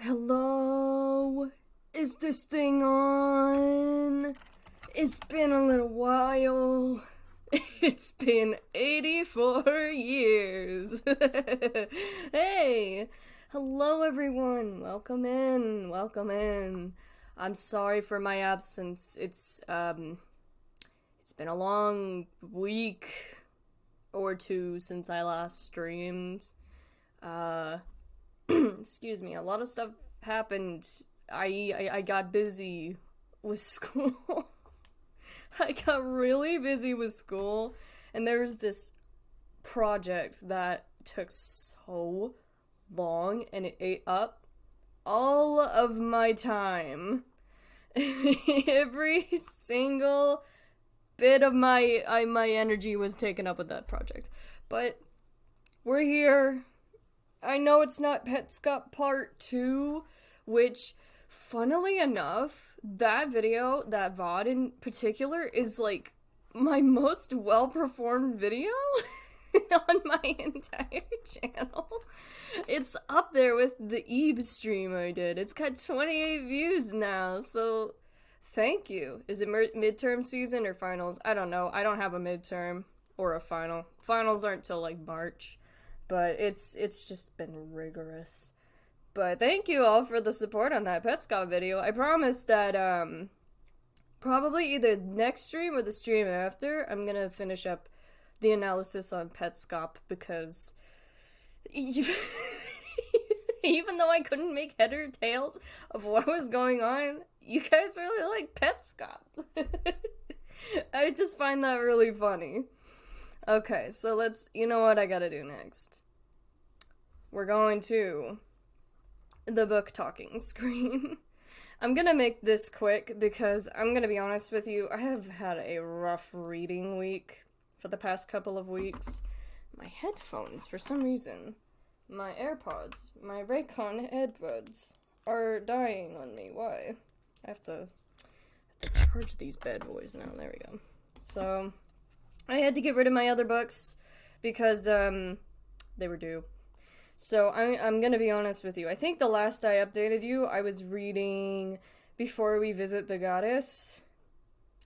Hello? Is this thing on? It's been a little while. It's been 84 years. Hey! Hello everyone. Welcome in. Welcome in. I'm sorry for my absence. It's been a long week or two since I last streamed. Excuse me, a lot of stuff happened. I got busy with school. I got really busy with school, and there was this project that took so long, and it ate up all of my time. Every single bit of my energy was taken up with that project. But we're here. I know it's not Petscop Part 2, which, funnily enough, that video, that VOD in particular, is, like, my most well-performed video on my entire channel. It's up there with the Eve stream I did. It's got 28 views now, so thank you. Is it midterm season or finals? I don't know. I don't have a midterm or a final. Finals aren't till, like, March. But it's just been rigorous. But thank you all for the support on that Petscop video. I promise that, probably either next stream or the stream after, I'm gonna finish up the analysis on Petscop, because even though I couldn't make head or tails of what was going on, you guys really like Petscop. I just find that really funny. Okay, so you know what I gotta do next? We're going to the book talking screen. I'm gonna make this quick because I'm gonna be honest with you, I have had a rough reading week for the past couple of weeks. My headphones, for some reason, my AirPods, my Raycon headbuds are dying on me. Why? I have to charge these bad boys now. There we go. So I had to get rid of my other books because they were due. So I'm gonna be honest with you. I think the last I updated you, I was reading Before We Visit the Goddess.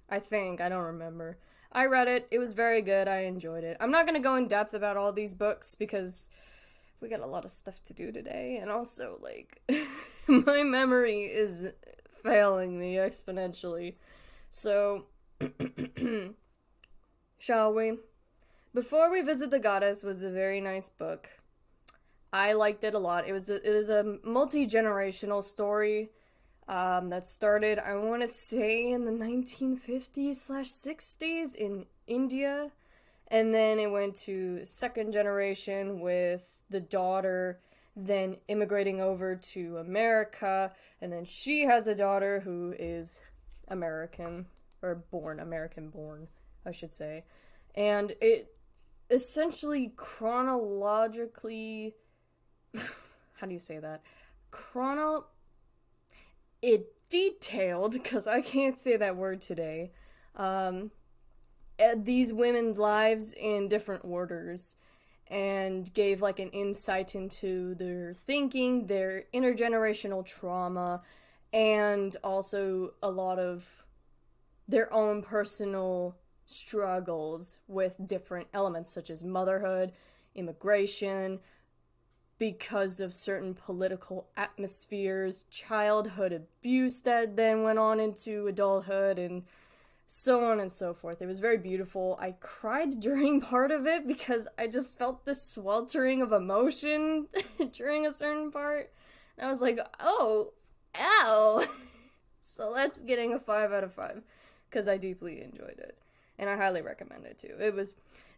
I think. I don't remember. I read it. It was very good. I enjoyed it. I'm not gonna go in depth about all these books because we got a lot of stuff to do today. And also, like, my memory is failing me exponentially. So, shall we? Before We Visit the Goddess was a very nice book. I liked it a lot. It was a multi-generational story That started, I want to say, in the 1950s/60s in India. And then it went to second generation with the daughter then immigrating over to America. And then she has a daughter who is American, or American born, I should say. And it essentially chronologically, how do you say that? It detailed, because I can't say that word today, these women's lives in different orders, and gave like an insight into their thinking, their intergenerational trauma, and also a lot of their own personal struggles with different elements such as motherhood, immigration, because of certain political atmospheres, childhood abuse that then went on into adulthood, and so on and so forth. It was very beautiful. I cried during part of it because I just felt this sweltering of emotion during a certain part. And I was like, oh, ow. So that's getting a 5 out of 5 because I deeply enjoyed it. And I highly recommend it too.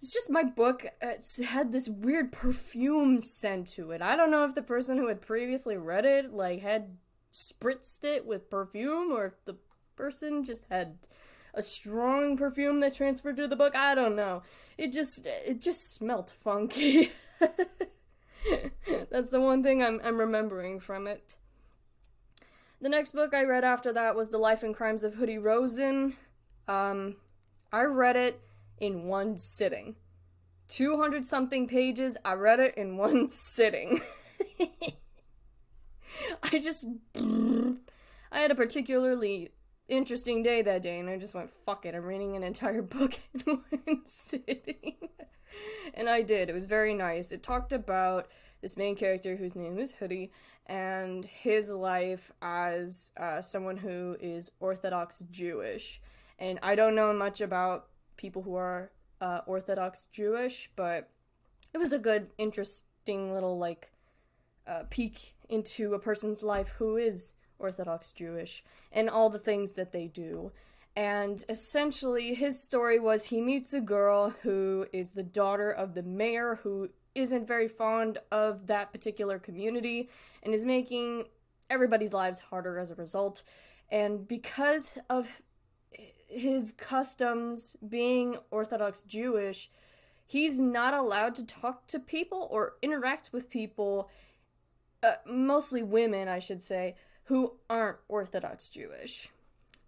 It's just my book. It's had this weird perfume scent to it. I don't know if the person who had previously read it, like, had spritzed it with perfume, or if the person just had a strong perfume that transferred to the book. I don't know. It just smelled funky. That's the one thing I'm remembering from it. The next book I read after that was The Life and Crimes of Hoodie Rosen. I read it in one sitting. 200-something pages, I read it in one sitting. I had a particularly interesting day that day, and I just went, fuck it, I'm reading an entire book in one sitting. And I did. It was very nice. It talked about this main character whose name is Hoodie, and his life as someone who is Orthodox Jewish. And I don't know much about people who are Orthodox Jewish, but it was a good, interesting little, like, peek into a person's life who is Orthodox Jewish, and all the things that they do. And essentially, his story was he meets a girl who is the daughter of the mayor, who isn't very fond of that particular community, and is making everybody's lives harder as a result. And because of his customs being Orthodox Jewish, he's not allowed to talk to people or interact with people, mostly women, I should say, who aren't Orthodox Jewish.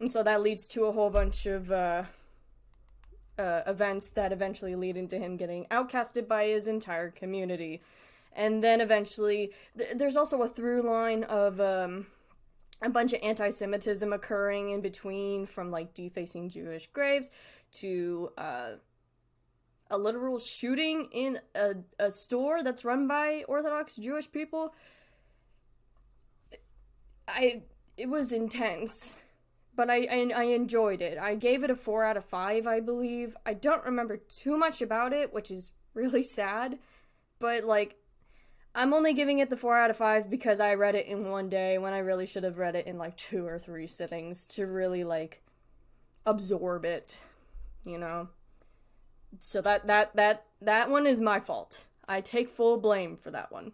And so that leads to a whole bunch of events that eventually lead into him getting outcasted by his entire community. And then eventually, there's also a through line of a bunch of anti-Semitism occurring in between, from like defacing Jewish graves to a literal shooting in a store that's run by Orthodox Jewish people. It was intense, but I enjoyed it. I gave it a 4 out of 5, I believe. I don't remember too much about it, which is really sad, but, like, I'm only giving it the 4 out of 5 because I read it in one day when I really should have read it in, like, 2 or 3 sittings to really, like, absorb it, you know? So that one is my fault. I take full blame for that one.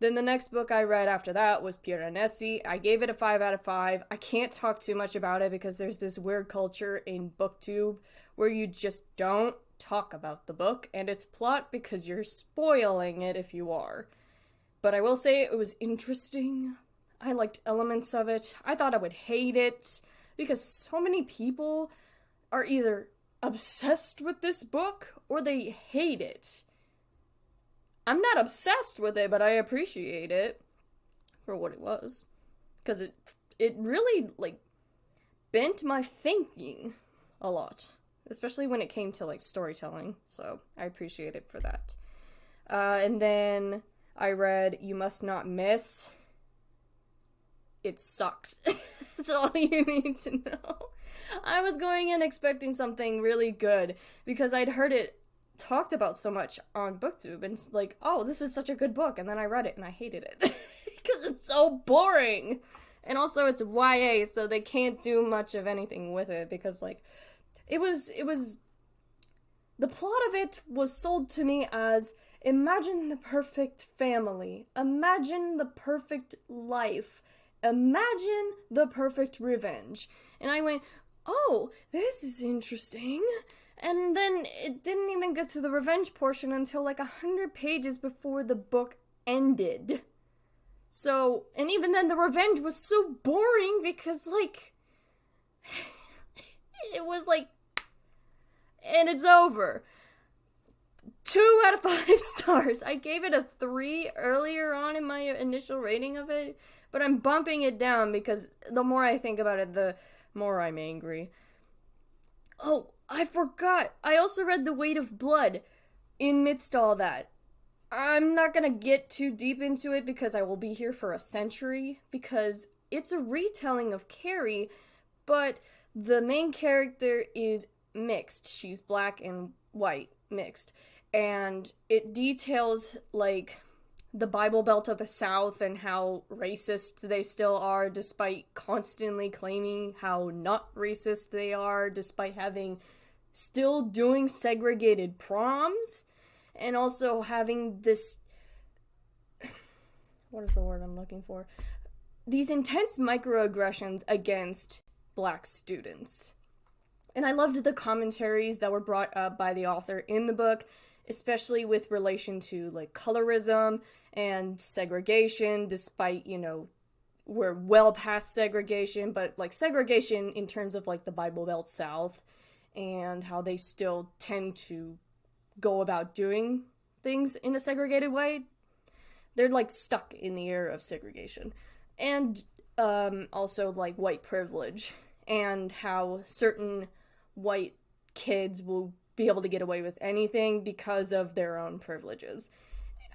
Then the next book I read after that was Piranesi. I gave it a 5 out of 5. I can't talk too much about it because there's this weird culture in BookTube where you just don't talk about the book and its plot because you're spoiling it if you are. But I will say it was interesting. I liked elements of it. I thought I would hate it because so many people are either obsessed with this book or they hate it. I'm not obsessed with it, but I appreciate it for what it was. Because it really, like, bent my thinking a lot. Especially when it came to, like, storytelling. So, I appreciate it for that. And then I read You Must Not Miss. It sucked. That's all you need to know. I was going in expecting something really good. Because I'd heard it talked about so much on BookTube, and it's like, oh, this is such a good book, and then I read it and I hated it because it's so boring, And also it's YA, so they can't do much of anything with it because, like, it was the plot of it was sold to me as, imagine the perfect family, imagine the perfect life, imagine the perfect revenge. And I went, oh, this is interesting. And then it didn't even get to the revenge portion until like 100 pages before the book ended. So, and even then the revenge was so boring because, like, it was like, and it's over. 2 out of 5 stars. I gave it a 3 earlier on in my initial rating of it, but I'm bumping it down because the more I think about it, the more I'm angry. Oh, I forgot. I also read The Weight of Blood amidst all that. I'm not gonna get too deep into it because I will be here for a century, because it's a retelling of Carrie, but the main character is mixed. She's black and white mixed. And it details, like, the Bible Belt of the South and how racist they still are, despite constantly claiming how not racist they are, despite having still doing segregated proms, and also having this, what is the word I'm looking for? These intense microaggressions against black students. And I loved the commentaries that were brought up by the author in the book, especially with relation to, like, colorism and segregation, despite, you know, we're well past segregation, but, like, segregation in terms of, like, the Bible Belt South, and how they still tend to go about doing things in a segregated way. They're, like, stuck in the era of segregation. And also, like, white privilege, and how certain white kids will be able to get away with anything because of their own privileges.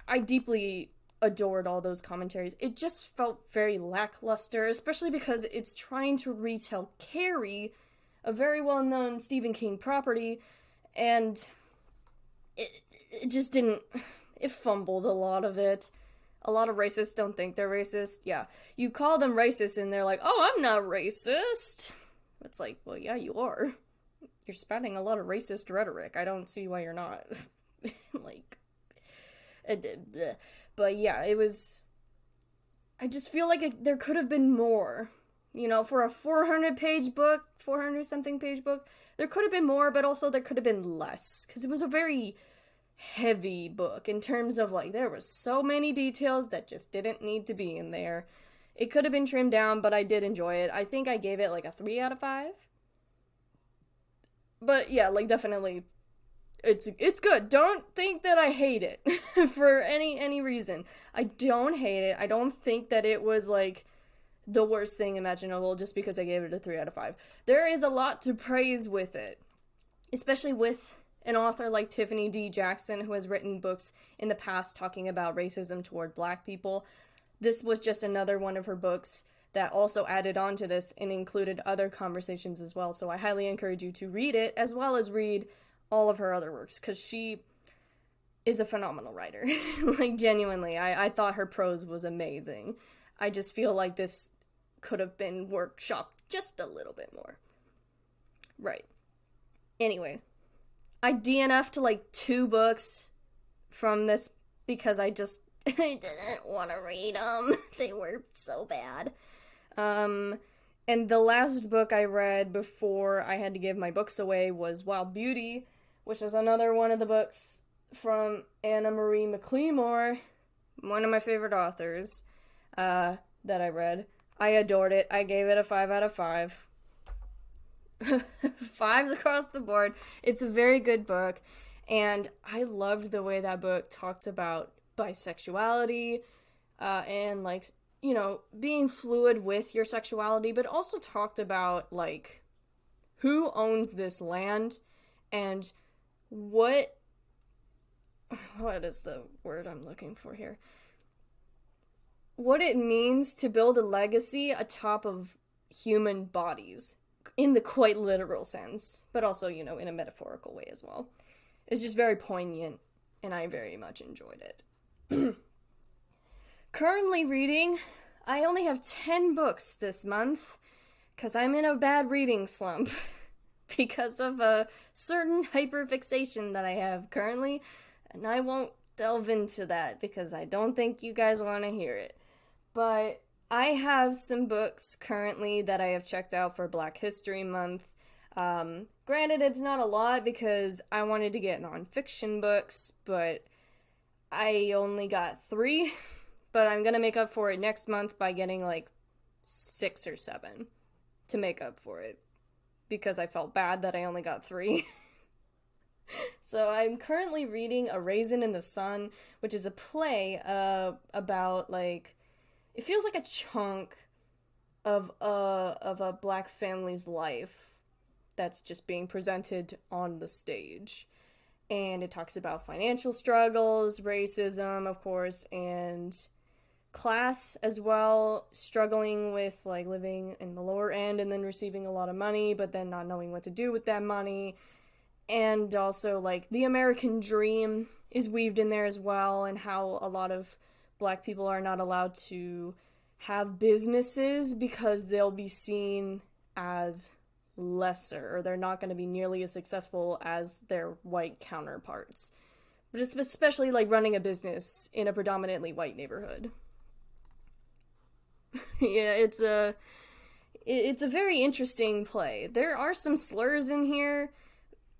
I deeply adored all those commentaries. It just felt very lackluster, especially because it's trying to retell Carrie, a very well-known Stephen King property, and it just didn't, it fumbled a lot of it. A lot of racists don't think they're racist. Yeah, you call them racist and they're like, oh, I'm not racist. It's like, well, yeah, you are. You're spouting a lot of racist rhetoric. I don't see why you're not. Like, but yeah, it was, I just feel like there could have been more. You know, for a 400-page book, 400-something page book, there could have been more, but also there could have been less. Because it was a very heavy book in terms of, like, there was so many details that just didn't need to be in there. It could have been trimmed down, but I did enjoy it. I think I gave it, like, a 3 out of 5. But yeah, like, definitely, it's good. Don't think that I hate it for any reason. I don't hate it. I don't think that it was, like, the worst thing imaginable just because I gave it a 3 out of 5. There is a lot to praise with it, especially with an author like Tiffany D. Jackson, who has written books in the past talking about racism toward black people. This was just another one of her books that also added on to this and included other conversations as well. So I highly encourage you to read it, as well as read all of her other works, because she is a phenomenal writer. Like, genuinely, I thought her prose was amazing. I just feel like this could have been workshopped just a little bit more. Right. Anyway, I DNF'd like 2 books from this because I didn't want to read them. They were so bad. And the last book I read before I had to give my books away was Wild Beauty, which is another one of the books from Anna Marie McLemore, one of my favorite authors, that I read. I adored it. I gave it a 5 out of 5. 5s across the board. It's a very good book, and I loved the way that book talked about bisexuality, and, like, you know, being fluid with your sexuality, but also talked about, like, who owns this land, and what is the word I'm looking for here? What it means to build a legacy atop of human bodies, in the quite literal sense, but also, you know, in a metaphorical way as well. It's just very poignant, and I very much enjoyed it. Currently reading I only have 10 books this month because I'm in a bad reading slump because of a certain hyperfixation that I have currently, and I won't delve into that because I don't think you guys want to hear it. But I have some books currently that I have checked out for Black History Month. Granted, it's not a lot because I wanted to get nonfiction books, but I only got 3. But I'm gonna make up for it next month by getting like 6 or 7 to make up for it because I felt bad that I only got 3. So I'm currently reading A Raisin in the Sun, which is a play about like it feels like a chunk of a black family's life that's just being presented on the stage. And it talks about financial struggles, racism, of course, and class as well, struggling with like living in the lower end and then receiving a lot of money, but then not knowing what to do with that money. And also like the American dream is weaved in there as well, and how a lot of black people are not allowed to have businesses because they'll be seen as lesser, or they're not going to be nearly as successful as their white counterparts. But it's especially like running a business in a predominantly white neighborhood. Yeah, it's a very interesting play. There are some slurs in here,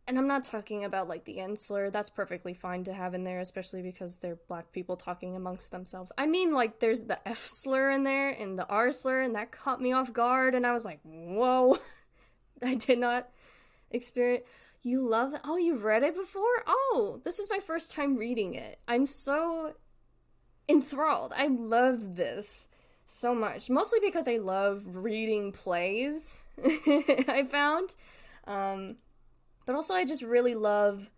and I'm not talking about like the N slur. That's perfectly fine to have in there, especially because they're black people talking amongst themselves. I mean, like there's the F slur in there and the R slur, and that caught me off guard, and I was like, whoa. I did not experience. You love it? Oh, you've read it before? Oh, this is my first time reading it. I'm so enthralled. I love this so much. Mostly because I love reading plays, I found. But also I just really love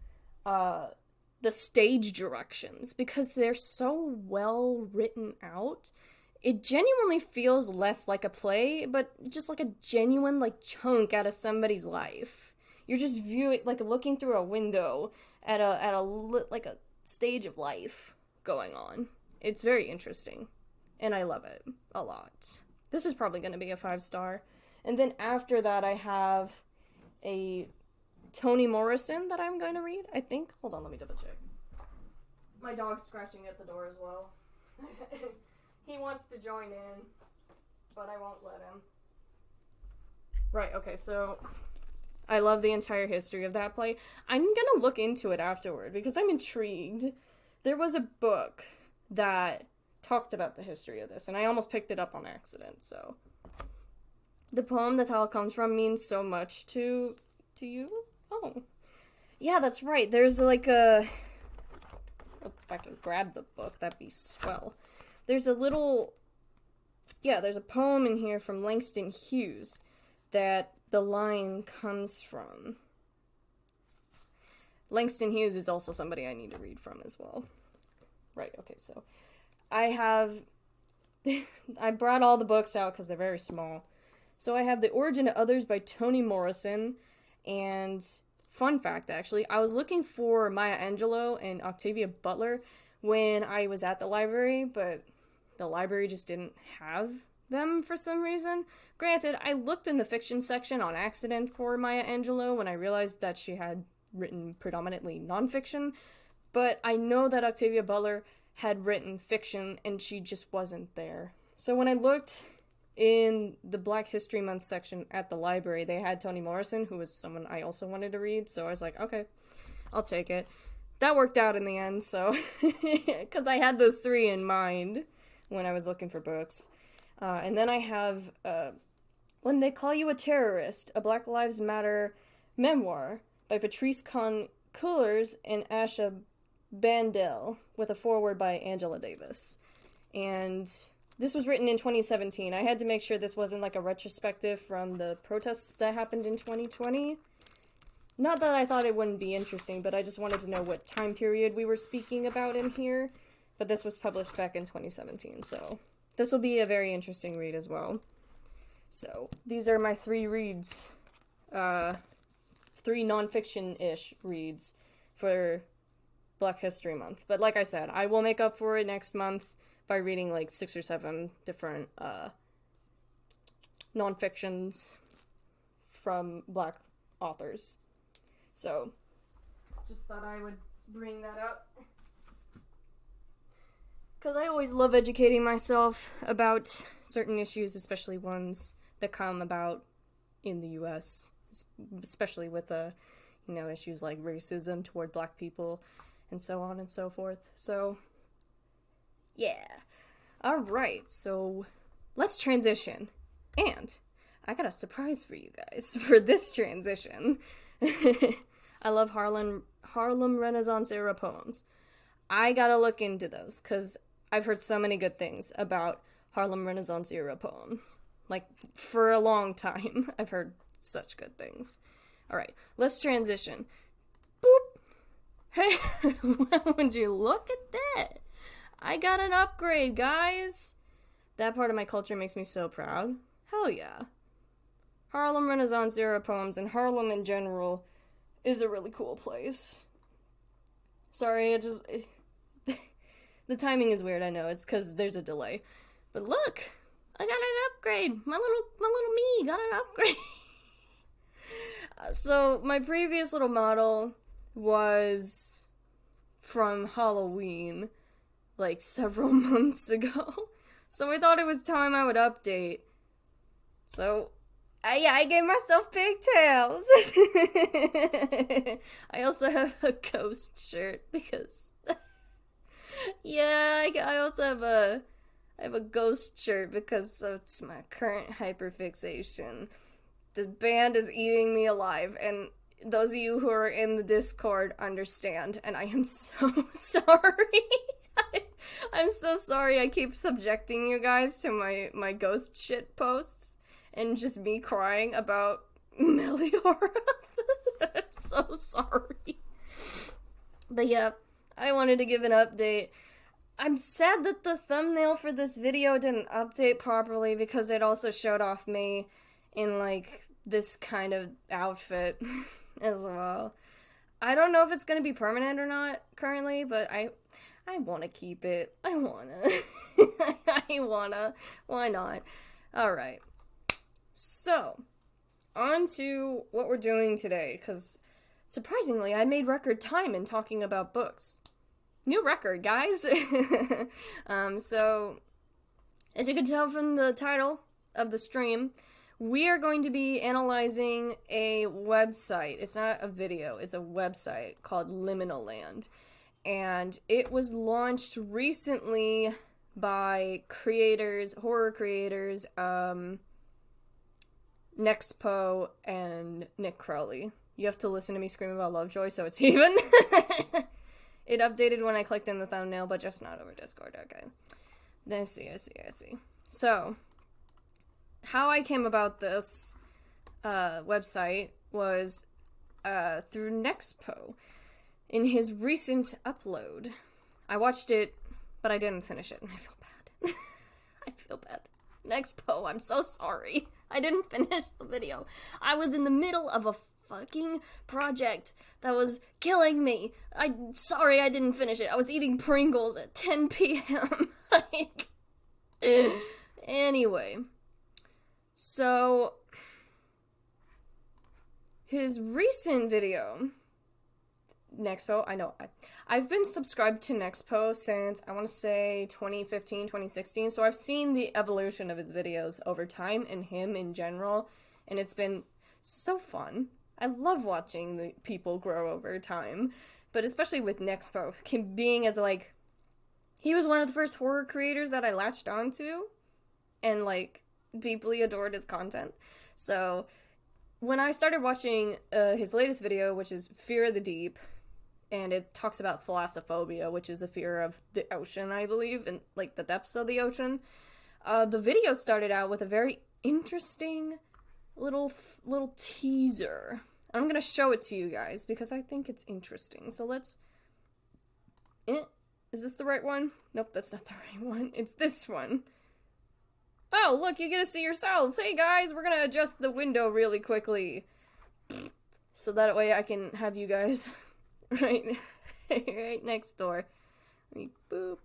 the stage directions because they're so well written out. It genuinely feels less like a play, but just like a genuine like chunk out of somebody's life. You're just viewing, like looking through a window at a like a stage of life going on. It's very interesting, and I love it a lot. This is probably going to be a 5-star. And then after that, I have a Toni Morrison that I'm going to read, I think. Hold on, let me double check. My dog's scratching at the door as well. He wants to join in, but I won't let him. Right, okay, so I love the entire history of that play. I'm gonna look into it afterward because I'm intrigued. There was a book that talked about the history of this, and I almost picked it up on accident, so. The poem that all comes from means so much to you? Oh. Yeah, that's right. There's like a... If I can grab the book, that'd be swell. There's a little... Yeah, there's a poem in here from Langston Hughes that the line comes from. Langston Hughes is also somebody I need to read from as well. Right, okay, so I have... I brought all the books out because they're very small. So I have The Origin of Others by Toni Morrison, and fun fact, actually, I was looking for Maya Angelou and Octavia Butler when I was at the library, but the library just didn't have them for some reason. Granted, I looked in the fiction section on accident for Maya Angelou when I realized that she had written predominantly nonfiction, but I know that Octavia Butler had written fiction and she just wasn't there. So when I looked in the Black History Month section at the library, they had Toni Morrison, who was someone I also wanted to read, so I was like, okay, I'll take it. That worked out in the end, so, because I had those 3 in mind when I was looking for books. And then I have, When They Call You a Terrorist, a Black Lives Matter memoir by Patrice Cullors and Asha Bandel, with a foreword by Angela Davis. And this was written in 2017. I had to make sure this wasn't like a retrospective from the protests that happened in 2020. Not that I thought it wouldn't be interesting, but I just wanted to know what time period we were speaking about in here. But this was published back in 2017, so this will be a very interesting read as well. So, these are my 3 reads. 3 nonfiction-ish reads for Black History Month. But like I said, I will make up for it next month by reading like 6 or 7 different non-fictions from Black authors. So, just thought I would bring that up. Because I always love educating myself about certain issues, especially ones that come about in the US, especially with, issues like racism toward Black people, and so on and so forth. So, yeah. Alright, so let's transition. And I got a surprise for you guys for this transition. I love Harlem Renaissance era poems. I gotta look into those, because I've heard so many good things about Harlem Renaissance era poems. Like, for a long time, I've heard such good things. Alright, let's transition. Boop! Hey, would you look at that? I got an upgrade, guys! That part of my culture makes me so proud. Hell yeah. Harlem Renaissance era poems, and Harlem in general, is a really cool place. Sorry, the timing is weird, I know. It's because there's a delay. But look! I got an upgrade! My little me got an upgrade! So, my previous little model was from Halloween, like, several months ago. So I thought it was time I would update. So, I gave myself pigtails! I also have a ghost shirt, because... yeah, I also have a ghost shirt because it's my current hyperfixation. The band is eating me alive, and those of you who are in the Discord understand, and I am so sorry. I'm so sorry I keep subjecting you guys to my ghost shit posts, and just me crying about Meliora. I'm so sorry. But yeah, I wanted to give an update. I'm sad that the thumbnail for this video didn't update properly because it also showed off me in, like, this kind of outfit as well. I don't know if it's gonna be permanent or not currently, but I want to keep it. I wanna. Why not? Alright. So, on to what we're doing today, because surprisingly, I made record time in talking about books. New record, guys! So, as you can tell from the title of the stream, we are going to be analyzing a website. It's not a video, it's a website called Liminal Land. And it was launched recently by horror creators, Nexpo and Nick Crowley. You have to listen to me scream about Lovejoy so it's even. It updated when I clicked in the thumbnail, but just not over Discord, okay. I see. So, how I came about this website was through Nexpo. In his recent upload, I watched it, but I didn't finish it, and I feel bad. I feel bad. Nexpo, I'm so sorry. I didn't finish the video. I was in the middle of a fucking project that was killing me. Sorry I didn't finish it. I was eating Pringles at 10 p.m. Like, anyway. So, his recent video, Nexpo, I know, I've been subscribed to Nexpo since, I want to say, 2015, 2016, so I've seen the evolution of his videos over time, and him in general, and it's been so fun. I love watching the people grow over time, but especially with Nexpo, being as, like, he was one of the first horror creators that I latched onto, and, like, deeply adored his content. So, when I started watching his latest video, which is Fear of the Deep, and it talks about thalassophobia, which is a fear of the ocean, I believe, and, like, the depths of the ocean, the video started out with a very interesting little teaser. I'm gonna show it to you guys, because I think it's interesting. So let's... Is this the right one? Nope, that's not the right one. It's this one. Oh, look, you get to see yourselves. Hey, guys, we're gonna adjust the window really quickly. So that way I can have you guys right next door. Let me boop,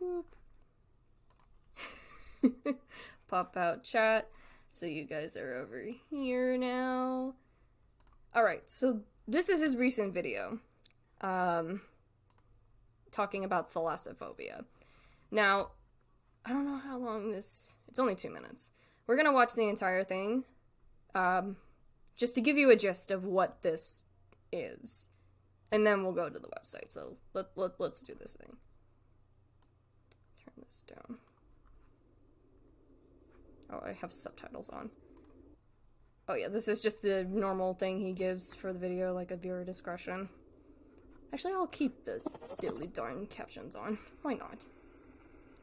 boop, Pop out chat. So you guys are over here now. Alright, so this is his recent video. Talking about thalassophobia. Now, I don't know how long this... It's only 2 minutes. We're gonna watch the entire thing. Just to give you a gist of what this is. And then we'll go to the website. So let's do this thing. Turn this down. Oh, I have subtitles on. Oh yeah, this is just the normal thing he gives for the video, like a viewer discretion. Actually, I'll keep the dilly darn captions on. Why not?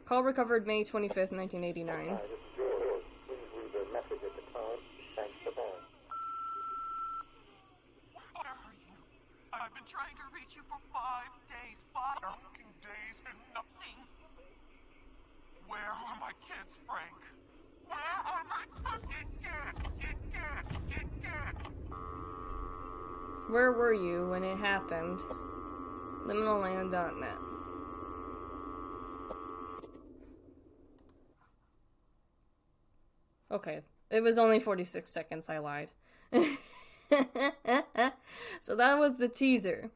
Call recovered May 25th, 1989. I've been trying to reach you for 5 days. 5 fucking days and nothing. Where are my kids, Frank? Where are my fucking kids? Where were you when it happened? Liminalland.net. Okay, it was only 46 seconds, I lied. So that was the teaser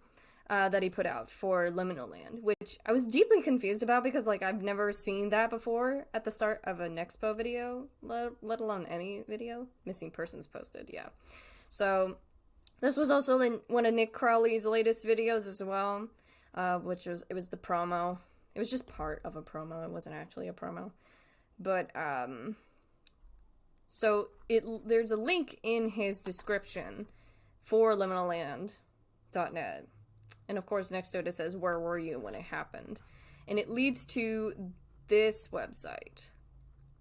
that he put out for Liminal Land, which I was deeply confused about because, like, I've never seen that before at the start of a nexpo video, let alone any video. Missing persons posted, yeah. So this was also in one of Nick Crowley's latest videos as well, which was, it was the promo. It was just part of a promo, it wasn't actually a promo. But, so there's a link in his description for liminalland.net. And of course, next to it, it says, where were you when it happened? And it leads to this website,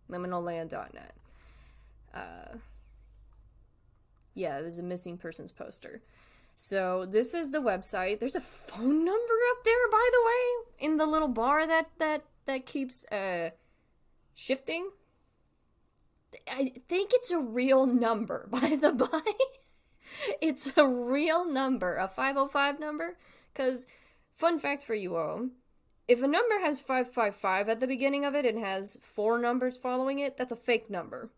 liminalland.net. Yeah, it was a missing persons poster. So this is the website. There's a phone number up there, by the way, in the little bar that keeps shifting. I think it's a real number, by the by. It's a real number, a 505 number, because, fun fact for you all, if a number has 555 at the beginning of it and has 4 numbers following it, that's a fake number.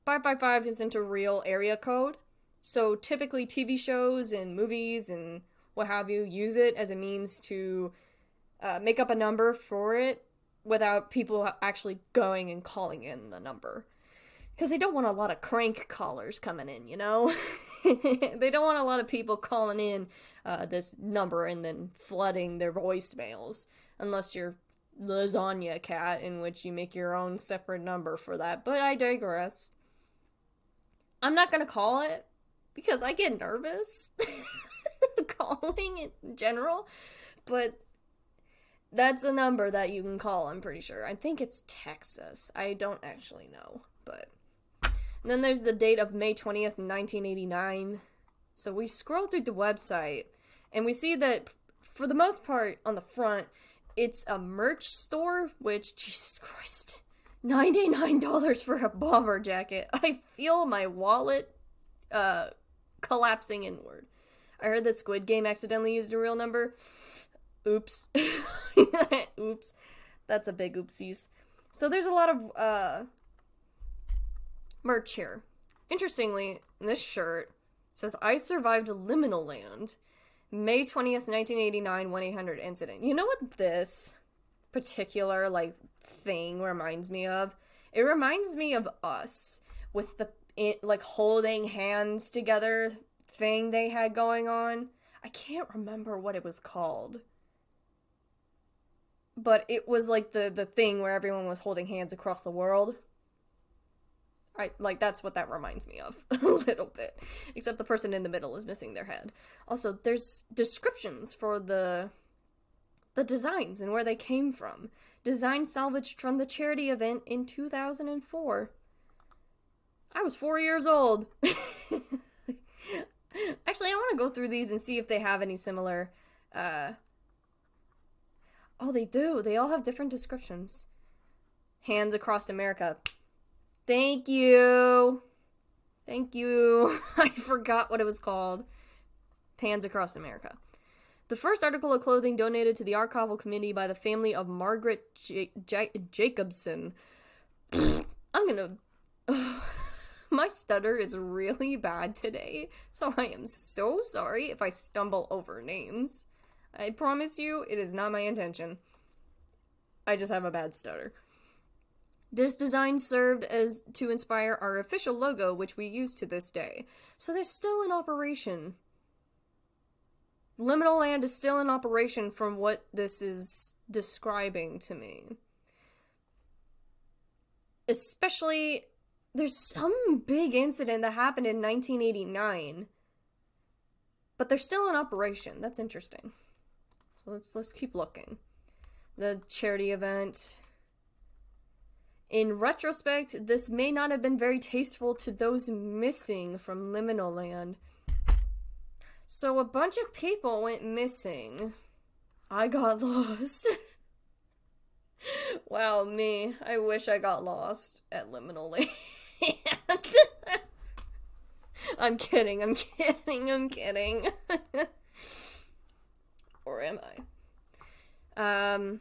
555 isn't a real area code, so typically TV shows and movies and what have you use it as a means to make up a number for it without people actually going and calling in the number. Because they don't want a lot of crank callers coming in, you know? They don't want a lot of people calling in this number and then flooding their voicemails. Unless you're Lasagna Cat, in which you make your own separate number for that. But I digress. I'm not gonna call it, because I get nervous calling in general. But that's a number that you can call, I'm pretty sure. I think it's Texas. I don't actually know, but... And then there's the date of May 20th, 1989. So we scroll through the website, and we see that, for the most part, on the front, it's a merch store, which, Jesus Christ, $99 for a bomber jacket. I feel my wallet collapsing inward. I heard that Squid Game accidentally used a real number. Oops. Oops. That's a big oopsies. So there's a lot of, merch here. Interestingly, this shirt says, I survived Liminal Land, May 20th, 1989, 1-800 incident. You know what this particular, like, thing reminds me of? It reminds me of Us, with the, like, holding hands together thing they had going on. I can't remember what it was called. But it was, like, the thing where everyone was holding hands across the world. Like, that's what that reminds me of, a little bit. Except the person in the middle is missing their head. Also, there's descriptions for the designs and where they came from. Design salvaged from the charity event in 2004. I was 4 years old. Actually, I want to go through these and see if they have any similar, Oh, they do. They all have different descriptions. Hands across America. Thank you. Thank you. I forgot what it was called. Hands Across America. The first article of clothing donated to the archival committee by the family of Margaret Jacobson I'm gonna... My stutter is really bad today, so I am so sorry if I stumble over names. I promise you, it is not my intention. I just have a bad stutter. This design served as to inspire our official logo, which we use to this day. So they're still in operation. Liminal Land is still in operation from what this is describing to me. Especially, there's some big incident that happened in 1989. But they're still in operation. That's interesting. So let's keep looking. The charity event. In retrospect, this may not have been very tasteful to those missing from Liminal Land. So a bunch of people went missing. I got lost. Wow, me. I wish I got lost at Liminal Land. I'm kidding. Or am I?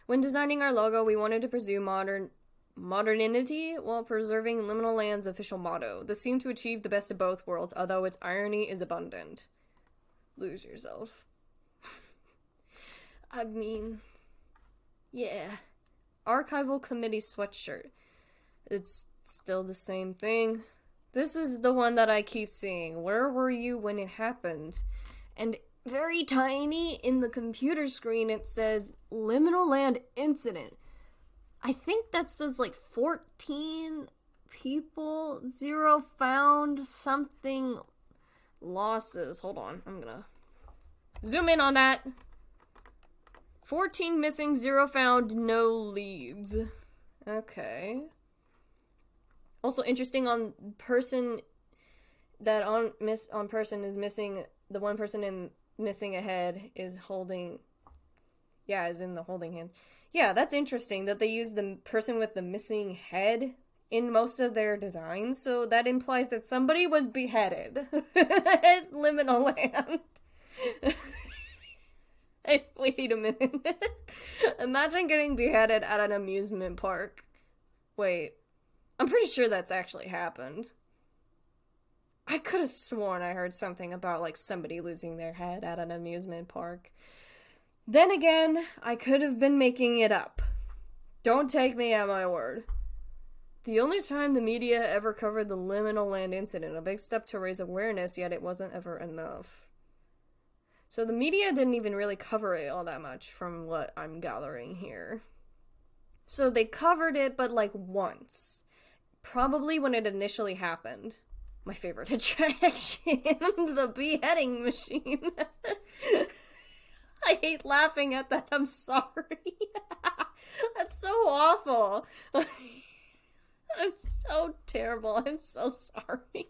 When designing our logo, we wanted to pursue modernity while preserving Liminal Land's official motto. This seemed to achieve the best of both worlds, although its irony is abundant. Lose yourself. I mean, yeah. Archival Committee sweatshirt. It's still the same thing. This is the one that I keep seeing. Where were you when it happened? And very tiny in the computer screen it says Liminal Land Incident. I think that says like 14 people, 0 found, something losses. Hold on, I'm gonna zoom in on that. 14 missing, 0 found, no leads. Okay. Also interesting, on person that on person is missing, the one person in missing a head is holding, yeah, is in the holding hand. Yeah, that's interesting that they use the person with the missing head in most of their designs, so that implies that somebody was beheaded at Liminal Land. Wait a minute. Imagine getting beheaded at an amusement park. Wait, I'm pretty sure that's actually happened. I could have sworn I heard something about, like, somebody losing their head at an amusement park. Then again, I could have been making it up. Don't take me at my word. The only time the media ever covered the Liminal Land incident, a big step to raise awareness, yet it wasn't ever enough. So the media didn't even really cover it all that much, from what I'm gathering here. So they covered it, but like once. Probably when it initially happened. My favorite attraction, the beheading machine. I hate laughing at that, I'm sorry. That's so awful. I'm so terrible, I'm so sorry.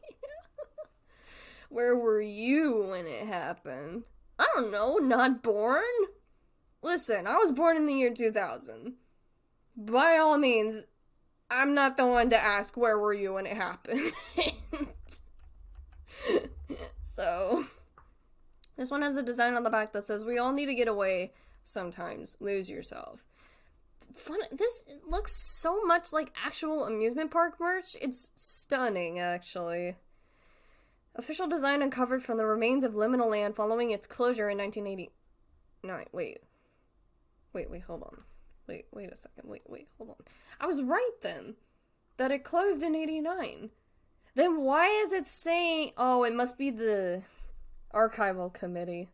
Where were you when it happened? I don't know, not born? Listen, I was born in the year 2000. By all means, I'm not the one to ask where were you when it happened. So, this one has a design on the back that says, we all need to get away sometimes. Lose yourself. Fun. This looks so much like actual amusement park merch. It's stunning, actually. Official design uncovered from the remains of Liminal Land following its closure in 1989. Wait, hold on. Wait a second. Wait, hold on. I was right then. That it closed in 89. Then why is it saying... Oh, it must be the archival committee.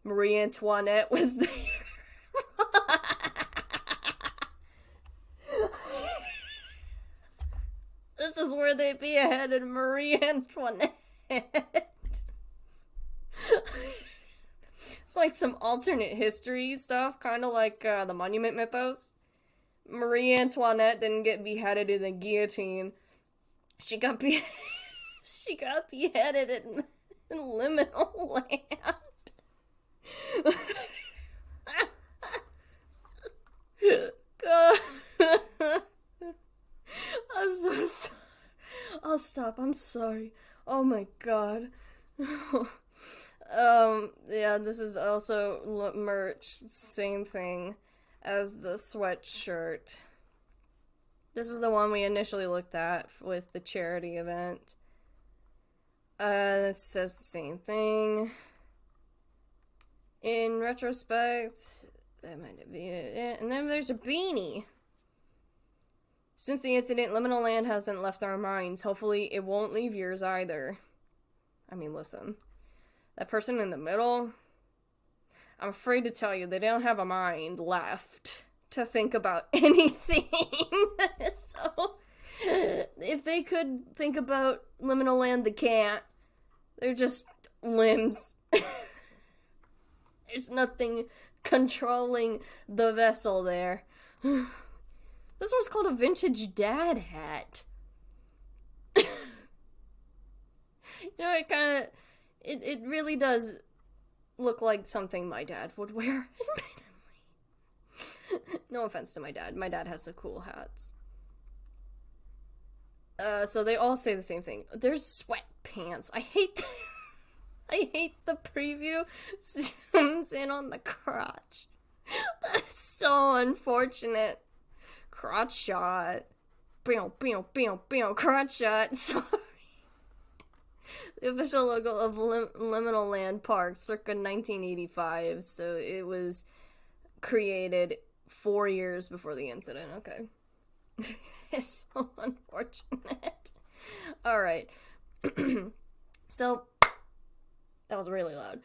Marie Antoinette was there. This is where they beheaded Marie Antoinette. It's like some alternate history stuff, kind of like the Monument Mythos. Marie Antoinette didn't get beheaded in the guillotine. She got beheaded in Liminal Land. God. I'm so sorry. I'll stop. I'm sorry. Oh my god. Yeah, this is also merch. Same thing as the sweatshirt. This is the one we initially looked at with the charity event. This says the same thing. In retrospect, that might be it. And then there's a beanie. Since the incident, liminal land hasn't left our minds. Hopefully, it won't leave yours either. I mean, listen. That person in the middle, I'm afraid to tell you, they don't have a mind left to think about anything. So, if they could think about liminal land, they can't. They're just limbs. There's nothing controlling the vessel there. This one's called a vintage dad hat. You know, it really does look like something my dad would wear, admittedly. No offense to my dad. My dad has some cool hats. So they all say the same thing. There's sweatpants. I hate the preview zooms in on the crotch. That's so unfortunate. Crotch shot. Crotch shot. Sorry. The official logo of Liminal Land Park, circa 1985. So it was created 4 years before the incident. Okay. It's so unfortunate. Alright. So, that was really loud.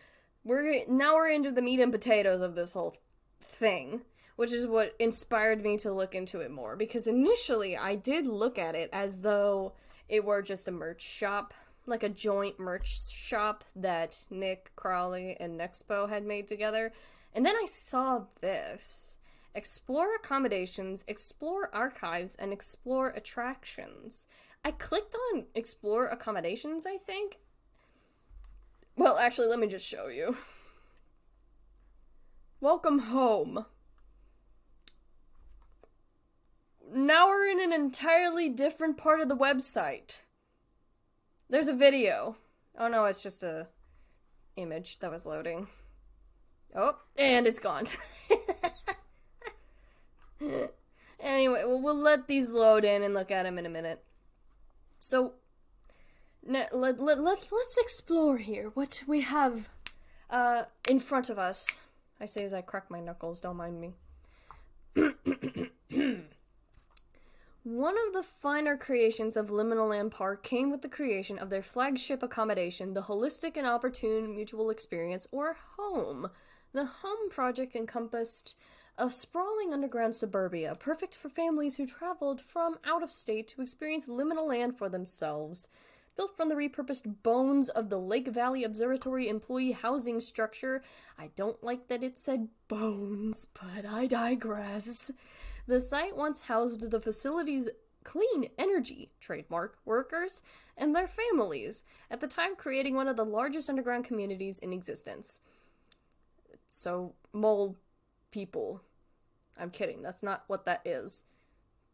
Now we're into the meat and potatoes of this whole thing, which is what inspired me to look into it more, because initially I did look at it as though it were just a merch shop, like a joint merch shop that Nick, Crowley, and Nexpo had made together, and then I saw this. Explore accommodations, explore archives, and explore attractions. I clicked on explore accommodations, I think. Well, actually, let me just show you. Welcome home. Now we're in an entirely different part of the website. There's a video. Oh no, it's just a image that was loading. Oh, and it's gone. Anyway, we'll let these load in and look at them in a minute. So, let's explore here what we have in front of us. I say as I crack my knuckles, don't mind me. One of the finer creations of Liminal Land Park came with the creation of their flagship accommodation, the Holistic and Opportune Mutual Experience, or HOME. The HOME project encompassed a sprawling underground suburbia, perfect for families who traveled from out of state to experience liminal land for themselves. Built from the repurposed bones of the Lake Valley Observatory employee housing structure. I don't like that it said bones, but I digress. The site once housed the facility's clean energy trademark workers and their families, at the time creating one of the largest underground communities in existence. So, mole people. I'm kidding, that's not what that is.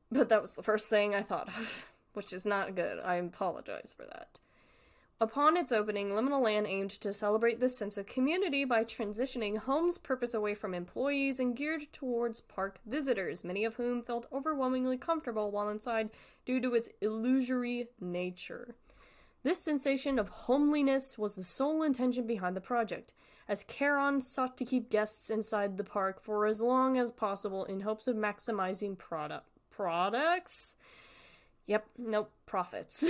But that was the first thing I thought of, which is not good. I apologize for that. Upon its opening, Liminal Land aimed to celebrate this sense of community by transitioning HOME's purpose away from employees and geared towards park visitors, many of whom felt overwhelmingly comfortable while inside due to its illusory nature. This sensation of homeliness was the sole intention behind the project, as Charon sought to keep guests inside the park for as long as possible in hopes of maximizing products? Yep, nope, profits.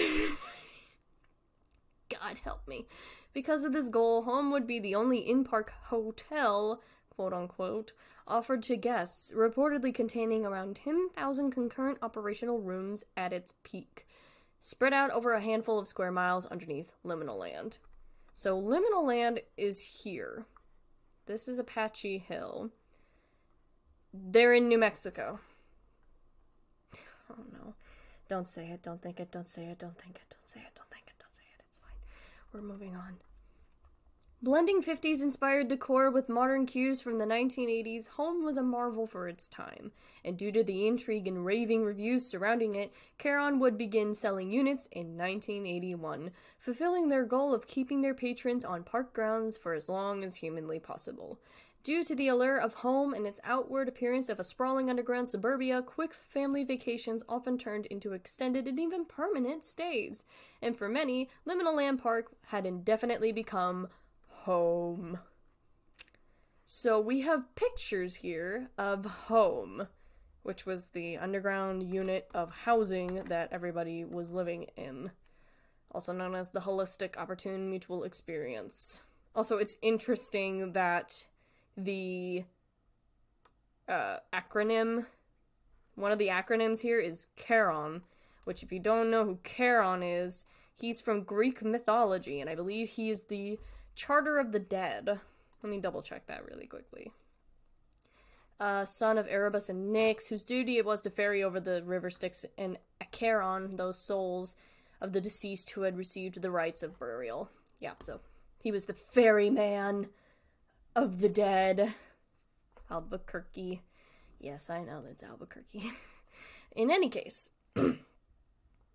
God help me. Because of this goal, Home would be the only in-park hotel, quote-unquote, offered to guests, reportedly containing around 10,000 concurrent operational rooms at its peak, spread out over a handful of square miles underneath Liminal Land. So Liminal Land is here. This is Apache Hill. They're in New Mexico. Oh no. Don't say it, don't think it, don't say it, don't think it, don't say it, don't think it, don't say it. It's fine. We're moving on. Blending 50s-inspired decor with modern cues from the 1980s, Home was a marvel for its time, and due to the intrigue and raving reviews surrounding it, Charon would begin selling units in 1981, fulfilling their goal of keeping their patrons on park grounds for as long as humanly possible. Due to the allure of home and its outward appearance of a sprawling underground suburbia, quick family vacations often turned into extended and even permanent stays. And for many, Liminal Land Park had indefinitely become home. So we have pictures here of home, which was the underground unit of housing that everybody was living in, also known as the Holistic Opportune Mutual Experience. Also, it's interesting that the acronym, one of the acronyms here is Charon, which if you don't know who Charon is, he's from Greek mythology, and I believe he is the Charter of the Dead. Let me double check that really quickly. Son of Erebus and Nyx, whose duty it was to ferry over the river Styx and Acheron, those souls of the deceased who had received the rites of burial. Yeah, so he was the ferryman of the dead. Albuquerque. Yes, I know that's Albuquerque. In any case,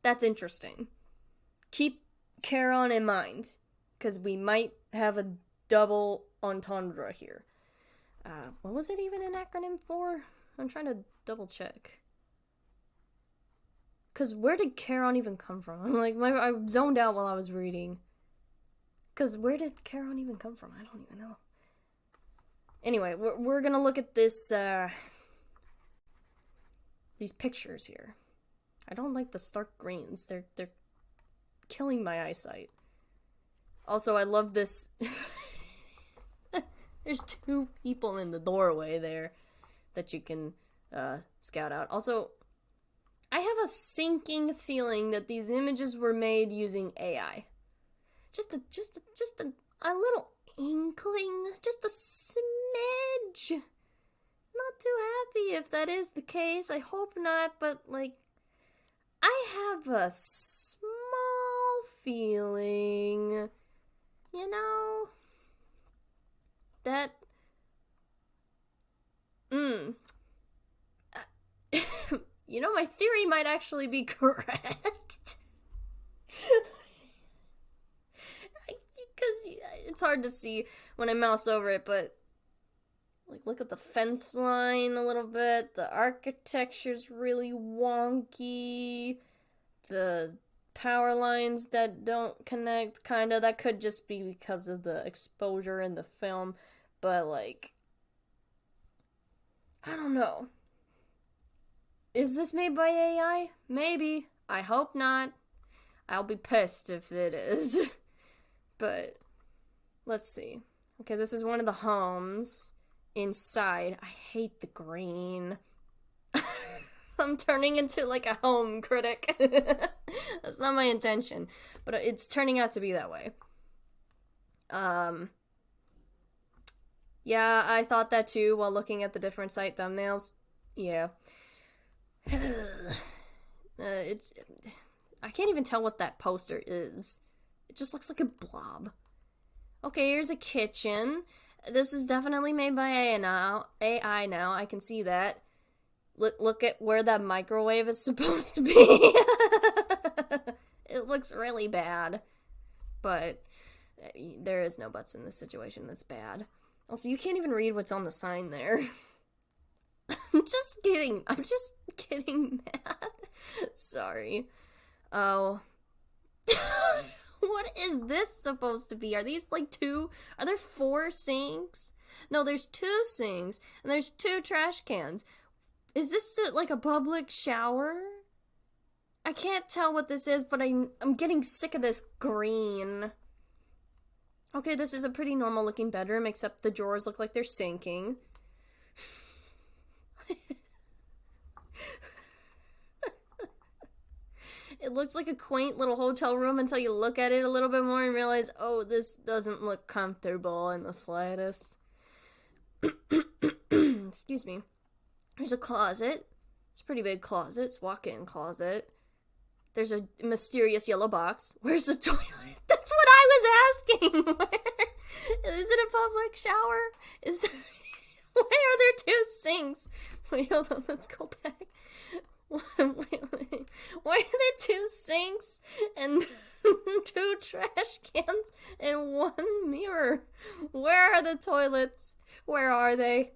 that's interesting. Keep Charon in mind, because we might have a double entendre here. What was it even an acronym for? I'm trying to double check. Because where did Charon even come from? I zoned out while I was reading. Because where did Charon even come from? I don't even know. Anyway, we're gonna look at this, these pictures here. I don't like the stark greens. They're killing my eyesight. Also, I love this. There's two people in the doorway there that you can scout out. Also, I have a sinking feeling that these images were made using AI. Just a little inkling, just a smidge. Not too happy if that is the case. I hope not, but I have a small feeling, that my theory might actually be correct. Because it's hard to see when I mouse over it, but look at the fence line a little bit. The architecture's really wonky. The power lines that don't connect, kinda. That could just be because of the exposure in the film, but I don't know. Is this made by AI? Maybe. I hope not. I'll be pissed if it is. But let's see. Okay, this is one of the homes. Inside, I hate the green. I'm turning into a home critic. That's not my intention, but it's turning out to be that way. Yeah, I thought that too while looking at the different site thumbnails. Yeah. I can't even tell what that poster is. It just looks like a blob. Okay, here's a kitchen. This is definitely made by AI now. I can see that. Look at where that microwave is supposed to be. It looks really bad. But there is no buts in this situation. That's bad. Also, you can't even read what's on the sign there. I'm just getting mad. Sorry. Oh. What is this supposed to be? Are these two? Are there 4 sinks? No, there's 2 sinks, and there's 2 trash cans. Is this a public shower? I can't tell what this is, but I'm getting sick of this green. Okay, this is a pretty normal looking bedroom, except the drawers look like they're sinking. It looks like a quaint little hotel room until you look at it a little bit more and realize, oh, this doesn't look comfortable in the slightest. Excuse me. There's a closet. It's a pretty big closet. It's a walk-in closet. There's a mysterious yellow box. Where's the toilet? That's what I was asking. Is it a public shower? Why are there 2 sinks? Wait, hold on. Let's go back. Wait. Why are there 2 sinks and 2 trash cans and 1 mirror? Where are the toilets? Where are they?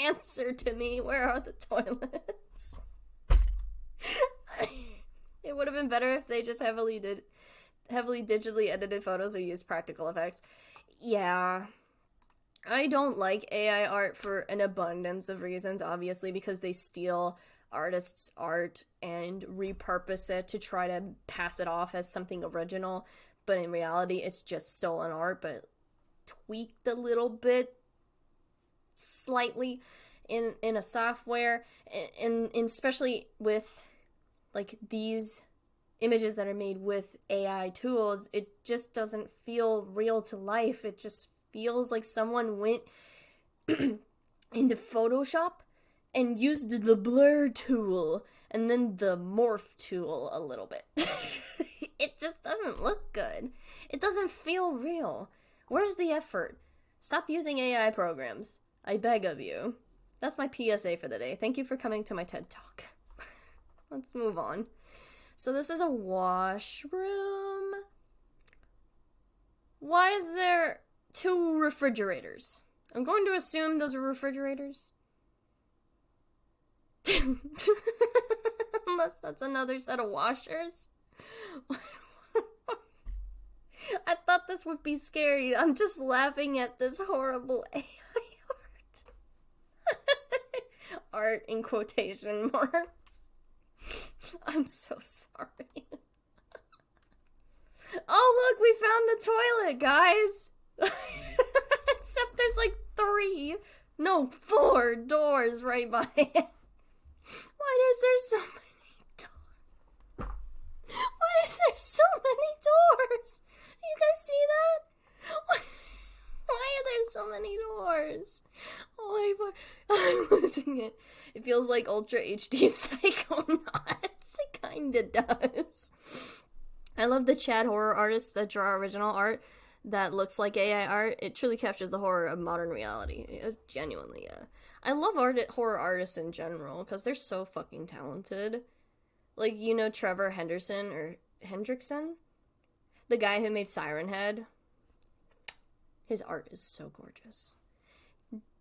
Answer to me. Where are the toilets? It would have been better if they just heavily digitally edited photos or used practical effects. Yeah. I don't like AI art for an abundance of reasons, obviously, because they steal artists' art and repurpose it to try to pass it off as something original, but in reality it's just stolen art, but tweaked a little bit, slightly, in a software, and especially with, like, these images that are made with AI tools, it just doesn't feel real to life. It just feels like someone went into Photoshop and used the blur tool and then the morph tool a little bit. It just doesn't look good. It doesn't feel real. Where's the effort? Stop using AI programs. I beg of you. That's my PSA for the day. Thank you for coming to my TED Talk. Let's move on. So this is a washroom. Why is there 2 refrigerators? I'm going to assume those are refrigerators. Unless that's another set of washers. I thought this would be scary. I'm just laughing at this horrible AI art. Art in quotation marks. I'm so sorry. Oh, look, we found the toilet, guys. Except there's like 4 doors right by it. Why is there so many doors? Why is there so many doors? You guys see that? Why are there so many doors? Oh my god, I'm losing it. It feels like Ultra HD Psychonauts. It kinda does. I love the Chad horror artists that draw original art that looks like AI art. It truly captures the horror of modern reality. Genuinely, yeah. I love horror artists in general because they're so fucking talented. Like, you know Trevor Henderson or Hendrickson? The guy who made Siren Head. His art is so gorgeous.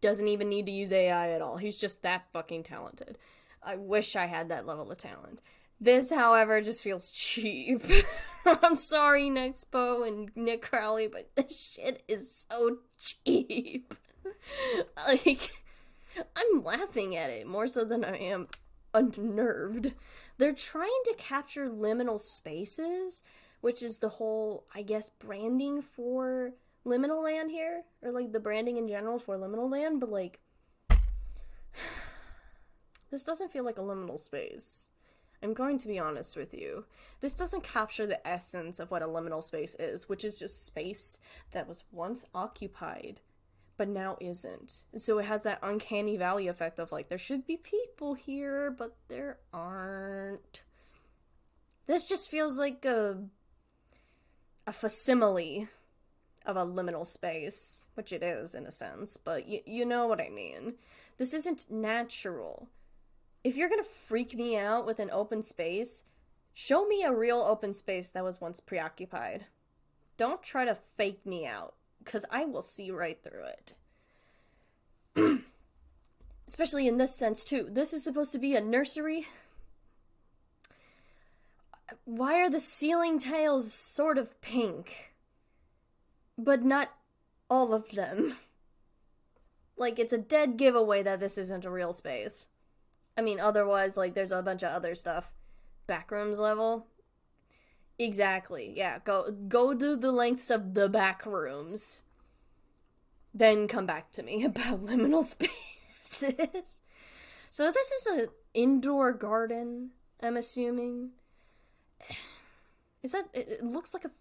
Doesn't even need to use AI at all. He's just that fucking talented. I wish I had that level of talent. This, however, just feels cheap. I'm sorry, Nexpo and Nick Crowley, but this shit is so cheap. Like, I'm laughing at it more so than I am unnerved. They're trying to capture liminal spaces, which is the whole, I guess, branding for liminal land here, or like the branding in general for liminal land, but like, this doesn't feel like a liminal space. I'm going to be honest with you. This doesn't capture the essence of what a liminal space is, which is just space that was once occupied, but now isn't. So it has that uncanny valley effect of like, there should be people here, but there aren't. This just feels like a facsimile of a liminal space, which it is in a sense, but you know what I mean. This isn't natural. If you're gonna freak me out with an open space, show me a real open space that was once preoccupied. Don't try to fake me out, because I will see right through it. Especially in this sense, too. This is supposed to be a nursery. Why are the ceiling tiles sort of pink? But not all of them. Like, it's a dead giveaway that this isn't a real space. I mean, otherwise, like, there's a bunch of other stuff. Backrooms level? Exactly, yeah. Go do the lengths of the back rooms. Then come back to me about liminal spaces. So this is an indoor garden, I'm assuming. Is that... It looks like a...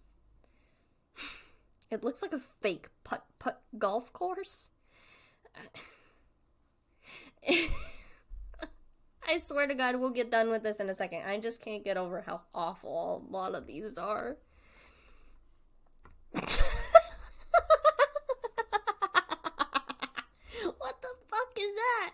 It looks like a fake putt-putt golf course. I swear to God, we'll get done with this in a second. I just can't get over how awful a lot of these are. What the fuck is that?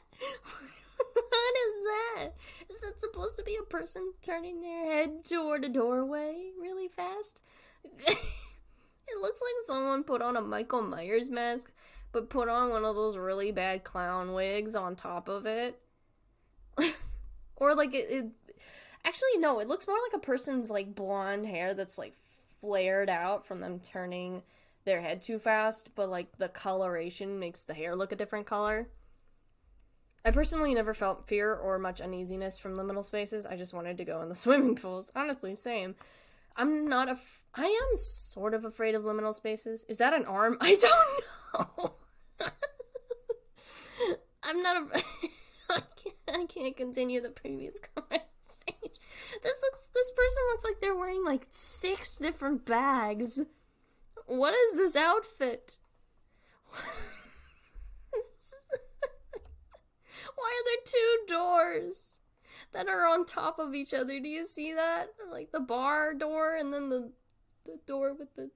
What is that? Is that supposed to be a person turning their head toward a doorway really fast? It looks like someone put on a Michael Myers mask, but put on one of those really bad clown wigs on top of it. Or like it actually, no, it looks more like a person's like blonde hair that's like flared out from them turning their head too fast, but like the coloration makes the hair look a different color. I personally never felt fear or much uneasiness from liminal spaces. I just wanted to go in the swimming pools. Honestly, same. I am sort of afraid of liminal spaces. Is that an arm? I don't know. I'm not I can't continue the previous conversation. This person looks like they're wearing like 6 different bags. What is this outfit? Why are there 2 doors that are on top of each other? Do you see that? Like the bar door and then the door with the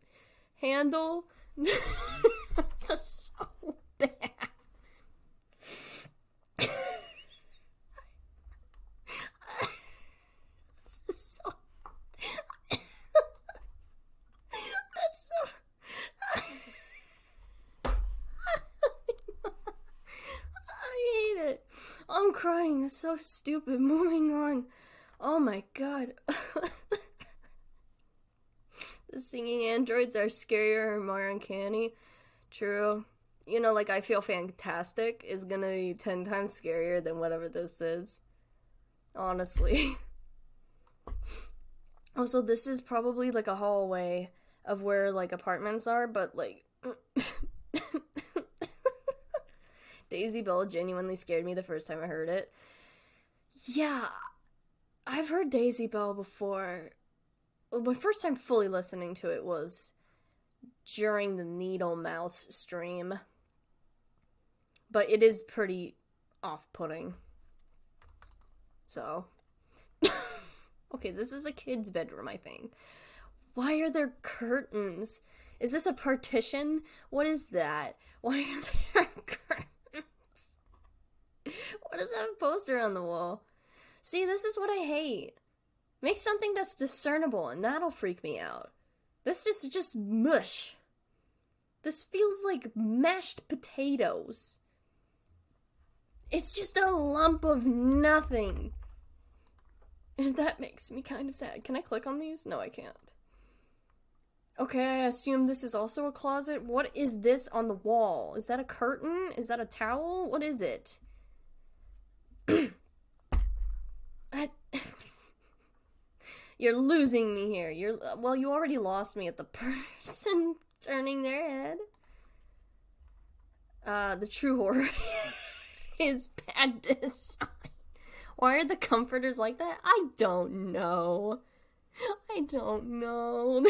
handle. It's just so bad. This is so... That's so... I hate it. I'm crying. It's so stupid. Moving on. Oh my god. The singing androids are scarier and more uncanny. True. You know, like, I Feel Fantastic is gonna be 10 times scarier than whatever this is. Honestly. Also, this is probably, like, a hallway of where, like, apartments are, but, like... Daisy Bell genuinely scared me the first time I heard it. Yeah, I've heard Daisy Bell before. Well, my first time fully listening to it was during the Needle Mouse stream. But it is pretty off-putting. So. Okay, this is a kid's bedroom, I think. Why are there curtains? Is this a partition? What is that? Why are there curtains? What is that poster on the wall? See, this is what I hate. Make something that's discernible, and that'll freak me out. This is just mush. This feels like mashed potatoes. It's just a lump of nothing. And that makes me kind of sad. Can I click on these? No, I can't. Okay, I assume this is also a closet. What is this on the wall? Is that a curtain? Is that a towel? What is it? You're losing me here. Well, you already lost me at the person turning their head. The true horror is bad design. Why are the comforters like that? I don't know. I don't know.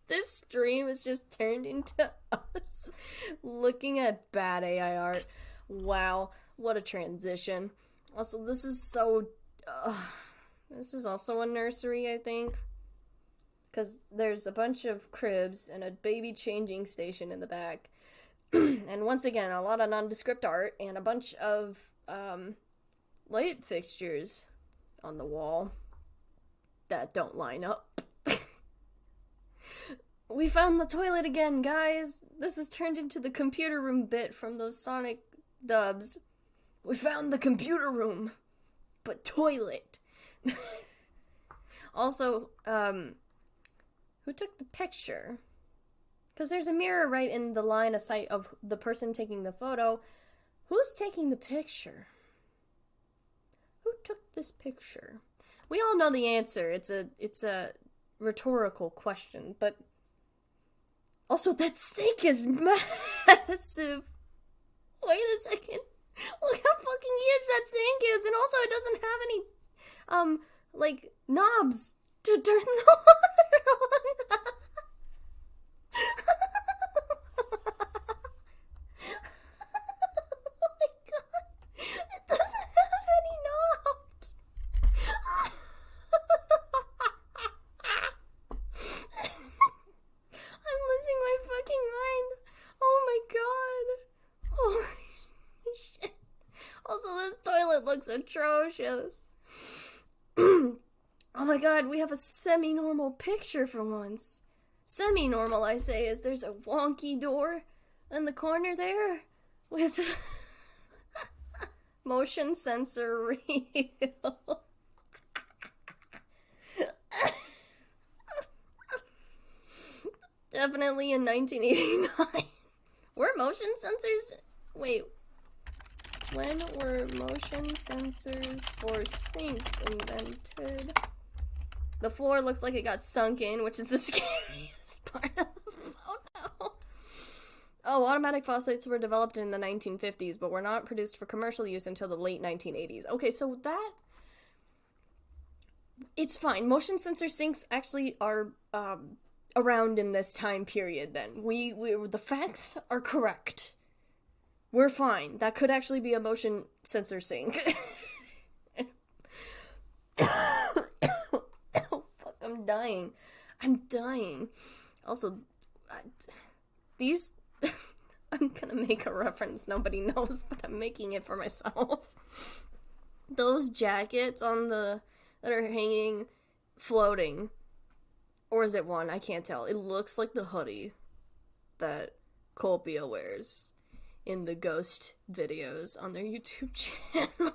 This stream is just turned into us looking at bad AI art. Wow, what a transition. Also, this is so... this is also a nursery, I think. Because there's a bunch of cribs and a baby changing station in the back. And once again, a lot of nondescript art and a bunch of light fixtures on the wall that don't line up. We found the toilet again, guys. This has turned into the computer room bit from those Sonic dubs. We found the computer room, but toilet. Also, who took the picture? Because there's a mirror right in the line of sight of the person taking the photo. Who's taking the picture? Who took this picture? We all know the answer. It's a rhetorical question, but also that sink is massive. Wait a second. Look how fucking huge that sink is, and also it doesn't have any like knobs to turn the water on. Oh my god. It doesn't have any knobs. I'm losing my fucking mind. Oh my god. Holy shit. Also, this toilet looks atrocious. Oh my god, we have a semi-normal picture for once. Semi-normal, I say, as there's a wonky door in the corner there with motion sensor reel. Definitely in 1989. Were motion sensors? Wait. When were motion sensors for sinks invented? The floor looks like it got sunk in, which is the scariest part of the photo. Oh, automatic faucets were developed in the 1950s, but were not produced for commercial use until the late 1980s. Okay, so that... It's fine. Motion sensor sinks actually are around in this time period then. The facts are correct. We're fine. That could actually be a motion sensor sink. Oh, fuck, I'm dying. I'm dying. Also, these... I'm gonna make a reference nobody knows, but I'm making it for myself. Those jackets on the... that are hanging, floating. Or is it one? I can't tell. It looks like the hoodie that Colpia wears in the ghost videos on their YouTube channel.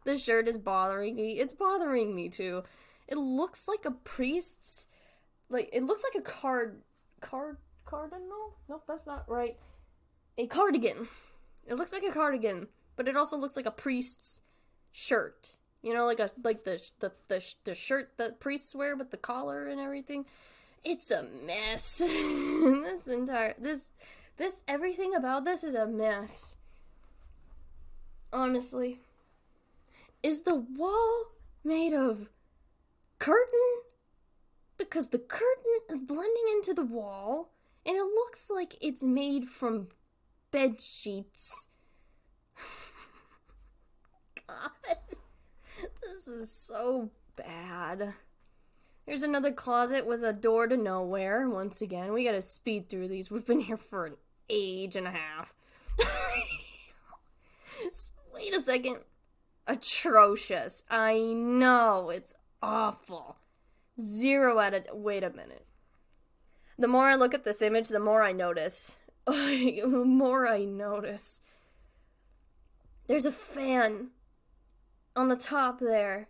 The shirt is bothering me. It's bothering me too. It looks like a priest's, like, it looks like a cardinal? Nope, that's not right. A cardigan. It looks like a cardigan, but it also looks like a priest's shirt. You know, like the shirt that priests wear with the collar and everything. It's a mess. This everything about this is a mess. Honestly. Is the wall made of curtain? Because the curtain is blending into the wall, and it looks like it's made from bed sheets. God. This is so bad. Here's another closet with a door to nowhere. Once again, we gotta speed through these. We've been here for an age and a half. Wait a second. Atrocious. I know. It's awful. 0 out of... Wait a minute. The more I look at this image, the more I notice. The more I notice. There's a fan on the top there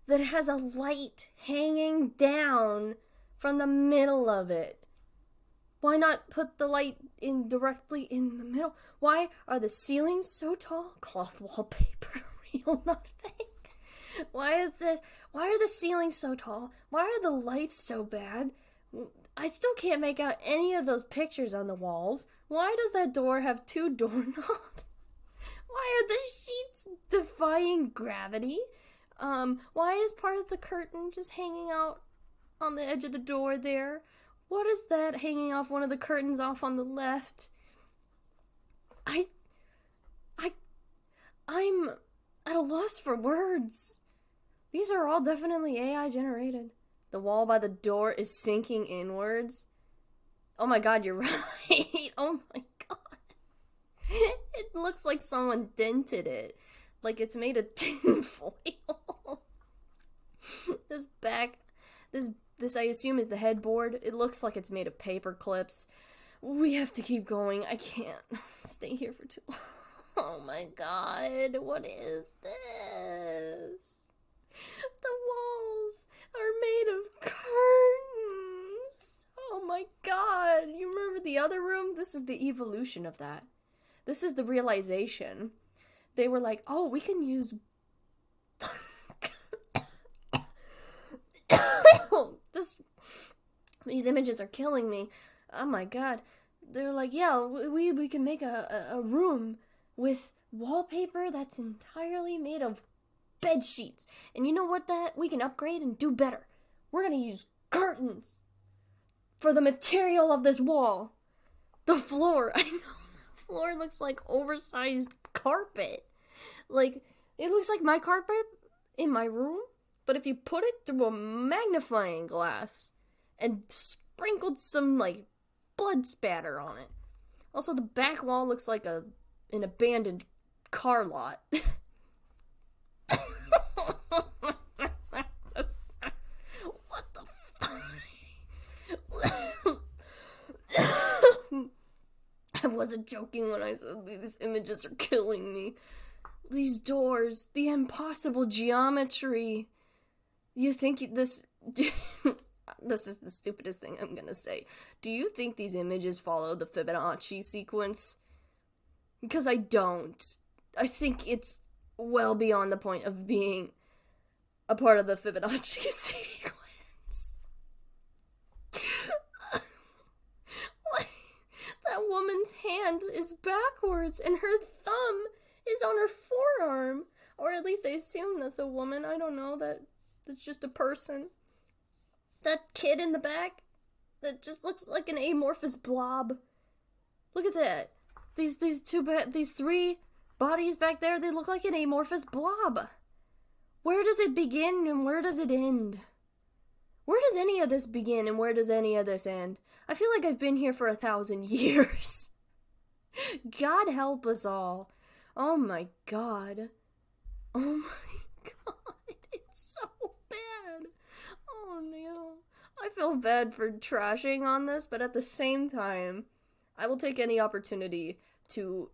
that has a light hanging down from the middle of it. Why not put the light in directly in the middle? Why are the ceilings so tall? Cloth wallpaper, real, not fake. Why are the ceilings so tall? Why are the lights so bad? I still can't make out any of those pictures on the walls. Why does that door have 2 doorknobs? Why are the sheets defying gravity? Why is part of the curtain just hanging out on the edge of the door there? What is that hanging off one of the curtains off on the left? I'm at a loss for words. These are all definitely AI generated. The wall by the door is sinking inwards. Oh my god, you're right. Oh my god. It looks like someone dented it. Like it's made of tin foil. This I assume is the headboard. It looks like it's made of paper clips. We have to keep going. I can't stay here for too long. Oh my god, what is this? The walls are made of curtains. Oh my god, you remember the other room? This is the evolution of that. This is the realization. They were like, oh, we can use... These images are killing me. Oh my god. They're like, yeah, we can make a room with wallpaper that's entirely made of bed sheets. And you know what that we can upgrade and do better? We're gonna use curtains for the material of this wall. The floor, I know. Floor looks like oversized carpet. Like, it looks like my carpet in my room, but if you put it through a magnifying glass and sprinkled some, like, blood spatter on it. Also, the back wall looks like an abandoned car lot. What the fuck? wasn't joking when I said these images are killing me. These doors, the impossible geometry. You think this... This is the stupidest thing I'm gonna say. Do you think these images follow the Fibonacci sequence? Because I don't. I think it's well beyond the point of being a part of the Fibonacci sequence. That woman's hand is backwards and her thumb is on her forearm. Or at least I assume that's a woman. I don't know. That's just a person. That kid in the back, that just looks like an amorphous blob. Look at that. These three bodies back there, they look like an amorphous blob. Where does it begin and where does it end? Where does any of this begin and where does any of this end? I feel like I've been here for 1,000 years. God help us all. Oh my God. Oh my God. It's so bad. Oh no. I feel bad for trashing on this, but at the same time, I will take any opportunity to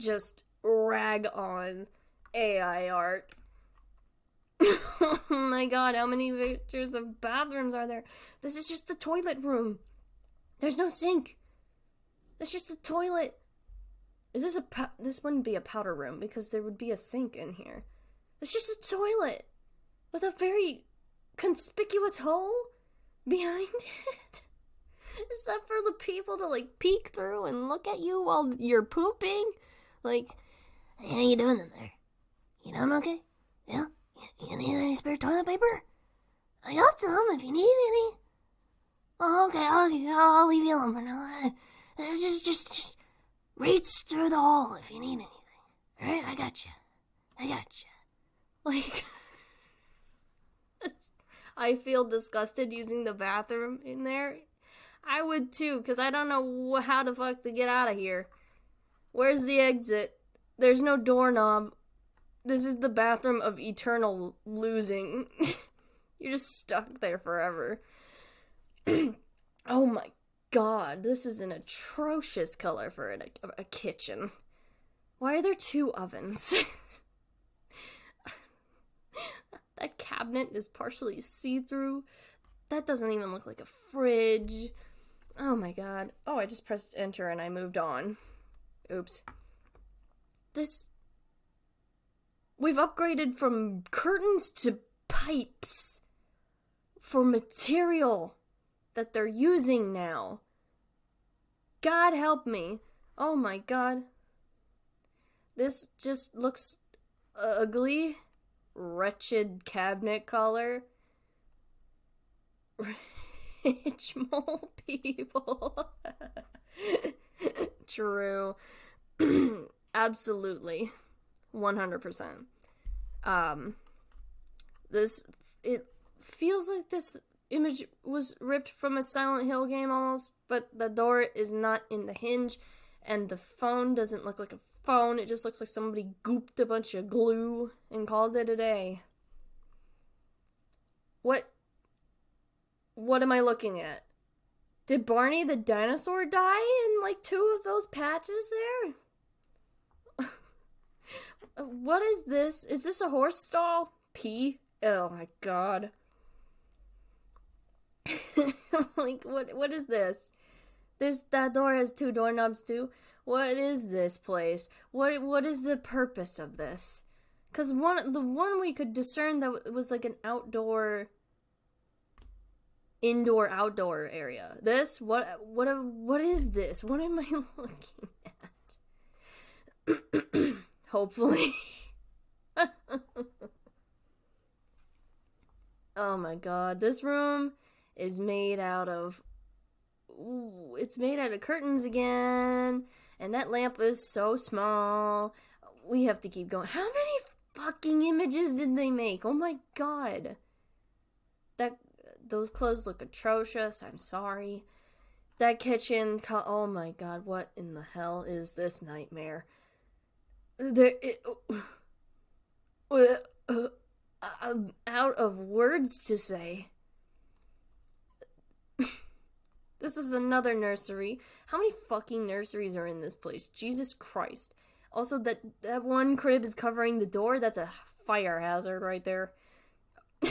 just rag on AI art. Oh my God, how many pictures of bathrooms are there? This is just the toilet room. There's no sink. It's just a toilet. Is this this wouldn't be a powder room because there would be a sink in here. It's just a toilet with a very conspicuous hole behind it. Is that for the people to like peek through and look at you while you're pooping? Like, hey, how you doing in there? You doing okay? Yeah? You need any spare toilet paper? I got some if you need any. Oh, okay, I'll leave you alone for now. Just reach through the hole if you need anything. Alright, I got you. Like, I feel disgusted using the bathroom in there. I would too, because I don't know how the fuck to get out of here. Where's the exit? There's no doorknob. This is the bathroom of eternal losing. You're just stuck there forever. Oh my God, this is an atrocious color for a kitchen. Why are there 2 ovens? That cabinet is partially see-through. That doesn't even look like a fridge. Oh my God. Oh, I just pressed enter and I moved on. Oops. We've upgraded from curtains to pipes for material that they're using now. God help me. Oh my God. This just looks ugly. Wretched cabinet color. Rich mole people. True. Absolutely. 100%. It feels like this image was ripped from a Silent Hill game almost, but the door is not in the hinge, and the phone doesn't look like a phone. It just looks like somebody gooped a bunch of glue and called it a day. What am I looking at? Did Barney the dinosaur die in like 2 of those patches there? What is this? Is this a horse stall? Pee? Oh my God. Like, what is this? That door has 2 doorknobs too. What is this place? What is the purpose of this? Because the one we could discern that was like an indoor-outdoor area. This? What is this? What am I looking at? Hopefully. Oh my God. This room is made out of... Ooh, it's made out of curtains again. And that lamp is so small. We have to keep going. How many fucking images did they make? Oh my God. Those clothes look atrocious. I'm sorry. That kitchen... Oh my God. What in the hell is this nightmare? I'm out of words to say. This is another nursery. How many fucking nurseries are in this place? Jesus Christ. Also, that one crib is covering the door. That's a fire hazard right there. Oh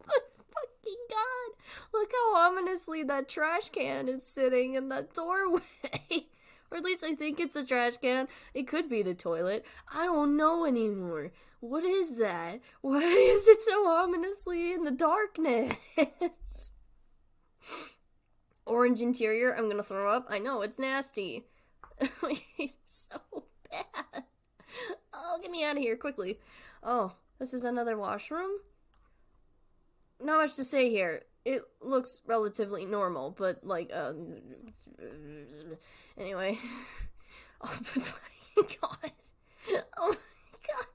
my fucking god. Look how ominously that trash can is sitting in that doorway. Or at least I think it's a trash can. It could be the toilet. I don't know anymore. What is that? Why is it so ominously in the darkness? Orange interior. I'm gonna throw up. I know, it's nasty. It's so bad. Oh, get me out of here quickly. Oh, this is another washroom? Not much to say here. It looks relatively normal, but like, anyway. Oh my god. Oh my god.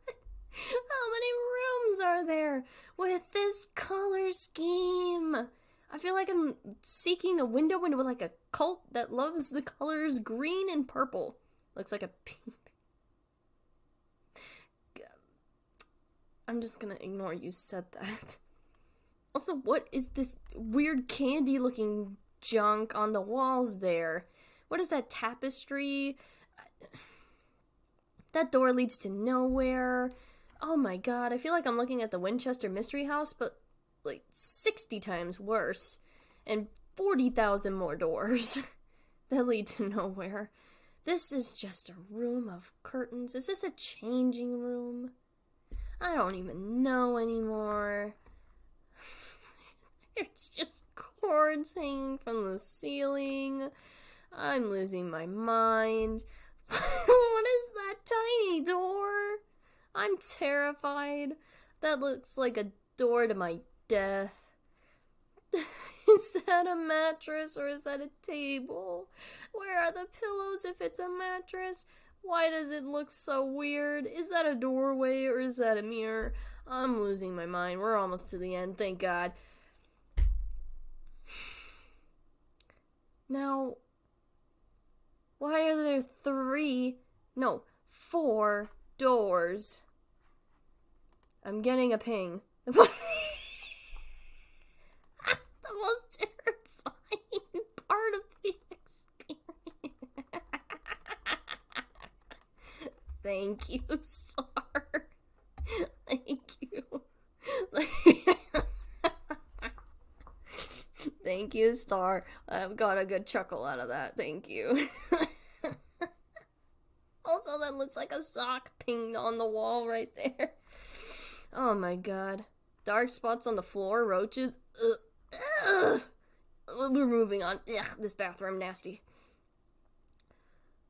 How many rooms are there with this color scheme? I feel like I'm seeking a window into like a cult that loves the colors green and purple. Looks like a pink. I'm just gonna ignore you said that. Also, what is this weird candy-looking junk on the walls there? What is that tapestry? That door leads to nowhere. Oh my god, I feel like I'm looking at the Winchester Mystery House, but like 60 times worse. And 40,000 more doors that lead to nowhere. This is just a room of curtains. Is this a changing room? I don't even know anymore. It's just cords hanging from the ceiling. I'm losing my mind. What is that tiny door? I'm terrified. That looks like a door to my death. Is that a mattress or is that a table? Where are the pillows if it's a mattress? Why does it look so weird? Is that a doorway or is that a mirror? I'm losing my mind. We're almost to the end, thank God. Now, why are there 4 doors? I'm getting a ping. The most terrifying part of the experience. Thank you, Star. Thank you. Thank you, Star. I've got a good chuckle out of that. Thank you. Also, that looks like a sock pinged on the wall right there. Oh my god. Dark spots on the floor, roaches. Ugh. Ugh. We're moving on. Ugh, this bathroom, nasty.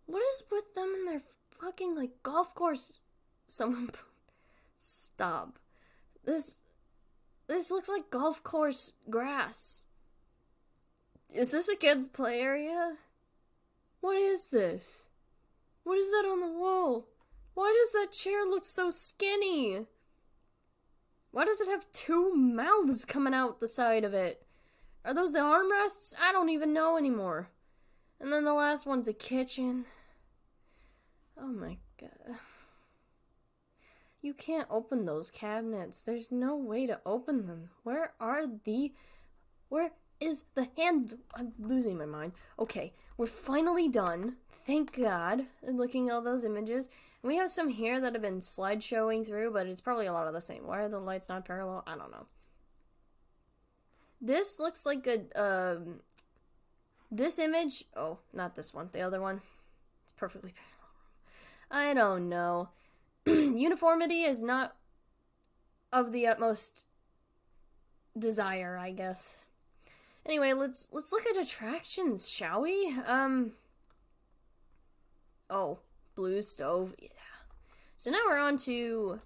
What is with them and their fucking, like, golf course? Someone... Stop. This looks like golf course grass. Is this a kid's play area? What is this? What is that on the wall? Why does that chair look so skinny? Why does it have 2 mouths coming out the side of it? Are those the armrests? I don't even know anymore. And then the last one's a kitchen. Oh my god. You can't open those cabinets. There's no way to open them. Where is the hand? I'm losing my mind. Okay, we're finally done. Thank God. And looking at all those images. And we have some here that have been slideshowing through, but it's probably a lot of the same. Why are the lights not parallel? I don't know. This looks like a, this image. Oh, not this one. The other one. It's perfectly parallel. I don't know. Uniformity is not of the utmost desire, I guess. Anyway, let's look at attractions, shall we? Oh, blue stove, yeah. So now we're on to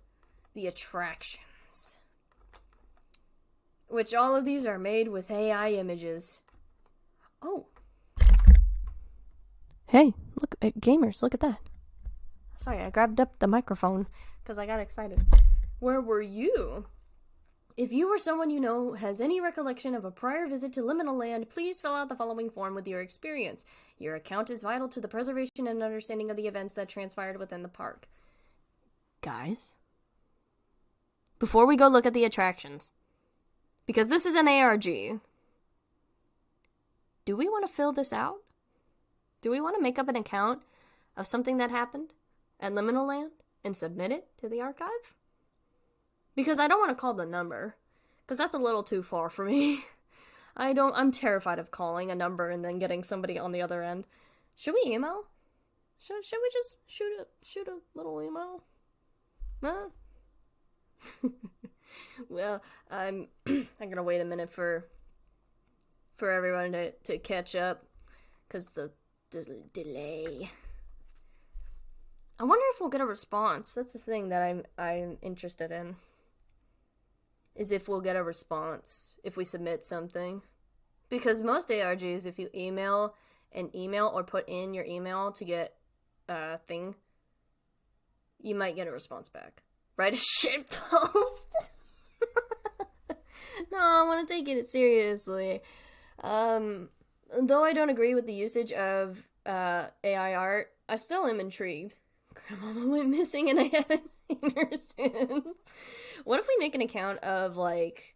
the attractions. Which all of these are made with AI images. Oh. Hey, look, gamers, look at that. Sorry, I grabbed up the microphone because I got excited. Where were you? If you or someone you know has any recollection of a prior visit to Liminal Land, please fill out the following form with your experience. Your account is vital to the preservation and understanding of the events that transpired within the park. Guys? Before we go look at the attractions, because this is an ARG, do we want to fill this out? Do we want to make up an account of something that happened at Liminal Land and submit it to the archive? Because I don't want to call the number, because that's a little too far for me. I'm terrified of calling a number and then getting somebody on the other end. Should we email? Should we just shoot a little email? Huh? Well, I'm gonna wait a minute for everyone to catch up, because the delay. I wonder if we'll get a response. That's the thing that I'm interested in. Is if we'll get a response if we submit something. Because most ARGs, if you email an email or put in your email to get a thing, you might get a response back. Write a shit post. No, I want to take it seriously. Though I don't agree with the usage of AI art, I still am intrigued. Grandmama went missing and I haven't seen her since. What if we make an account of, like,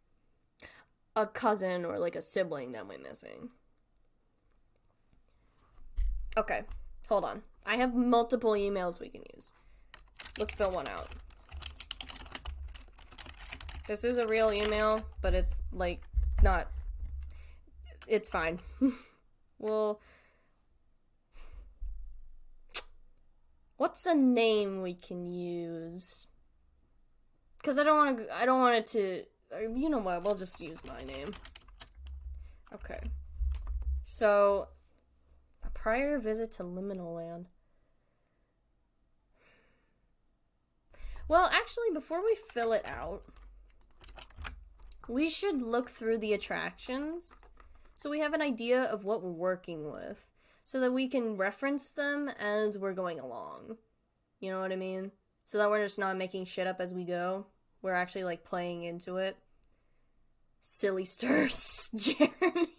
a cousin or, like, a sibling that went missing? Okay, hold on. I have multiple emails we can use. Let's fill one out. This is a real email, but it's, like, not... It's fine. Well... What's a name we can use? Because I don't want it to... You know what, we'll just use my name. Okay. So, a prior visit to Liminal Land. Well, actually, before we fill it out, we should look through the attractions so we have an idea of what we're working with, so that we can reference them as we're going along. You know what I mean? So that we're just not making shit up as we go. We're actually, like, playing into it. Silly stirs, Jeremy.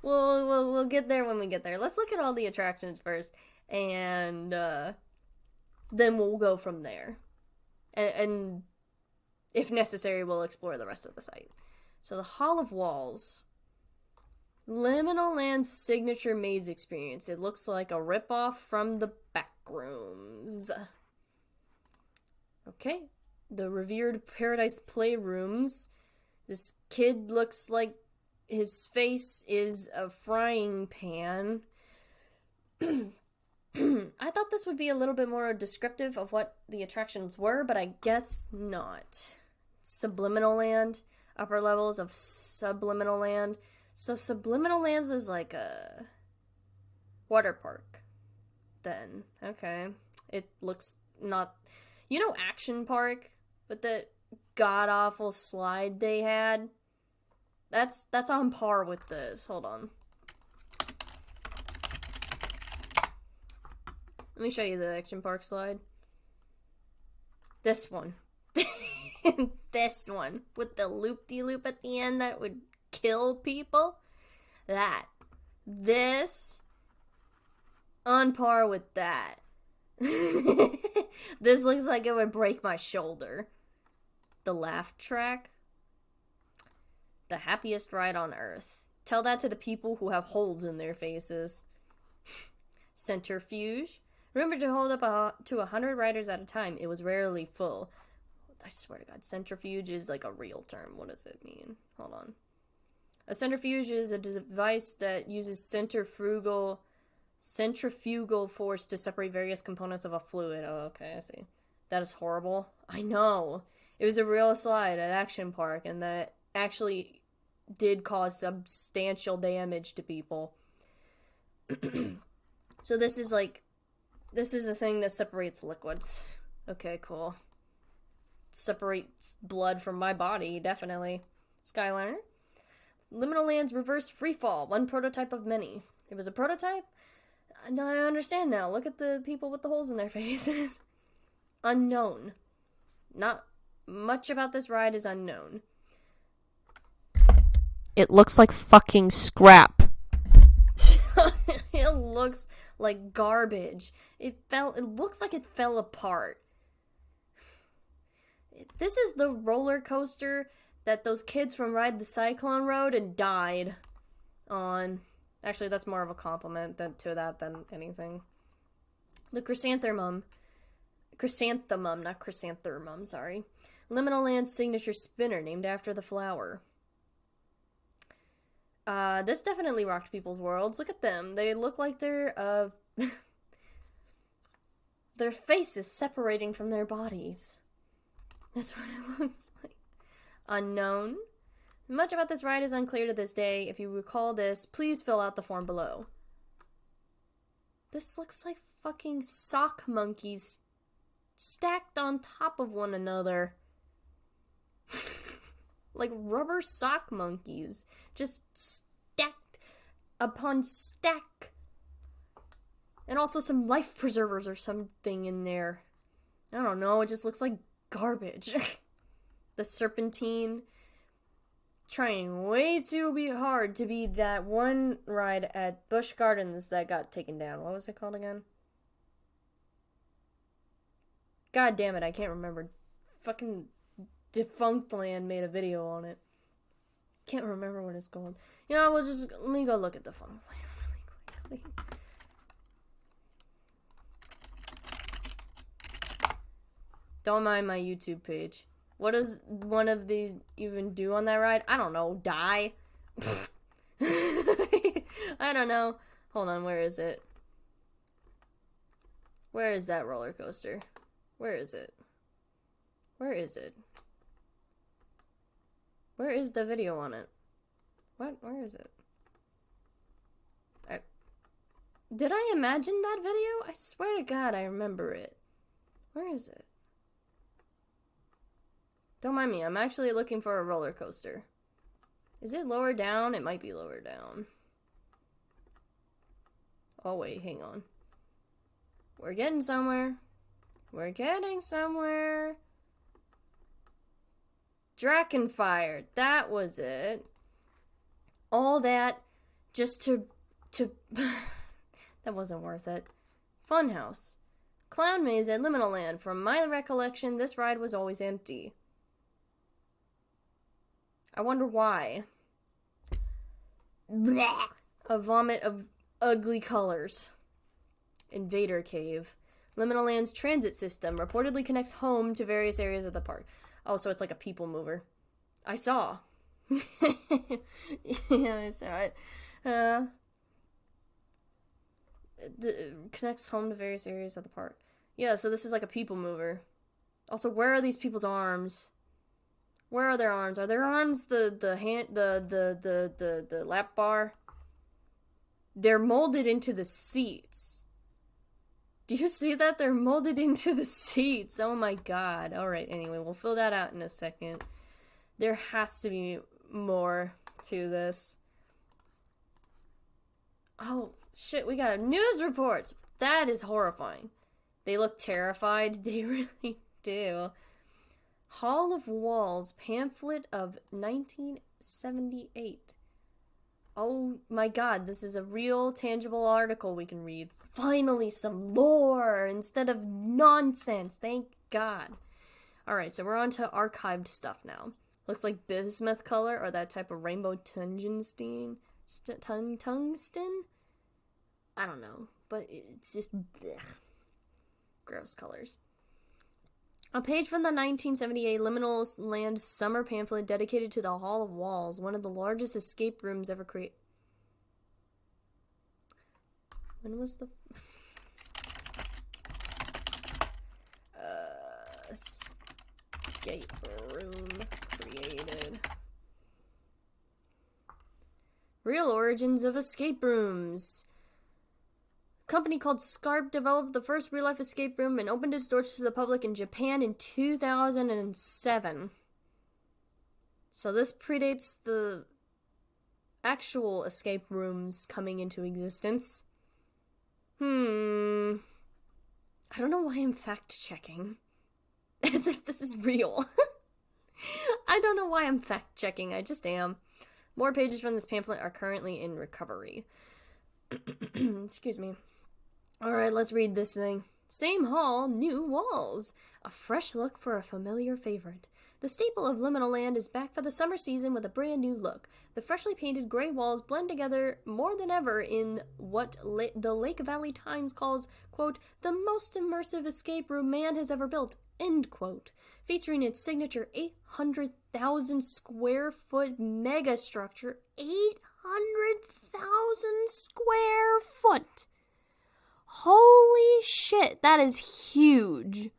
We'll get there when we get there. Let's look at all the attractions first, and then we'll go from there. And if necessary, we'll explore the rest of the site. So the Hall of Walls. Liminal Land's signature maze experience. It looks like a ripoff from the back rooms. Okay. The revered Paradise Playrooms. This kid looks like his face is a frying pan. I thought this would be a little bit more descriptive of what the attractions were, but I guess not. Subliminal Land. Upper levels of Subliminal Land. So Subliminal Lands is like a water park, then. Okay. It looks not... You know Action Park? With the god-awful slide they had? That's on par with this. Hold on. Let me show you the Action Park slide. This one. This one. With the loop-de-loop at the end that would kill people. That. This. On par with that. This looks like it would break my shoulder. The laugh track. The happiest ride on earth. Tell that to the people who have holes in their faces. Centrifuge. Remember to hold up to 100 riders at a time. It was rarely full. I swear to God, centrifuge is like a real term. What does it mean? Hold on. A centrifuge is a device that uses centrifugal force to separate various components of a fluid. Oh, okay, I see. That is horrible. I know. It was a real slide at Action Park, and that actually did cause substantial damage to people. So this is a thing that separates liquids. Okay, cool. Separates blood from my body, definitely. Skyliner. Liminal Land's reverse freefall, one prototype of many. It was a prototype? No, I understand now. Look at the people with the holes in their faces. Unknown. Not much about this ride is unknown. It looks like fucking scrap. It looks like garbage. It looks like it fell apart. This is the roller coaster that those kids from Ride the Cyclone rode and died on. Actually, that's more of a compliment to that than anything. The chrysanthemum, not chrysanthemum, sorry. Liminal Land's signature spinner, named after the flower. This definitely rocked people's worlds. Look at them. They look like they're, their faces separating from their bodies. That's what it looks like. Unknown. Much about this ride is unclear to this day. If you recall this, please fill out the form below. This looks like fucking sock monkeys stacked on top of one another. Like rubber sock monkeys. Just stacked upon stack. And also some life preservers or something in there. I don't know, it just looks like garbage. The serpentine. Trying way too hard to be that one ride at Busch Gardens that got taken down. What was it called again? God damn it, I can't remember. Fucking Defunct Land made a video on it. Can't remember what it's called. You know, let me go look at Defunct Land really quickly. Don't mind my YouTube page. What does one of these even do on that ride? I don't know. Die? I don't know. Hold on, where is it? Where is that roller coaster? Where is it? Where is it? Where is the video on it? What? Where is it? Did I imagine that video? I swear to God I remember it. Where is it? Don't mind me, I'm actually looking for a roller coaster. Is it lower down? It might be lower down. Oh wait, hang on. We're getting somewhere. We're getting somewhere. Drakenfire, that was it. All that just to that wasn't worth it. Funhouse. Clown Maze at Liminal Land. From my recollection, this ride was always empty. I wonder why. Blech. A vomit of ugly colors. Invader Cave. Liminal Land's transit system reportedly connects home to various areas of the park. Oh, so it's like a people mover. I saw. Yeah, I saw it. It connects home to various areas of the park. Yeah, so this is like a people mover. Also, where are these people's arms? Where are their arms? Are their arms the lap bar? They're molded into the seats. Do you see that? They're molded into the seats. Oh my God. Alright, anyway, we'll fill that out in a second. There has to be more to this. Oh, shit, we got news reports. That is horrifying. They look terrified. They really do. Hall of Walls, pamphlet of 1978. Oh my God, this is a real, tangible article we can read. Finally, some lore instead of nonsense. Thank God. Alright, so we're on to archived stuff now. Looks like bismuth color or that type of rainbow tungsten. Tungsten? I don't know, but it's just blech. Gross colors. A page from the 1978 Liminal Land summer pamphlet dedicated to the Hall of Walls, one of the largest escape rooms ever created. When was the... escape room created? Real origins of escape rooms. A company called Scarp developed the first real-life escape room and opened its doors to the public in Japan in 2007. So this predates the actual escape rooms coming into existence. I don't know why I'm fact-checking. As if this is real. I don't know why I'm fact-checking, I just am. More pages from this pamphlet are currently in recovery. Excuse me. Alright, let's read this thing. Same hall, new walls. A fresh look for a familiar favorite. The staple of Liminal Land is back for the summer season with a brand new look. The freshly painted gray walls blend together more than ever in what the Lake Valley Times calls, quote, the most immersive escape room man has ever built, end quote, featuring its signature 800,000 square foot mega structure. 800,000 square foot! Holy shit, that is huge!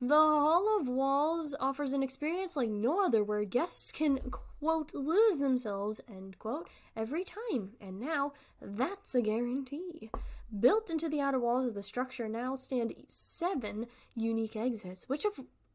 The Hall of Walls offers an experience like no other where guests can, quote, lose themselves, end quote, every time. And now, that's a guarantee. Built into the outer walls of the structure now stand 7 unique exits,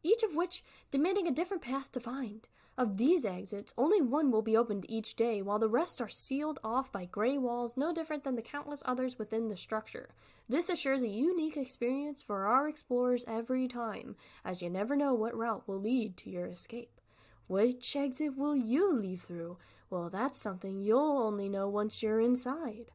each of which demanding a different path to find. Of these exits, only one will be opened each day, while the rest are sealed off by gray walls no different than the countless others within the structure. This assures a unique experience for our explorers every time, as you never know what route will lead to your escape. Which exit will you leave through? Well, that's something you'll only know once you're inside.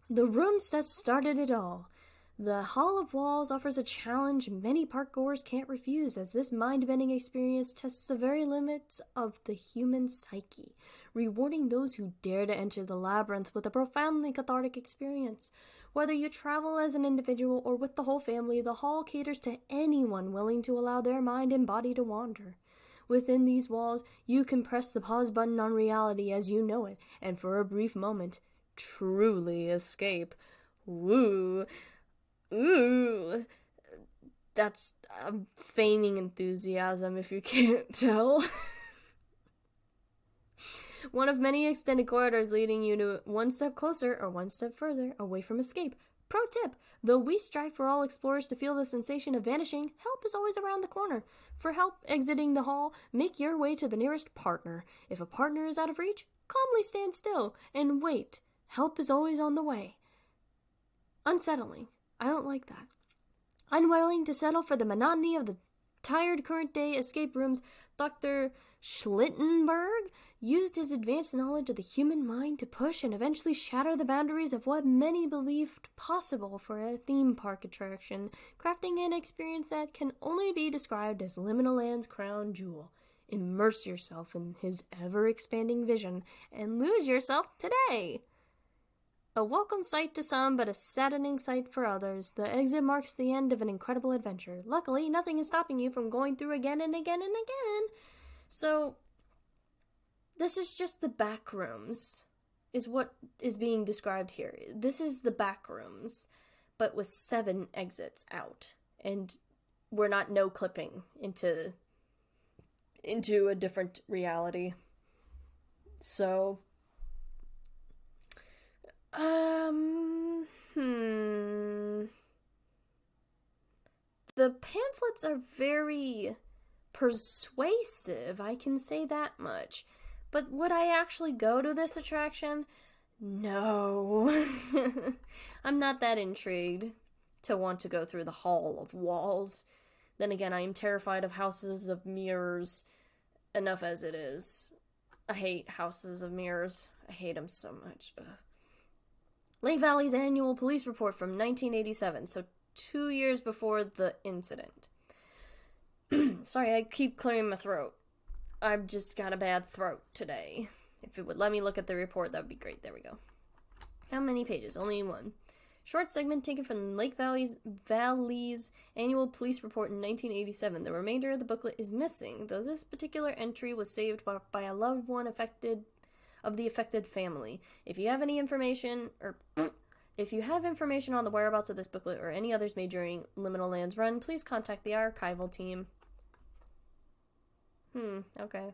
The rooms that started it all. The Hall of Walls offers a challenge many parkgoers can't refuse, as this mind-bending experience tests the very limits of the human psyche, rewarding those who dare to enter the labyrinth with a profoundly cathartic experience. Whether you travel as an individual or with the whole family, the hall caters to anyone willing to allow their mind and body to wander. Within these walls, you can press the pause button on reality as you know it, and for a brief moment, truly escape. Woo! Ooh, that's feigning enthusiasm if you can't tell. One of many extended corridors leading you to one step closer or one step further away from escape. Pro tip, though we strive for all explorers to feel the sensation of vanishing, help is always around the corner. For help exiting the hall, make your way to the nearest partner. If a partner is out of reach, calmly stand still and wait. Help is always on the way. Unsettling. I don't like that. Unwilling to settle for the monotony of the tired current-day escape rooms, Dr. Schlittenberg used his advanced knowledge of the human mind to push and eventually shatter the boundaries of what many believed possible for a theme park attraction, crafting an experience that can only be described as Liminal Land's crown jewel. Immerse yourself in his ever-expanding vision and lose yourself today. A welcome sight to some, but a saddening sight for others, the exit marks the end of an incredible adventure. Luckily, nothing is stopping you from going through again and again and again. So, this is just the back rooms, is what is being described here. This is the back rooms, but with 7 exits out. And we're not no-clipping into a different reality. So... The pamphlets are very persuasive, I can say that much. But would I actually go to this attraction? No. I'm not that intrigued to want to go through the Hall of Walls. Then again, I am terrified of Houses of Mirrors enough as it is. I hate Houses of Mirrors. I hate them so much. Ugh. Lake Valley's annual police report from 1987, so 2 years before the incident. Sorry, I keep clearing my throat. I've just got a bad throat today. If it would let me look at the report, that would be great. There we go. How many pages? Only 1. Short segment taken from Lake Valley's annual police report in 1987. The remainder of the booklet is missing, though this particular entry was saved by a loved one of the affected family. If you have any information, if you have information on the whereabouts of this booklet or any others made during Liminal Land's run, please contact the archival team. Okay.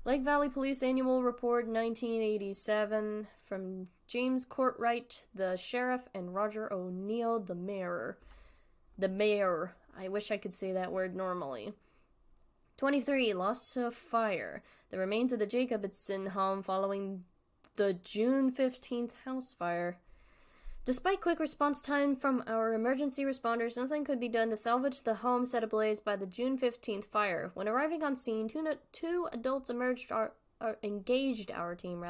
Lake Valley Police Annual Report 1987 from James Courtwright, the sheriff, and Roger O'Neill, the mayor. The mayor. I wish I could say that word normally. 23. Lost to fire. The remains of the Jacobson home following the June 15th house fire. Despite quick response time from our emergency responders, nothing could be done to salvage the home set ablaze by the June 15th fire. When arriving on scene, two adults engaged our team,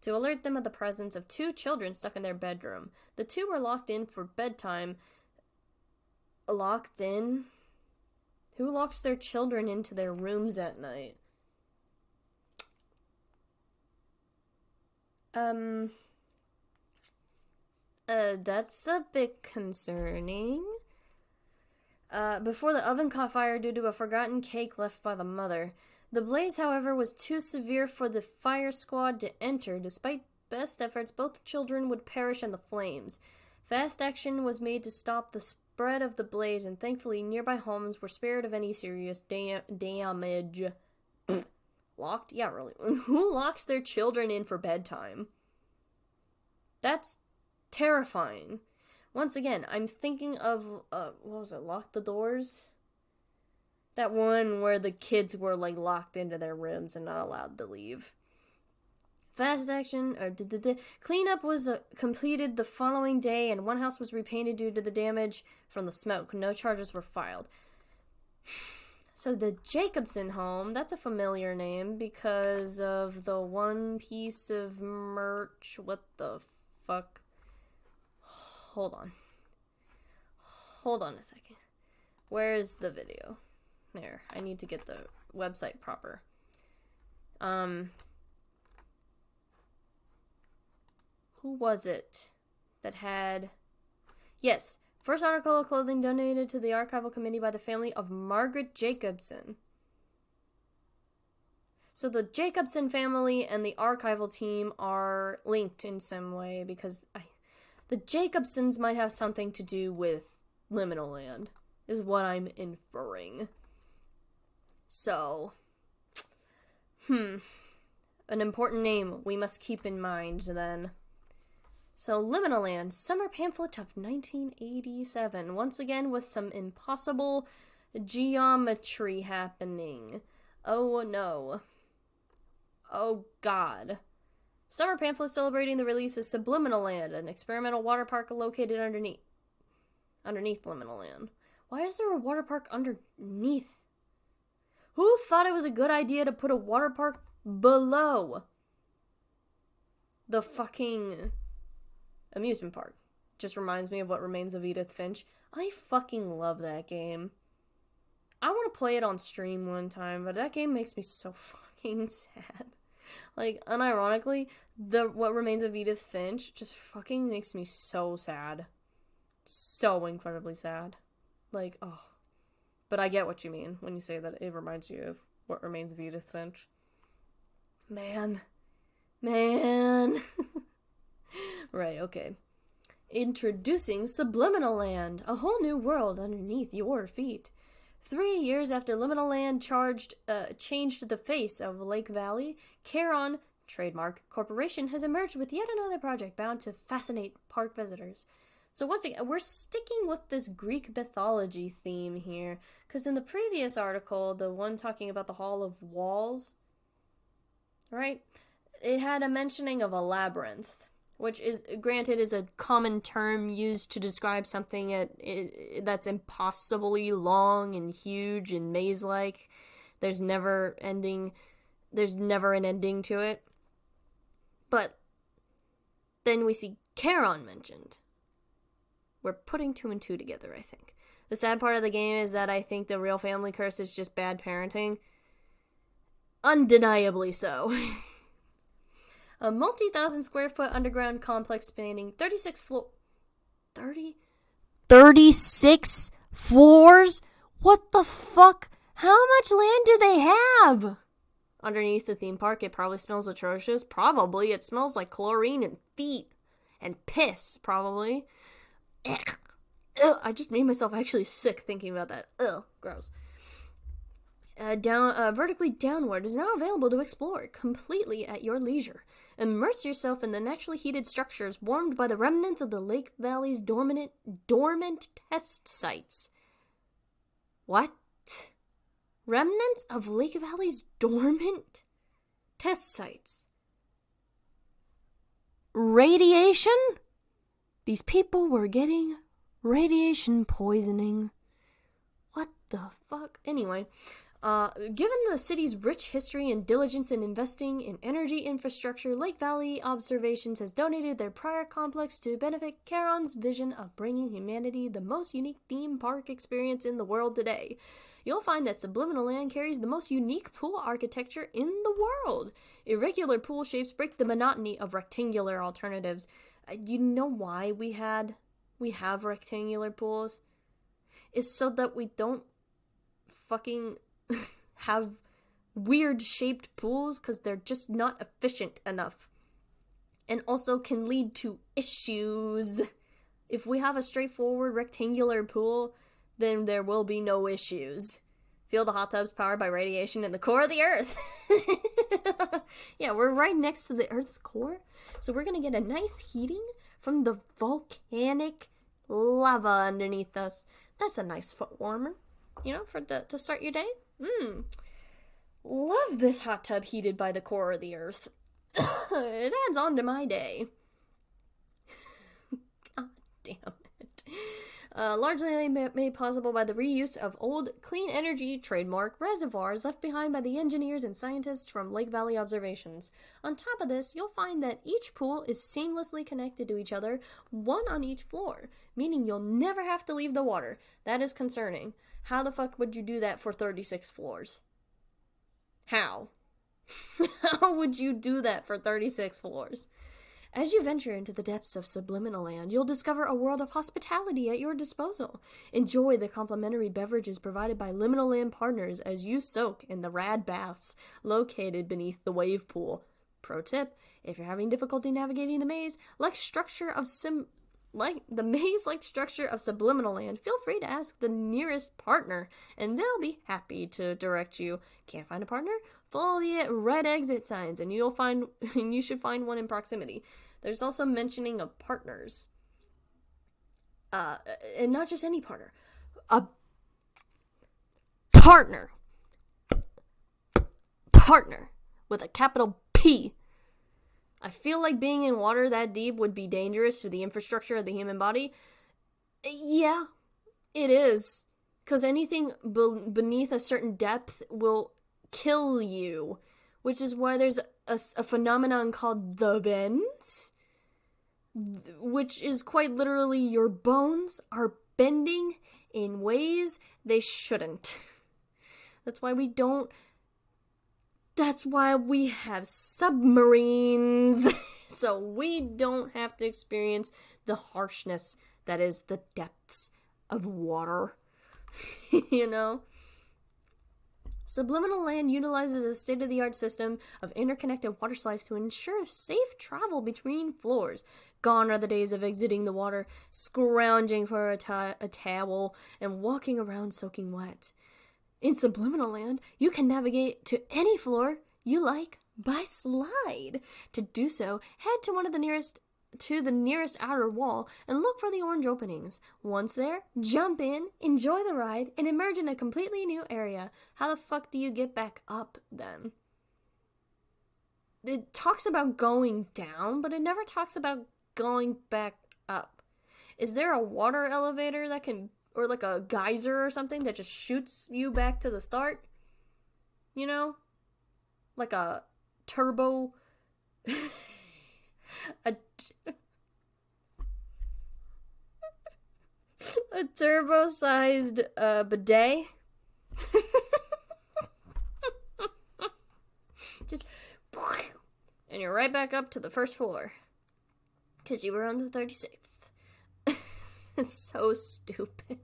to alert them of the presence of 2 children stuck in their bedroom. The 2 were locked in for bedtime locked in? Who locks their children into their rooms at night? That's a bit concerning. Before the oven caught fire due to a forgotten cake left by the mother. The blaze, however, was too severe for the fire squad to enter. Despite best efforts, both children would perish in the flames. Fast action was made to stop the spread of the blaze, and thankfully nearby homes were spared of any serious damage. Locked? Yeah, really. Who locks their children in for bedtime? That's terrifying. Once again, I'm thinking of, what was it, Lock the Doors? That one where the kids were, like, locked into their rooms and not allowed to leave. Fast action, or cleanup was completed the following day, and one house was repainted due to the damage from the smoke. No charges were filed. So the Jacobson home, that's a familiar name because of the one piece of merch. What the fuck? Hold on. Hold on a second. Where's the video? There. I need to get the website proper. Who was it that had... Yes. First article of clothing donated to the archival committee by the family of Margaret Jacobson. So the Jacobson family and the archival team are linked in some way because the Jacobsons might have something to do with liminal land, is what I'm inferring. So, an important name we must keep in mind then. So, Liminal Land, summer pamphlet of 1987. Once again with some impossible geometry happening. Oh no. Oh god. Summer pamphlet celebrating the release of Subliminal Land, an experimental water park located underneath Liminal Land. Why is there a water park underneath? Who thought it was a good idea to put a water park below the fucking amusement park? Just reminds me of What Remains of Edith Finch. I fucking love that game. I want to play it on stream one time, but that game makes me so fucking sad. Like, unironically, What Remains of Edith Finch just fucking makes me so sad. So incredibly sad. Like, oh. But I get what you mean when you say that it reminds you of What Remains of Edith Finch. Man. Right, okay. Introducing Subliminal Land, a whole new world underneath your feet. 3 years after Liminal Land changed the face of Lake Valley, Charon, trademark corporation, has emerged with yet another project bound to fascinate park visitors. So once again, we're sticking with this Greek mythology theme here, because in the previous article, the one talking about the Hall of Walls, right, it had a mentioning of a labyrinth, which is, granted, is a common term used to describe something that's impossibly long and huge and maze-like. There's never an ending to it. But then we see Charon mentioned. We're putting 2 and 2 together, I think. The sad part of the game is that I think the real family curse is just bad parenting. Undeniably so. A multi-thousand square foot underground complex spanning 36 floors? What the fuck? How much land do they have? Underneath the theme park, it probably smells atrocious. Probably. It smells like chlorine and feet. And piss, probably. Ugh. I just made myself actually sick thinking about that. Ugh, gross. Vertically downward is now available to explore completely at your leisure. Immerse yourself in the naturally heated structures warmed by the remnants of the Lake Valley's dormant test sites. What? Remnants of Lake Valley's dormant test sites? Radiation? These people were getting radiation poisoning. What the fuck? Anyway, Given the city's rich history and diligence in investing in energy infrastructure, Lake Valley Observations has donated their prior complex to benefit Charon's vision of bringing humanity the most unique theme park experience in the world today. You'll find that Subliminal Land carries the most unique pool architecture in the world. Irregular pool shapes break the monotony of rectangular alternatives. You know why we have rectangular pools? Is so that we don't fucking have weird shaped pools, because they're just not efficient enough. And also can lead to issues. If we have a straightforward rectangular pool, then there will be no issues. Feel the hot tubs powered by radiation in the core of the Earth. Yeah, we're right next to the Earth's core, so we're gonna get a nice heating from the volcanic lava underneath us. That's a nice foot warmer, you know, to start your day. Love this hot tub heated by the core of the Earth. It adds on to my day. God damn it. Largely made possible by the reuse of old clean energy trademark reservoirs left behind by the engineers and scientists from Lake Valley Observations. On top of this, you'll find that each pool is seamlessly connected to each other, one on each floor, meaning you'll never have to leave the water. That is concerning. How the fuck would you do that for 36 floors? How? How would you do that for 36 floors? As you venture into the depths of Subliminal Land, you'll discover a world of hospitality at your disposal. Enjoy the complimentary beverages provided by Liminal Land partners as you soak in the rad baths located beneath the wave pool. Pro tip, if you're having difficulty navigating the maze-like structure of Subliminal Land, feel free to ask the nearest partner, and they'll be happy to direct you. Can't find a partner? Follow the red exit signs, and you should find one in proximity. There's also mentioning of partners. And not just any partner. A partner. Partner. With a capital P. I feel like being in water that deep would be dangerous to the infrastructure of the human body. Yeah, it is. Because anything beneath a certain depth will kill you, which is why there's a phenomenon called the bends, which is quite literally your bones are bending in ways they shouldn't. That's why we have submarines, so we don't have to experience the harshness that is the depths of water. You know? Subliminal Land utilizes a state-of-the-art system of interconnected water slides to ensure safe travel between floors. Gone are the days of exiting the water, scrounging for a towel, and walking around soaking wet. In Subliminal Land, you can navigate to any floor you like by slide. To do so, head to the nearest outer wall and look for the orange openings. Once there, jump in, enjoy the ride, and emerge in a completely new area. How the fuck do you get back up then? It talks about going down, but it never talks about going back up. Is there a water elevator that can, or like a geyser or something that just shoots you back to the start? You know? Like a turbo... a turbo-sized bidet. Just, and you're right back up to the first floor, because you were on the 36th. So stupid.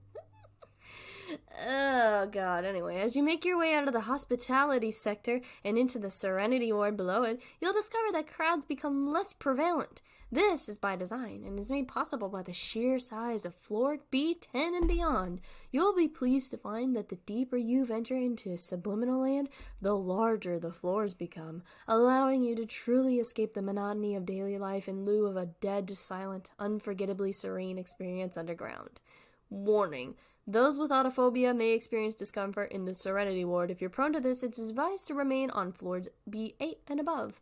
Oh god, anyway, as you make your way out of the hospitality sector and into the Serenity Ward below it, you'll discover that crowds become less prevalent. This is by design and is made possible by the sheer size of floor B10 and beyond. You'll be pleased to find that the deeper you venture into Subliminal Land, the larger the floors become, allowing you to truly escape the monotony of daily life in lieu of a dead, silent, unforgettably serene experience underground. Warning. Those with autophobia may experience discomfort in the Serenity Ward. If you're prone to this, it's advised to remain on floors B8 and above.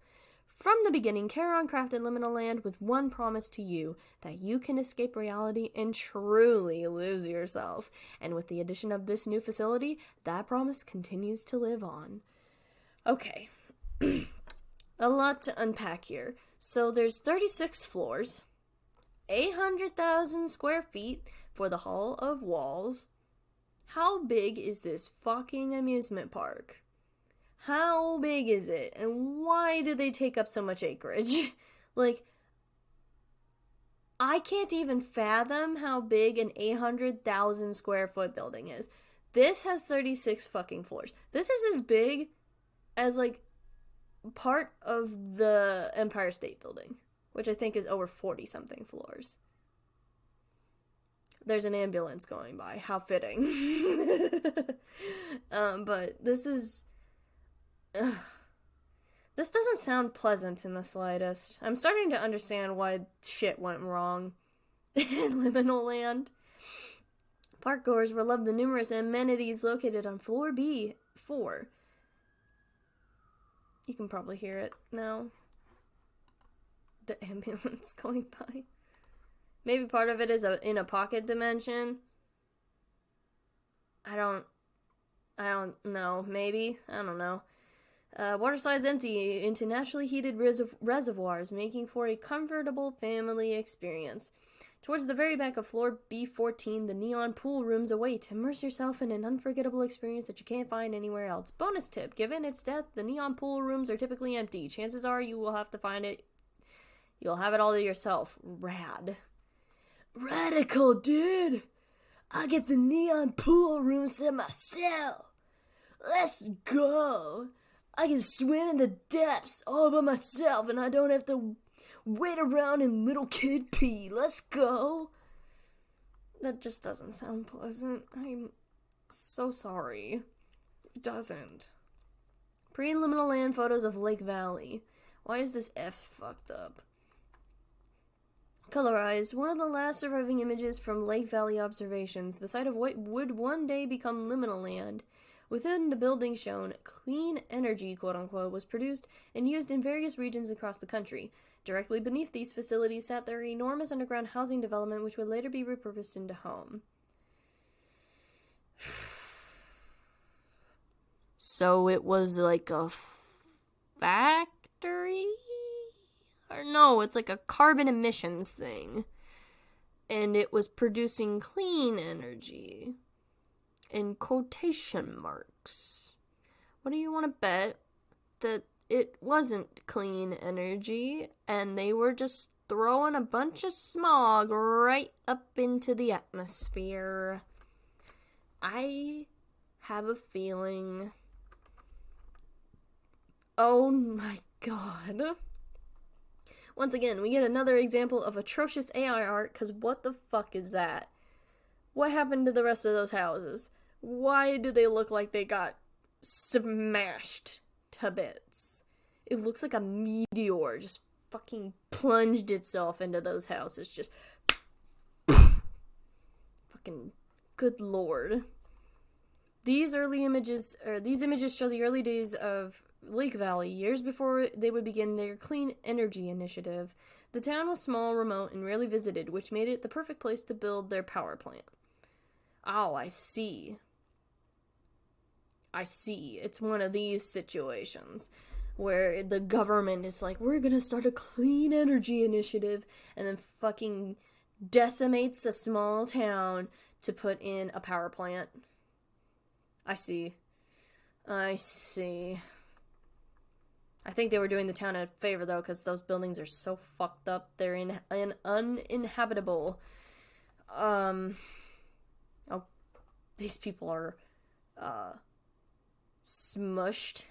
From the beginning, Charon crafted liminal land with one promise to you, that you can escape reality and truly lose yourself. And with the addition of this new facility, that promise continues to live on. Okay. A lot to unpack here. So there's 36 floors, 800,000 square feet for the Hall of Walls. How big is this fucking amusement park? How big is it? And why do they take up so much acreage? Like, I can't even fathom how big an 800,000 square foot building is. This has 36 fucking floors. This is as big as, like, part of the Empire State Building, which I think is over 40-something floors. There's an ambulance going by. How fitting. But this is... This doesn't sound pleasant in the slightest. I'm starting to understand why shit went wrong in Liminal Land. Parkgoers will love the numerous amenities located on floor B4. You can probably hear it now. The ambulance going by. Maybe part of it is in a pocket dimension. I don't know. Maybe. I don't know. Water slides empty into naturally heated reservoirs, making for a comfortable family experience. Towards the very back of floor B14, the neon pool rooms await. Immerse yourself in an unforgettable experience that you can't find anywhere else. Bonus tip, given its depth, the neon pool rooms are typically empty. Chances are you will have to find it. You'll have it all to yourself. Rad. Radical, dude! I get the neon pool rooms to myself. Let's go! I can swim in the depths all by myself and I don't have to wait around in little kid pee. Let's go. That just doesn't sound pleasant. I'm so sorry. It doesn't. Pre-liminal land photos of Lake Valley. Why is this F fucked up? Colorized. One of the last surviving images from Lake Valley observations. The site of what would one day become liminal land. Within the building shown, clean energy, quote-unquote, was produced and used in various regions across the country. Directly beneath these facilities sat their enormous underground housing development, which would later be repurposed into home. So it was like a factory? Or no, it's like a carbon emissions thing. And it was producing clean energy. In quotation marks. What do you want to bet? That it wasn't clean energy, and they were just throwing a bunch of smog right up into the atmosphere. I have a feeling... Oh my god. Once again, we get another example of atrocious AI art, because what the fuck is that? What happened to the rest of those houses? Why do they look like they got smashed to bits? It looks like a meteor just fucking plunged itself into those houses. Just fucking good lord. These images show the early days of Lake Valley, years before they would begin their clean energy initiative. The town was small, remote, and rarely visited, which made it the perfect place to build their power plant. Oh, I see. It's one of these situations where the government is like, we're gonna start a clean energy initiative, and then fucking decimates a small town to put in a power plant. I see. I think they were doing the town a favor, though, because those buildings are so fucked up. They're uninhabitable. Oh, these people are, smushed.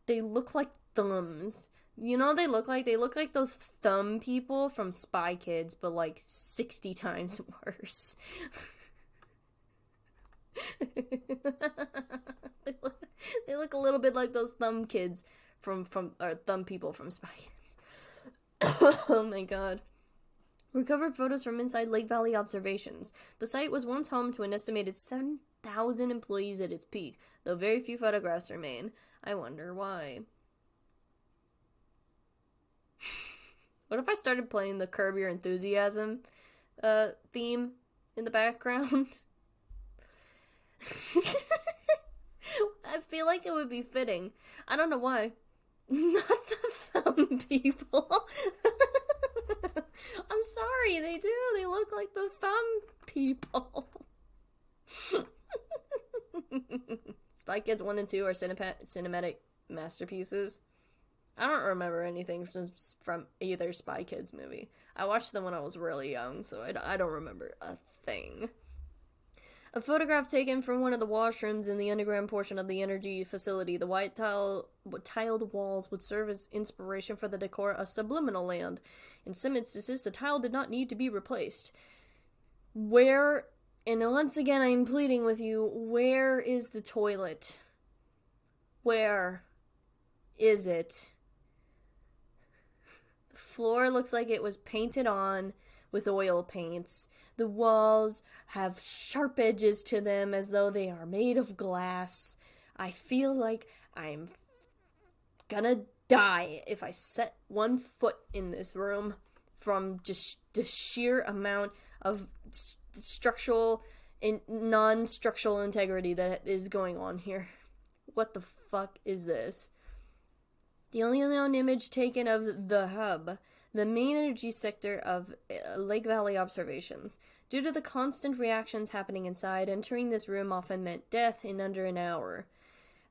They look like thumbs. You know what they look like? They look like those thumb people from Spy Kids, but like 60 times worse. They look a little bit like those thumb kids or thumb people from Spy Kids. Oh my god. Recovered photos from inside Lake Valley observations. The site was once home to an estimated 7,000 employees at its peak, though very few photographs remain. I wonder why. What if I started playing the Curb Your Enthusiasm theme in the background? I feel like it would be fitting. I don't know why. Not the thumb people. I'm sorry, they do. They look like the thumb people. Spy Kids 1 and 2 are cinematic masterpieces. I don't remember anything from either Spy Kids movie. I watched them when I was really young, so I don't remember a thing. A photograph taken from one of the washrooms in the underground portion of the energy facility. The white tiled walls would serve as inspiration for the decor of Subliminal Land. In some instances, the tile did not need to be replaced. Where, and once again I am pleading with you, where is the toilet? Where is it? The floor looks like it was painted on with oil paints. The walls have sharp edges to them as though they are made of glass. I feel like I'm gonna die if I set one foot in this room from just the sheer amount of structural and non-structural integrity that is going on here. What the fuck is this? The only known image taken of the hub, the main energy sector of Lake Valley observations. Due to the constant reactions happening inside, entering this room often meant death in under an hour.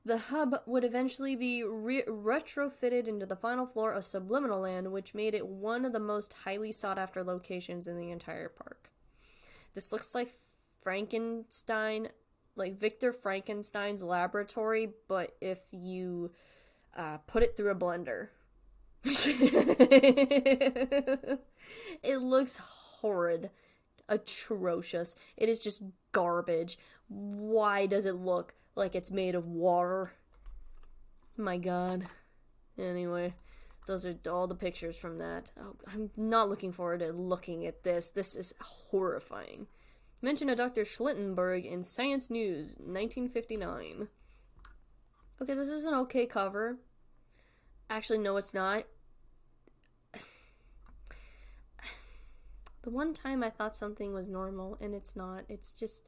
The hub would eventually be retrofitted into the final floor of Subliminal Land, which made it one of the most highly sought-after locations in the entire park. This looks like Frankenstein, like Victor Frankenstein's laboratory, but if you put it through a blender. It looks horrid, atrocious. It is just garbage. Why does it look like it's made of water? My god. Anyway, those are all the pictures from that. Oh, I'm not looking forward to looking at this. This is horrifying. Mention of Dr. Schlittenberg in Science News, 1959. Okay, this is an okay cover. Actually, no, it's not. The one time I thought something was normal, and it's not. It's just...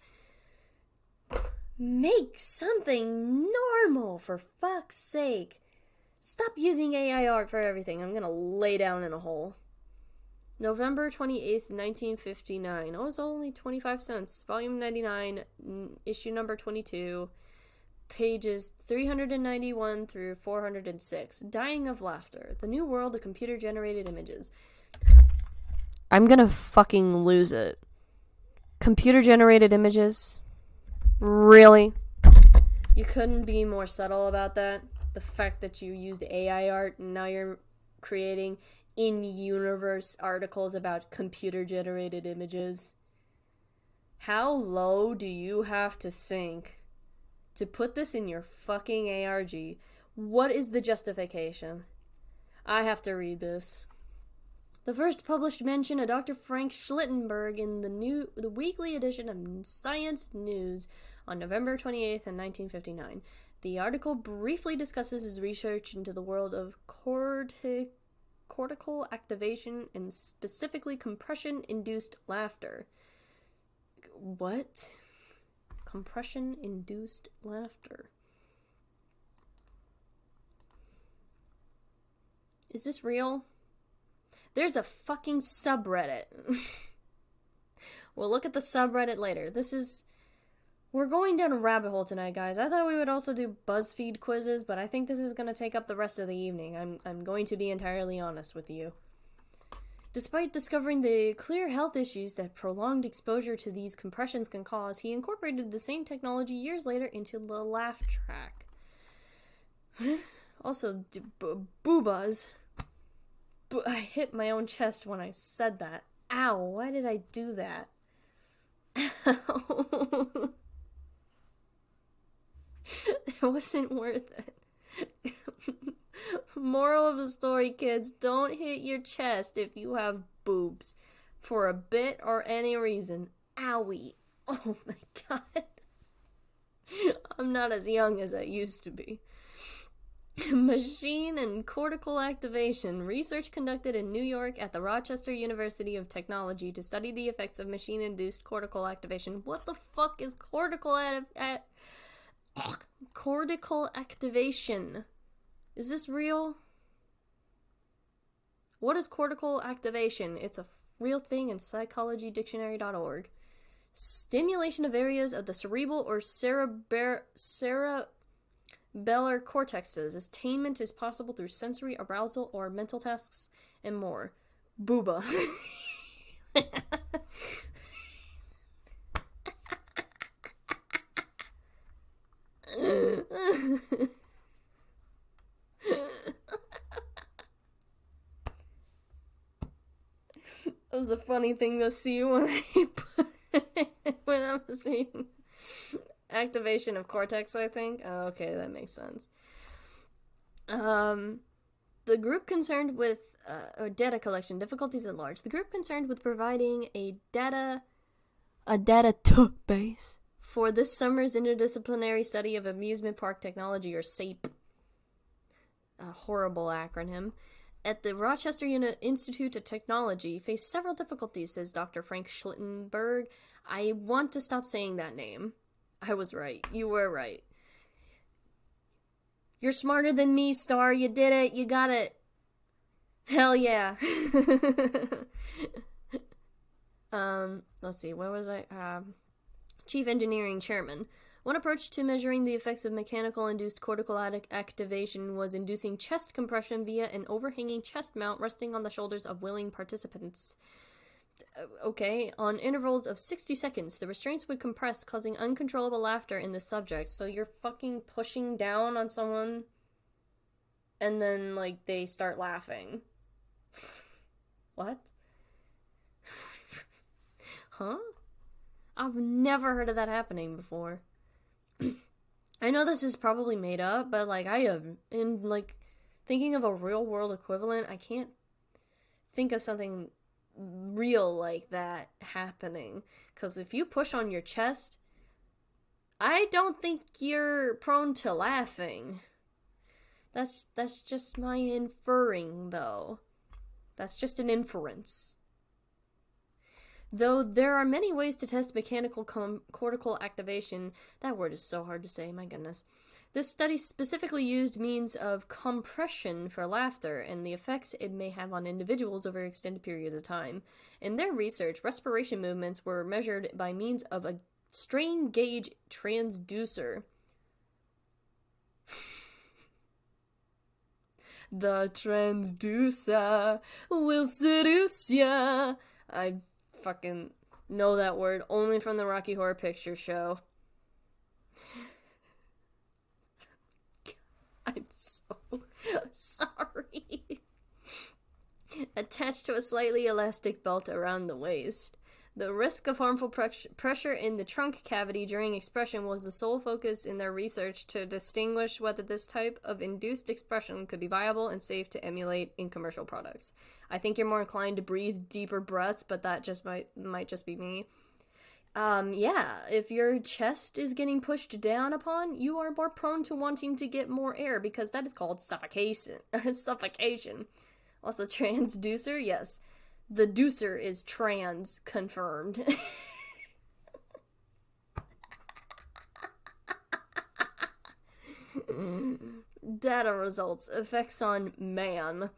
make something normal, for fuck's sake. Stop using AI art for everything. I'm gonna lay down in a hole. November 28th, 1959. Oh, it's only 25 cents. Volume 99, issue number 22. Pages 391 through 406. Dying of Laughter. The New World of Computer-Generated Images. I'm gonna fucking lose it. Computer-generated images? Really? You couldn't be more subtle about that? The fact that you used AI art and now you're creating in-universe articles about computer-generated images? How low do you have to sink to put this in your fucking ARG? What is the justification? I have to read this. The first published mention of Dr. Frank Schlittenberg in the weekly edition of Science News on November 28th, 1959. The article briefly discusses his research into the world of cortical activation and specifically compression-induced laughter. What? Compression-induced laughter. Is this real? There's a fucking subreddit. We'll look at the subreddit later. We're going down a rabbit hole tonight, guys. I thought we would also do BuzzFeed quizzes, but I think this is going to take up the rest of the evening. I'm going to be entirely honest with you. Despite discovering the clear health issues that prolonged exposure to these compressions can cause, he incorporated the same technology years later into the laugh track. Also, boobas. I hit my own chest when I said that. Ow, why did I do that? Ow. It wasn't worth it. Moral of the story, kids, don't hit your chest if you have boobs. For a bit or any reason. Owie. Oh my god. I'm not as young as I used to be. Machine and cortical activation. Research conducted in New York at the Rochester University of Technology to study the effects of machine-induced cortical activation. What the fuck is cortical activation? Is this real? What is cortical activation? It's a real thing in psychologydictionary.org. Stimulation of areas of the cerebral or cerebellar cortexes. Attainment is possible through sensory arousal or mental tasks and more. Booba. That was a funny thing to see when I was reading activation of cortex, I think. Oh, okay, that makes sense. The group concerned with data collection difficulties at large. The group concerned with providing a database for this summer's interdisciplinary study of amusement park technology, or SAPE. A horrible acronym. At the Rochester Institute of Technology faced several difficulties, says Dr. Frank Schlittenberg. I want to stop saying that name. I was right. You were right. You're smarter than me, Star. You did it. You got it. Hell yeah. Let's see. Where was I? Chief Engineering Chairman. One approach to measuring the effects of mechanical-induced cortical activation was inducing chest compression via an overhanging chest mount resting on the shoulders of willing participants. Okay, on intervals of 60 seconds, the restraints would compress, causing uncontrollable laughter in the subject. So you're fucking pushing down on someone, and then, like, they start laughing. What? Huh? I've never heard of that happening before. I know this is probably made up, but, like, I am, in, like, thinking of a real-world equivalent, I can't think of something real like that happening. Because if you push on your chest, I don't think you're prone to laughing. That's just my inferring, though. That's just an inference. Though there are many ways to test mechanical cortical activation. That word is so hard to say, my goodness. This study specifically used means of compression for laughter and the effects it may have on individuals over extended periods of time. In their research, respiration movements were measured by means of a strain gauge transducer. The transducer will seduce ya. I fucking know that word only from the Rocky Horror Picture Show. I'm so sorry. Attached to a slightly elastic belt around the waist. The risk of harmful pressure in the trunk cavity during expression was the sole focus in their research to distinguish whether this type of induced expression could be viable and safe to emulate in commercial products. I think you're more inclined to breathe deeper breaths, but that just might just be me. Yeah, if your chest is getting pushed down upon, you are more prone to wanting to get more air because that is called suffocation. Suffocation. Also, transducer, yes. The deucer is trans confirmed. Data results. Effects on man.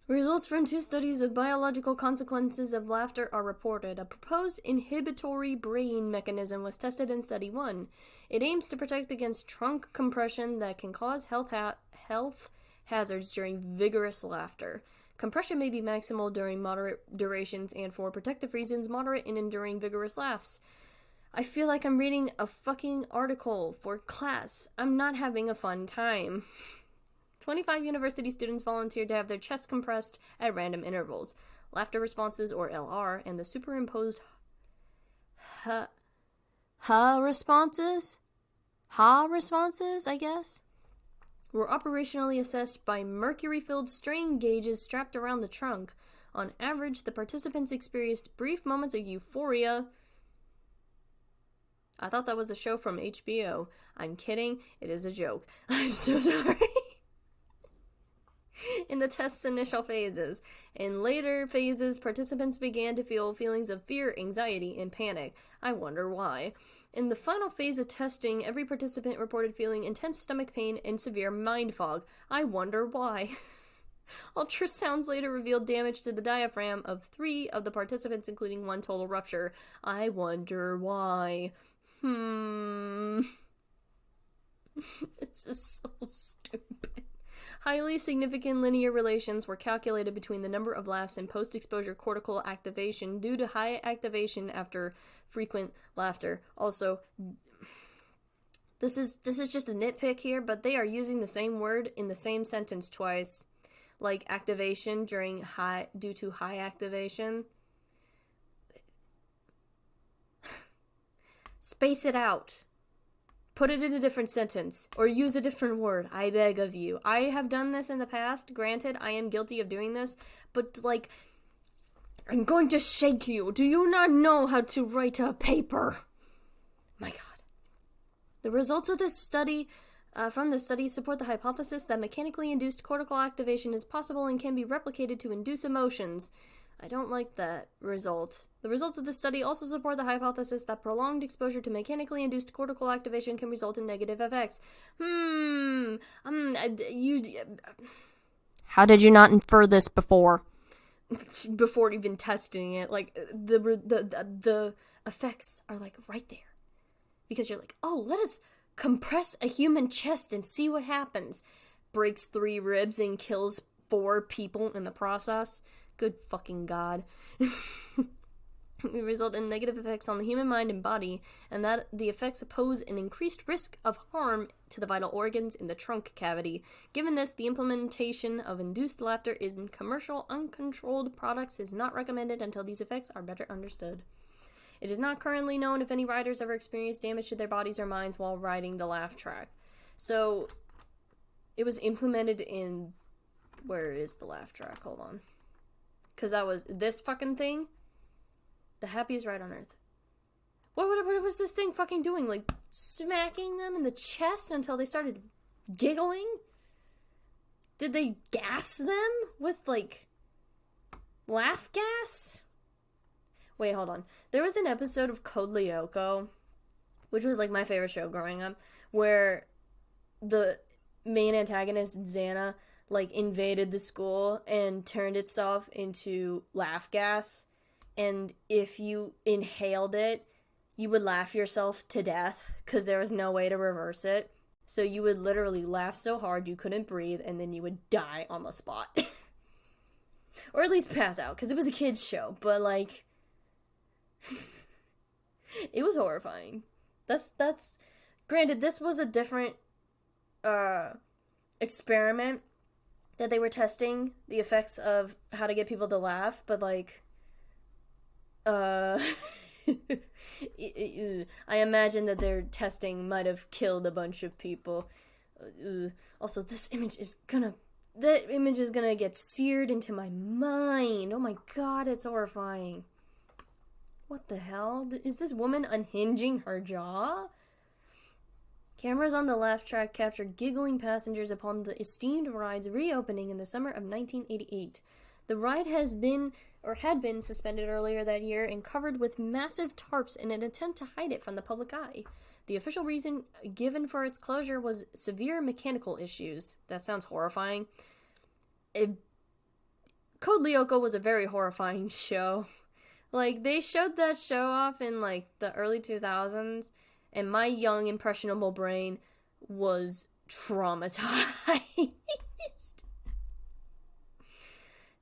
Results from 2 studies of biological consequences of laughter are reported. A proposed inhibitory brain mechanism was tested in Study 1. It aims to protect against trunk compression that can cause health hazards during vigorous laughter. Compression may be maximal during moderate durations and, for protective reasons, moderate in enduring vigorous laughs. I feel like I'm reading a fucking article for class. I'm not having a fun time. 25 university students volunteered to have their chests compressed at random intervals. Laughter responses, or LR, and the superimposed responses, I guess, were operationally assessed by mercury-filled strain gauges strapped around the trunk. On average, the participants experienced brief moments of euphoria. I thought that was a show from HBO. I'm kidding. It is a joke. I'm so sorry. in the test's initial phases. In later phases, participants began to feel feelings of fear, anxiety, and panic. I wonder why. In the final phase of testing, every participant reported feeling intense stomach pain and severe mind fog. I wonder why. Ultrasounds later revealed damage to the diaphragm of 3 of the participants, including 1 total rupture. I wonder why. This is so stupid. Highly significant linear relations were calculated between the number of laughs and post-exposure cortical activation due to high activation after frequent laughter. Also, this is just a nitpick here, but they are using the same word in the same sentence twice. Like activation due to high activation. Space it out. Put it in a different sentence, or use a different word, I beg of you. I have done this in the past, granted, I am guilty of doing this, but, like, I'm going to shake you. Do you not know how to write a paper? My God. The results of this study, from this study, support the hypothesis that mechanically induced cortical activation is possible and can be replicated to induce emotions. I don't like that result. The results of this study also support the hypothesis that prolonged exposure to mechanically induced cortical activation can result in negative effects. How did you not infer this before? Before even testing it, like, the effects are, like, right there. Because you're like, oh, let us compress a human chest and see what happens. Breaks 3 ribs and kills 4 people in the process. Good fucking God. It result in negative effects on the human mind and body, and that the effects pose an increased risk of harm to the vital organs in the trunk cavity. Given this, the implementation of induced laughter in commercial uncontrolled products is not recommended until these effects are better understood. It is not currently known if any riders ever experienced damage to their bodies or minds while riding the laugh track. So, it was implemented in... Where is the laugh track? Hold on. Because that was this fucking thing. The happiest ride on earth. What was this thing fucking doing? Like, smacking them in the chest until they started giggling? Did they gas them with, like, laugh gas? Wait, hold on. There was an episode of Code Lyoko, which was, like, my favorite show growing up, where the main antagonist, Xana, like, invaded the school and turned itself into laugh gas. And if you inhaled it, you would laugh yourself to death because there was no way to reverse it. So you would literally laugh so hard you couldn't breathe, and then you would die on the spot. Or at least pass out, because it was a kid's show. But, like, it was horrifying. That's granted, this was a different experiment that they were testing the effects of how to get people to laugh, but, like, I imagine that their testing might have killed a bunch of people. Also, that image is gonna get seared into my mind. Oh my God, it's horrifying. What the hell? Is this woman unhinging her jaw? Cameras on the laugh track captured giggling passengers upon the esteemed ride's reopening in the summer of 1988. The ride had been suspended earlier that year and covered with massive tarps in an attempt to hide it from the public eye. The official reason given for its closure was severe mechanical issues. That sounds horrifying. Code Lyoko was a very horrifying show. Like, they showed that show off in, like, the early 2000s, and my young, impressionable brain was traumatized.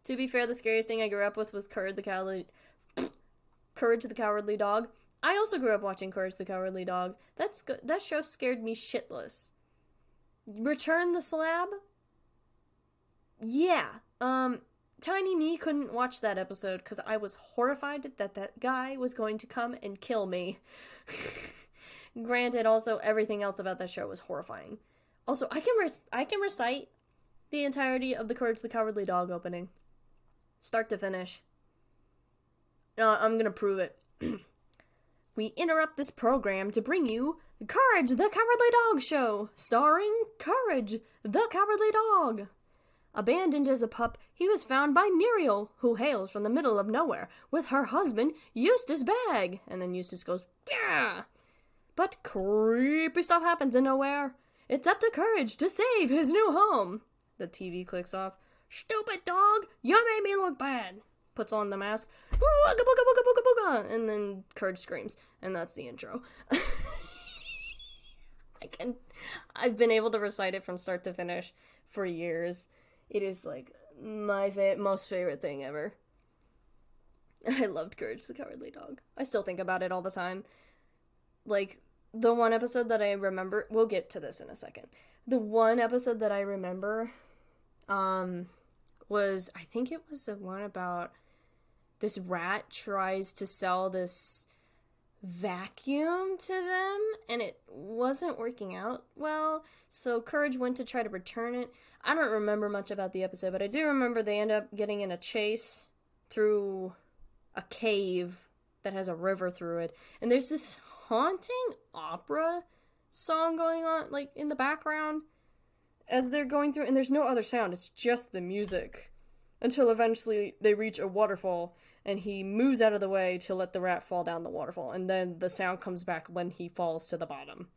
To be fair, the scariest thing I grew up with was Courage the Cowardly Dog. I also grew up watching Courage the Cowardly Dog. That show scared me shitless. Return the Slab? Yeah. Tiny me couldn't watch that episode because I was horrified that that guy was going to come and kill me. Granted, also, everything else about that show was horrifying. Also, I can recite the entirety of the Courage the Cowardly Dog opening. Start to finish. I'm gonna prove it. We interrupt this program to bring you Courage the Cowardly Dog Show, starring Courage the Cowardly Dog. Abandoned as a pup, he was found by Muriel, who hails from the middle of nowhere, with her husband, Eustace Bagg. And then Eustace goes, yeah! But creepy stuff happens in nowhere. It's up to Courage to save his new home. The TV clicks off. Stupid dog, you made me look bad. Puts on the mask. Booga, booga, booga, booga, booga. And then Courage screams. And that's the intro. I've been able to recite it from start to finish for years. It is like my most favorite thing ever. I loved Courage the Cowardly Dog. I still think about it all the time. Like, the one episode that I remember, we'll get to this in a second. The one episode that I remember, was, I think it was the one about this rat tries to sell this vacuum to them, and it wasn't working out well, so Courage went to try to return it. I don't remember much about the episode, but I do remember they end up getting in a chase through a cave that has a river through it, and there's this haunting opera song going on, like, in the background as they're going through, and there's no other sound, it's just the music, until eventually they reach a waterfall, and he moves out of the way to let the rat fall down the waterfall, and then the sound comes back when he falls to the bottom.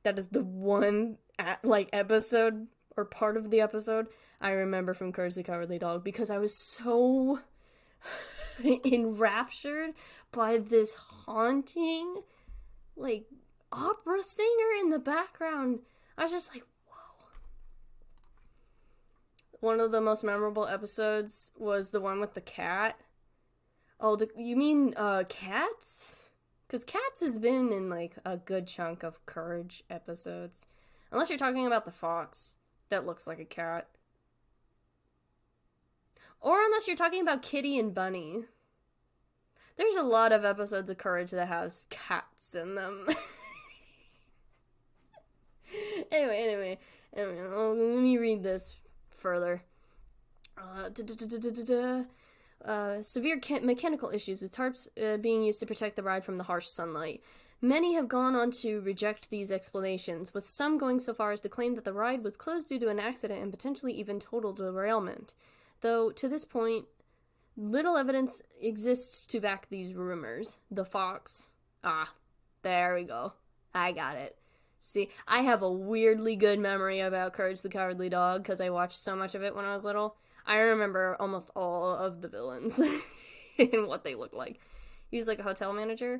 That is the one, episode, or part of the episode, I remember from Courage the Cowardly Dog, because I was so enraptured by this haunting, opera singer in the background. I was just like, whoa. One of the most memorable episodes was the one with the cat. Oh, you mean, Cats? Because Cats has been in, a good chunk of Courage episodes. Unless you're talking about the fox that looks like a cat. Or unless you're talking about Kitty and Bunny. There's a lot of episodes of Courage that has cats in them. Anyway, let me read this further. Severe mechanical issues with tarps being used to protect the ride from the harsh sunlight. Many have gone on to reject these explanations, with some going so far as to claim that the ride was closed due to an accident and potentially even total derailment. Though, to this point, little evidence exists to back these rumors. The fox. There we go. I got it. See, I have a weirdly good memory about Courage the Cowardly Dog because I watched so much of it when I was little. I remember almost all of the villains and what they look like. He was like a hotel manager.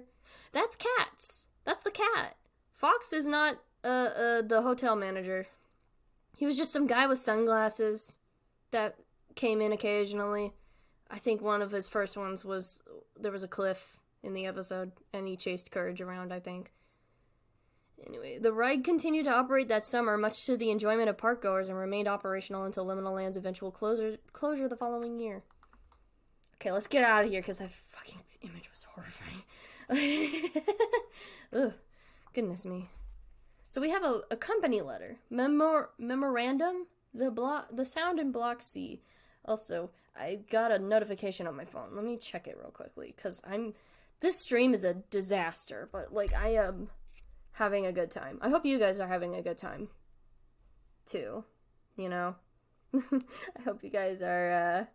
That's Cats. That's the cat. Fox is not the hotel manager. He was just some guy with sunglasses that came in occasionally. I think one of his first ones was, there was a cliff in the episode, and he chased Courage around, I think. Anyway, the ride continued to operate that summer, much to the enjoyment of parkgoers, and remained operational until Liminal Land's eventual closure the following year. Okay, let's get out of here, because that fucking image was horrifying. Ugh, goodness me. So we have a company letter. Memorandum? The sound in Block C. Also, I got a notification on my phone. Let me check it real quickly, because this stream is a disaster, but, I am having a good time. I hope you guys are having a good time, too, you know? I hope you guys are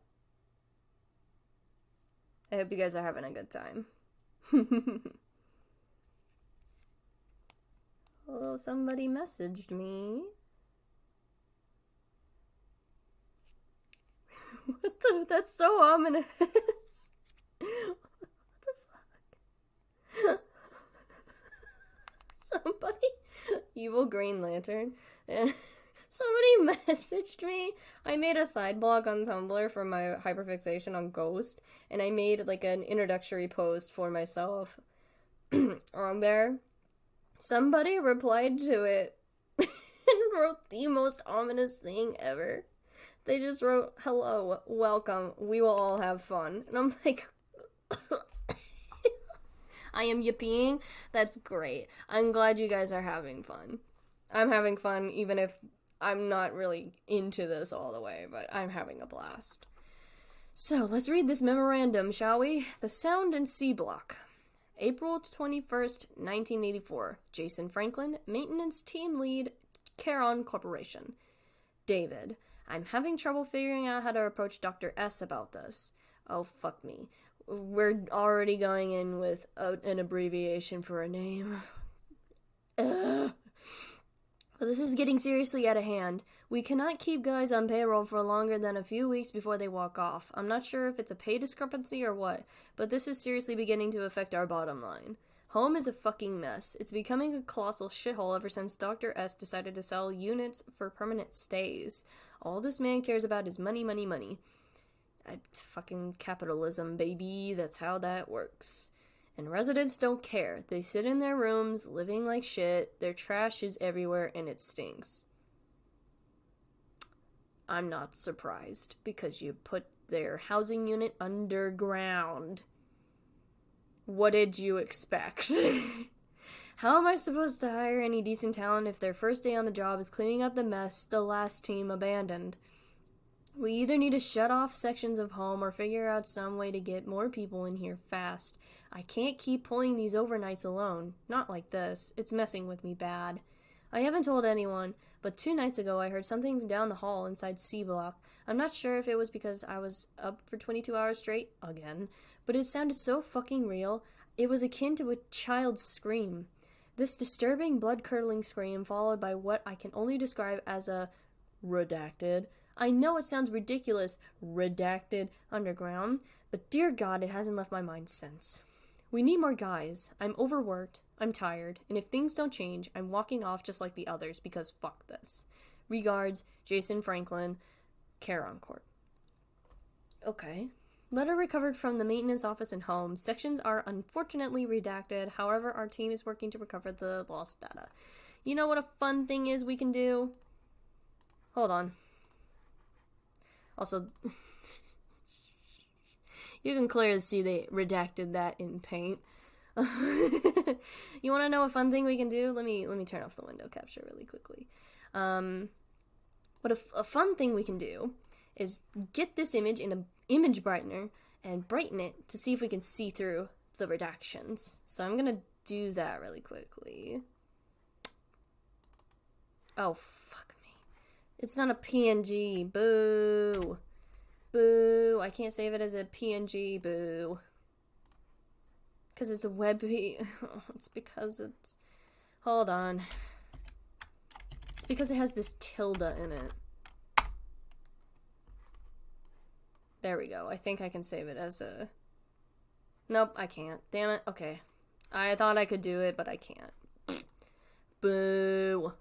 having a good time. Oh, somebody messaged me. That's so ominous. What the fuck? Somebody, Evil Green Lantern, somebody messaged me. I made a side blog on Tumblr for my hyperfixation on Ghost, and I made, an introductory post for myself on there. Somebody replied to it and wrote the most ominous thing ever. They just wrote, "Hello, welcome, we will all have fun." And I'm like, I am yipping. That's great. I'm glad you guys are having fun. I'm having fun even if I'm not really into this all the way, but I'm having a blast. So, let's read this memorandum, shall we? The Sound and Sea Block. April 21st, 1984. Jason Franklin, Maintenance Team Lead, Caron Corporation. David, I'm having trouble figuring out how to approach Dr. S about this. Oh, fuck me. We're already going in with an abbreviation for a name. Ugh. But this is getting seriously out of hand. We cannot keep guys on payroll for longer than a few weeks before they walk off. I'm not sure if it's a pay discrepancy or what, but this is seriously beginning to affect our bottom line. Home is a fucking mess. It's becoming a colossal shithole ever since Dr. S decided to sell units for permanent stays. All this man cares about is money, money, money. Fucking capitalism, baby. That's how that works. And residents don't care. They sit in their rooms, living like shit. Their trash is everywhere, and it stinks. I'm not surprised, because you put their housing unit underground. What did you expect? How am I supposed to hire any decent talent if their first day on the job is cleaning up the mess the last team abandoned? We either need to shut off sections of home or figure out some way to get more people in here fast. I can't keep pulling these overnights alone. Not like this. It's messing with me bad. I haven't told anyone, but 2 nights ago I heard something down the hall inside C Block. I'm not sure if it was because I was up for 22 hours straight, again, but it sounded so fucking real. It was akin to a child's scream. This disturbing, blood-curdling scream followed by what I can only describe as a redacted. I know it sounds ridiculous, redacted underground, but dear God, it hasn't left my mind since. We need more guys. I'm overworked, I'm tired, and if things don't change, I'm walking off just like the others because fuck this. Regards, Jason Franklin, Caron Court. Okay. Letter recovered from the maintenance office and home. Sections are unfortunately redacted. However, our team is working to recover the lost data. You know what a fun thing is we can do? Hold on. Also, you can clearly see they redacted that in paint. You want to know a fun thing we can do? Let me turn off the window capture really quickly. But a fun thing we can do is get this image in an image brightener and brighten it to see if we can see through the redactions. So I'm gonna do that really quickly. Oh, fuck me. It's not a PNG. Boo. Boo. I can't save it as a PNG. Boo. Because it's a webp. It's because it's... Hold on. It's because it has this tilde in it. There we go. I think I can save it as a... Nope, I can't. Damn it. Okay. I thought I could do it, but I can't. Boo.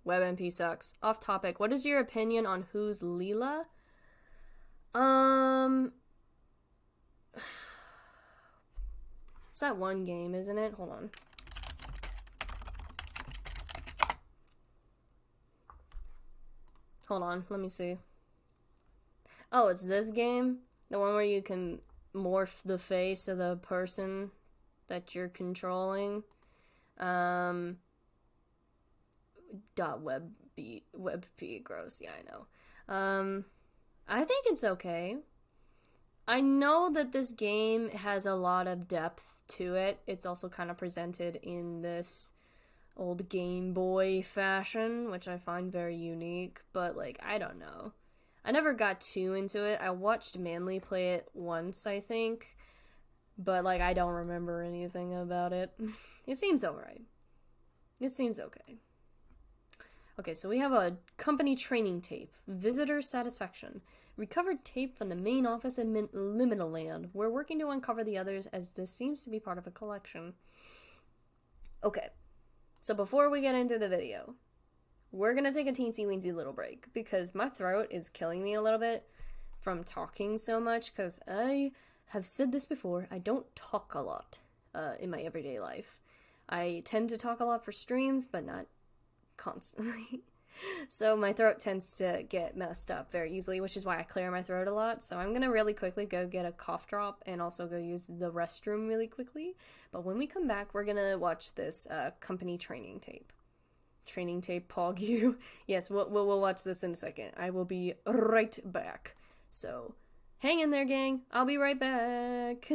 WebMP sucks. Off topic. What is your opinion on Who's Leela? It's that one game, isn't it? Hold on. Hold on. Let me see. Oh, it's this game? The one where you can morph the face of the person that you're controlling? WebP, gross. Yeah, I know. I think it's okay. I know that this game has a lot of depth to it. It's also kind of presented in this old Game Boy fashion, which I find very unique, but, like, I don't know. I never got too into it. I watched Manly play it once, I think, but, like, I don't remember anything about it. It seems alright. It seems okay. Okay, so we have a company training tape. Visitor satisfaction. Recovered tape from the main office in Liminal Land. We're working to uncover the others as this seems to be part of a collection. Okay, so before we get into the video, we're gonna take a teensy-weensy little break because my throat is killing me a little bit from talking so much because I have said this before, I don't talk a lot in my everyday life. I tend to talk a lot for streams, but not constantly. So my throat tends to get messed up very easily, which is why I clear my throat a lot. So I'm gonna really quickly go get a cough drop and also go use the restroom really quickly. But when we come back, we're gonna watch this company training tape. Training tape, pog you. Yes, we'll watch this in a second. I will be right back. So hang in there, gang. I'll be right back.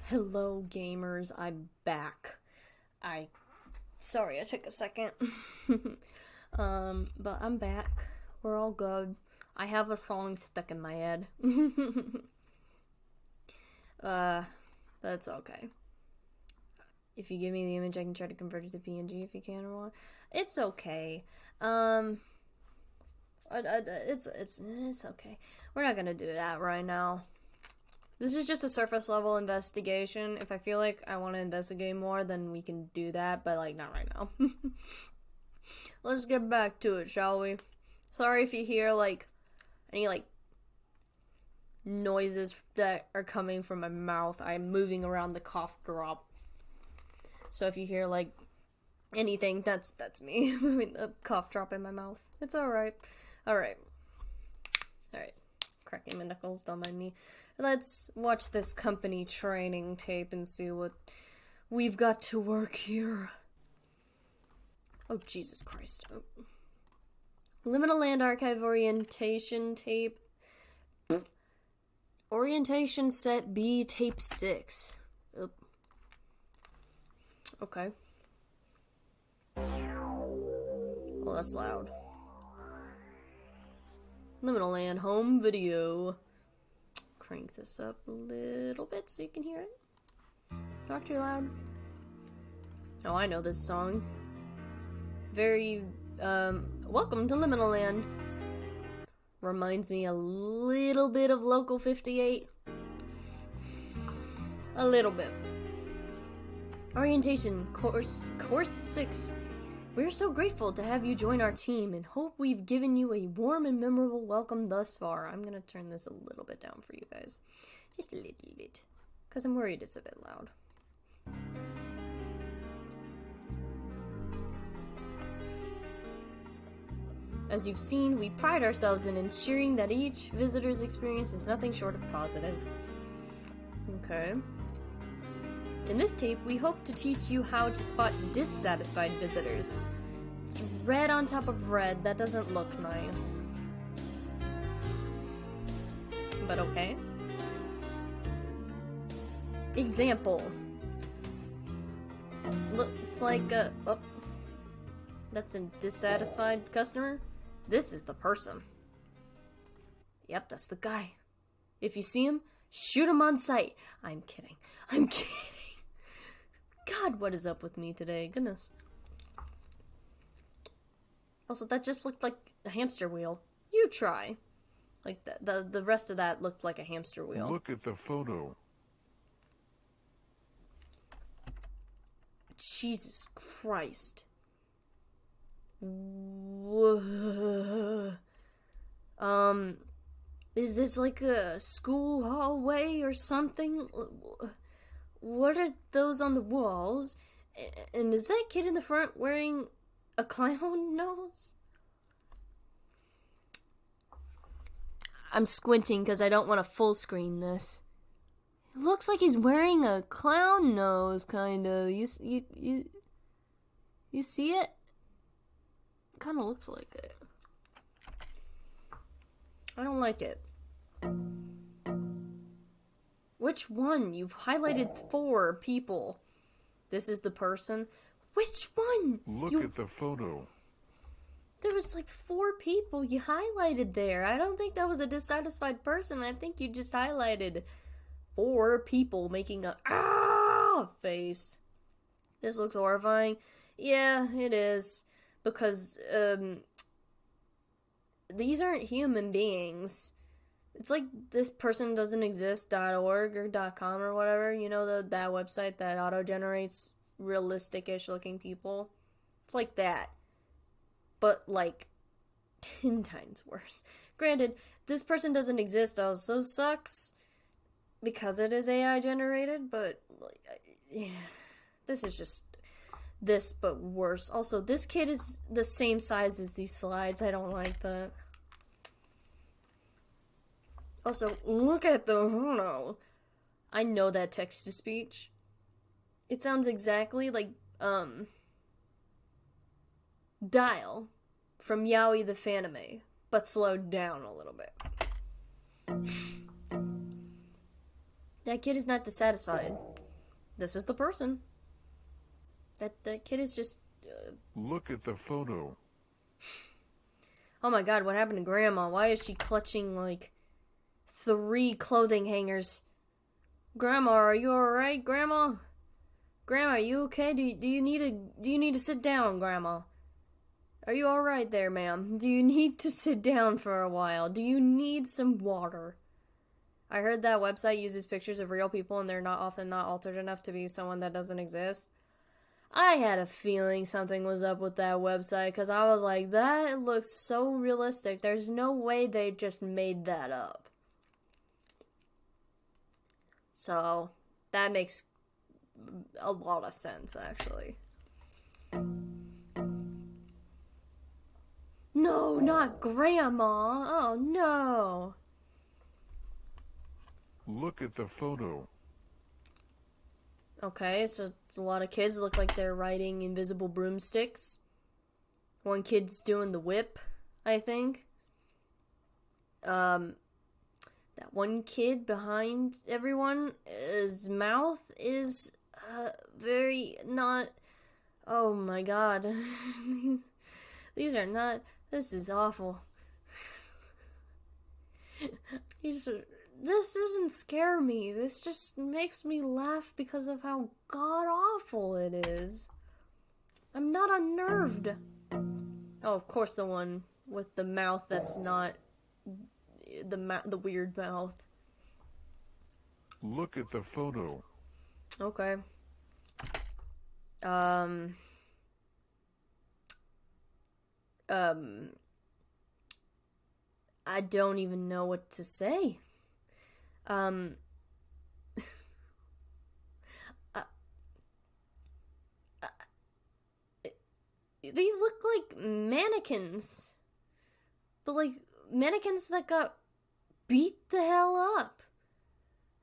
Hello, gamers. I'm back. Sorry, I took a second. But I'm back. We're all good. I have a song stuck in my head. That's okay. If you give me the image, I can try to convert it to PNG if you can or what. It's okay. It's okay. We're not gonna do that right now. This is just a surface level investigation. If I feel like I want to investigate more, then we can do that, but like not right now. Let's get back to it, shall we? Sorry if you hear like any like noises that are coming from my mouth. I'm moving around the cough drop. So if you hear like anything, that's me moving the cough drop in my mouth. It's alright. Alright. Cracking my knuckles, don't mind me. Let's watch this company training tape and see what we've got to work here. Oh, Jesus Christ. Oh. Liminal Land Archive orientation tape. Orientation set B, tape 6. Oop. Okay. Well, that's loud. Liminal Land home video. Crank this up a little bit so you can hear it. Not too loud. Oh, I know this song. Welcome to Liminal Land. Reminds me a little bit of Local 58. A little bit. Orientation, course 6. We're so grateful to have you join our team and hope we've given you a warm and memorable welcome thus far. I'm gonna turn this a little bit down for you guys. Just a little bit. Because I'm worried it's a bit loud. As you've seen, we pride ourselves in ensuring that each visitor's experience is nothing short of positive. Okay. In this tape, we hope to teach you how to spot dissatisfied visitors. It's red on top of red. That doesn't look nice. But okay. Example. Looks like a... Oh. That's a dissatisfied customer. This is the person. Yep, that's the guy. If you see him, shoot him on sight. I'm kidding. I'm kidding. God, what is up with me today? Goodness. Also, that just looked like a hamster wheel. You try. Like, the rest of that looked like a hamster wheel. Look at the photo. Jesus Christ. Whoa. Is this like a school hallway or something? What are those on the walls? And is that kid in the front wearing a clown nose? I'm squinting because I don't want to full screen this. It looks like he's wearing a clown nose, kind of. You see it? Kind of looks like it. I don't like it. Which one? You've highlighted 4 people. This is the person. Which one? Look at the photo. There was like 4 people you highlighted there. I don't think that was a dissatisfied person. I think you just highlighted 4 people making a face. This looks horrifying. Yeah, it is. Because, these aren't human beings. It's like this person doesn't exist.org or .com or whatever. You know, that website that auto-generates realistic-ish looking people? It's like that. But, like, 10 times worse. Granted, this person doesn't exist also sucks because it is AI generated, but, like, yeah. This is just this, but worse. Also, this kid is the same size as these slides. I don't like that. Also, look at the photo. I know that text-to-speech. It sounds exactly like, Dial from Yaoi the Fanime, but slowed down a little bit. That kid is not dissatisfied. This is the person. That kid is just... Look at the photo. Oh my god, what happened to Grandma? Why is she clutching, like, 3 clothing hangers? Grandma, are you alright, Grandma? Grandma, are you okay? Do you need to sit down, Grandma? Are you alright there, ma'am? Do you need to sit down for a while? Do you need some water? I heard that website uses pictures of real people and they're not often not altered enough to be someone that doesn't exist. I had a feeling something was up with that website because I was like, that looks so realistic. There's no way they just made that up. So, that makes a lot of sense, actually. No, not Grandma. Oh, no. Look at the photo. Okay, so it's a lot of kids look like they're riding invisible broomsticks. One kid's doing the whip, I think. That one kid behind everyone, his mouth is very not... Oh my god. These are not... This is awful. This doesn't scare me. This just makes me laugh because of how god-awful it is. I'm not unnerved. Oh, of course the one with the mouth that's not... The weird mouth. Look at the photo. Okay. I don't even know what to say. These look like mannequins. But like mannequins that got beat the hell up.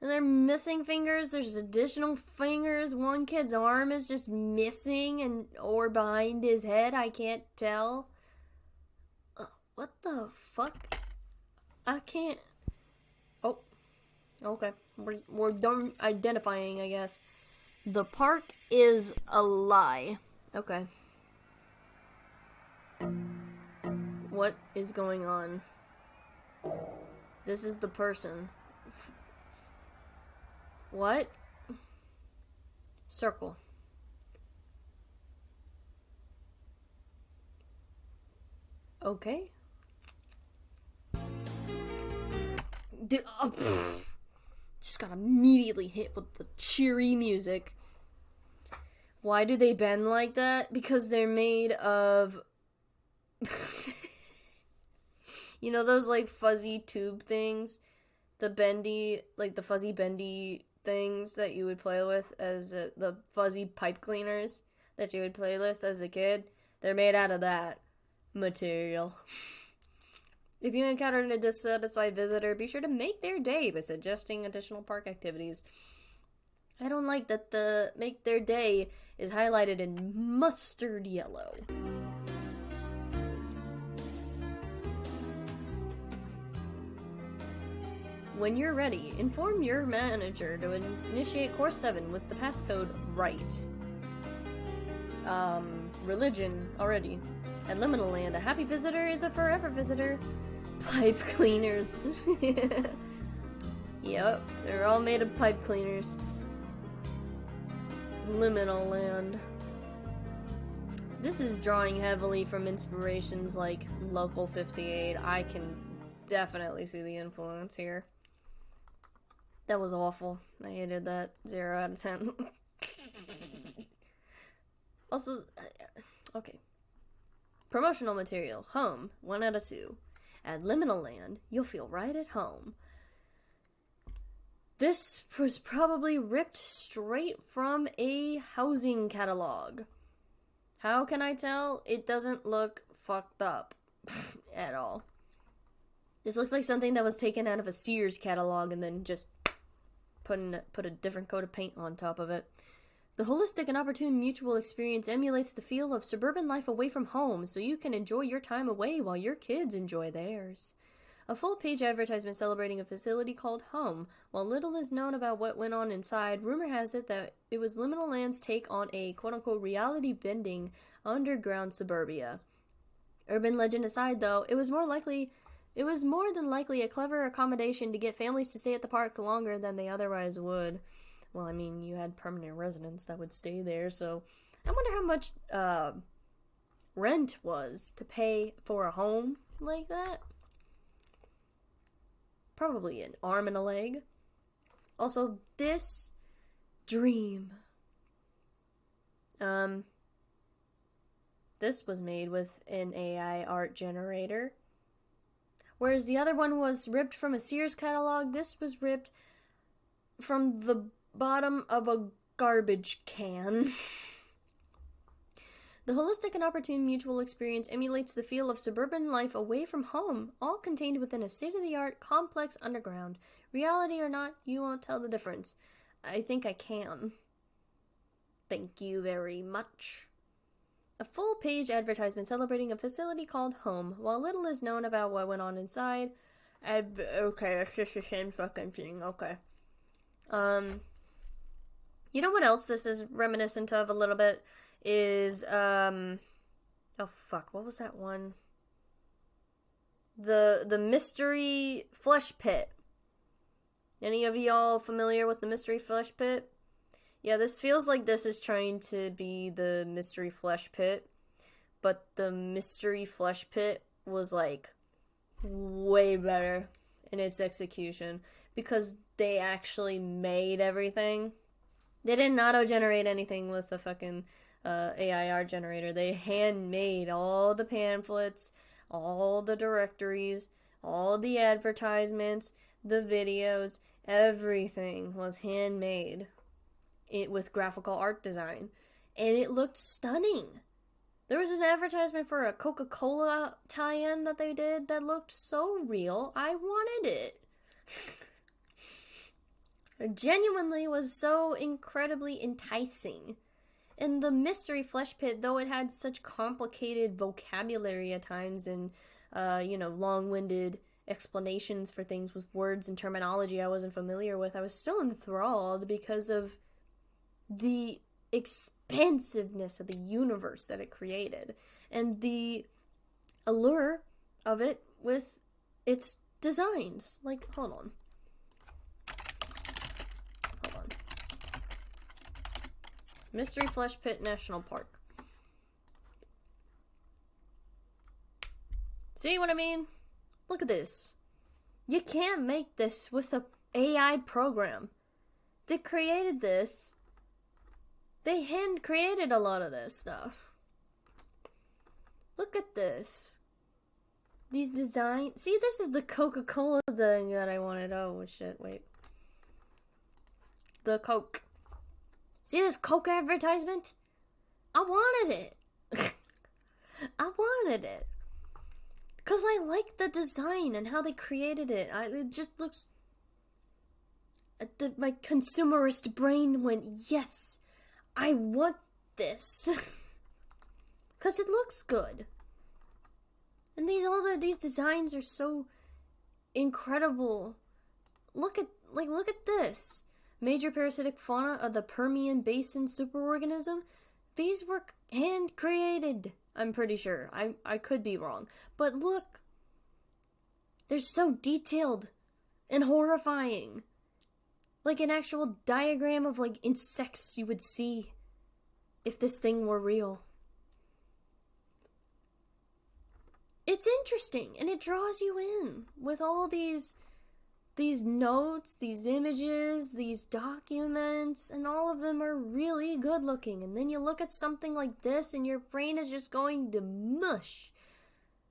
And they're missing fingers. There's additional fingers. One kid's arm is just missing or behind his head. I can't tell. What the fuck? I can't... Oh. Okay. We're done identifying, I guess. The park is a lie. Okay. What is going on? This is the person. What? Circle. Okay. Just got immediately hit with the cheery music. Why do they bend like that? Because they're made of... You know those, like, fuzzy tube things? The bendy, like, the fuzzy bendy things that you would play with as the fuzzy pipe cleaners that you would play with as a kid? They're made out of that material. If you encountered a dissatisfied visitor, be sure to make their day by suggesting additional park activities. I don't like that the make their day is highlighted in mustard yellow. When you're ready, inform your manager to initiate Course 7 with the passcode RIGHT. Religion, already. At Liminal Land, a happy visitor is a forever visitor. Pipe cleaners. Yep, they're all made of pipe cleaners. Liminal Land. This is drawing heavily from inspirations like Local 58. I can definitely see the influence here. That was awful. I hated that. 0 out of 10. Also, okay. Promotional material. Home. 1 out of 2. At Liminal Land, you'll feel right at home. This was probably ripped straight from a housing catalog. How can I tell? It doesn't look fucked up at all. This looks like something that was taken out of a Sears catalog and then just put a different coat of paint on top of it. The holistic and opportune mutual experience emulates the feel of suburban life away from home, so you can enjoy your time away while your kids enjoy theirs. A full-page advertisement celebrating a facility called Home. While little is known about what went on inside, rumor has it that it was Liminal Land's take on a quote-unquote reality-bending underground suburbia. Urban legend aside, though, it was more than likely a clever accommodation to get families to stay at the park longer than they otherwise would. Well, I mean, you had permanent residents that would stay there, so I wonder how much rent was to pay for a home like that. Probably an arm and a leg. Also, this dream. This was made with an AI art generator. Whereas the other one was ripped from a Sears catalog, this was ripped from the bottom of a garbage can. The holistic and opportune mutual experience emulates the feel of suburban life away from home, all contained within a state-of-the-art, complex underground. Reality or not, you won't tell the difference. I think I can. Thank you very much. A full-page advertisement celebrating a facility called Home. While little is known about what went on inside... Okay, that's just the same fucking thing, okay. You know what else this is reminiscent of a little bit? Is, oh fuck, what was that one? The Mystery Flesh Pit. Any of y'all familiar with the Mystery Flesh Pit? Yeah, this feels like this is trying to be the Mystery Flesh Pit, but the Mystery Flesh Pit was, like, way better in its execution, because they actually made everything. They didn't auto-generate anything with the fucking AI art generator. They handmade all the pamphlets, all the directories, all the advertisements, the videos, everything was handmade. With graphical art design, and it looked stunning. There was an advertisement for a Coca-Cola tie-in that they did that looked so real, I wanted it. It genuinely was so incredibly enticing. And the Mystery Flesh Pit, though it had such complicated vocabulary at times and, long-winded explanations for things with words and terminology I wasn't familiar with, I was still enthralled because of the expansiveness of the universe that it created and the allure of it with its designs. Like, hold on. Mystery Flesh Pit National Park. See what I mean? Look at this. You can't make this with a AI program. They created this. They hand created a lot of this stuff. Look at this. These designs. See, this is the Coca-Cola thing that I wanted. Oh, shit, wait. The Coke. See this Coke advertisement? I wanted it. I wanted it. Because I like the design and how they created it. It just looks... my consumerist brain went, yes. I want this. Because it looks good. And these designs are so incredible. Look at this. Major parasitic fauna of the Permian Basin superorganism. These were hand created. I'm pretty sure. I could be wrong. But look. They're so detailed and horrifying. Like an actual diagram of, like, insects you would see if this thing were real. It's interesting, and it draws you in with all these notes, these images, these documents, and all of them are really good looking. And then you look at something like this, and your brain is just going to mush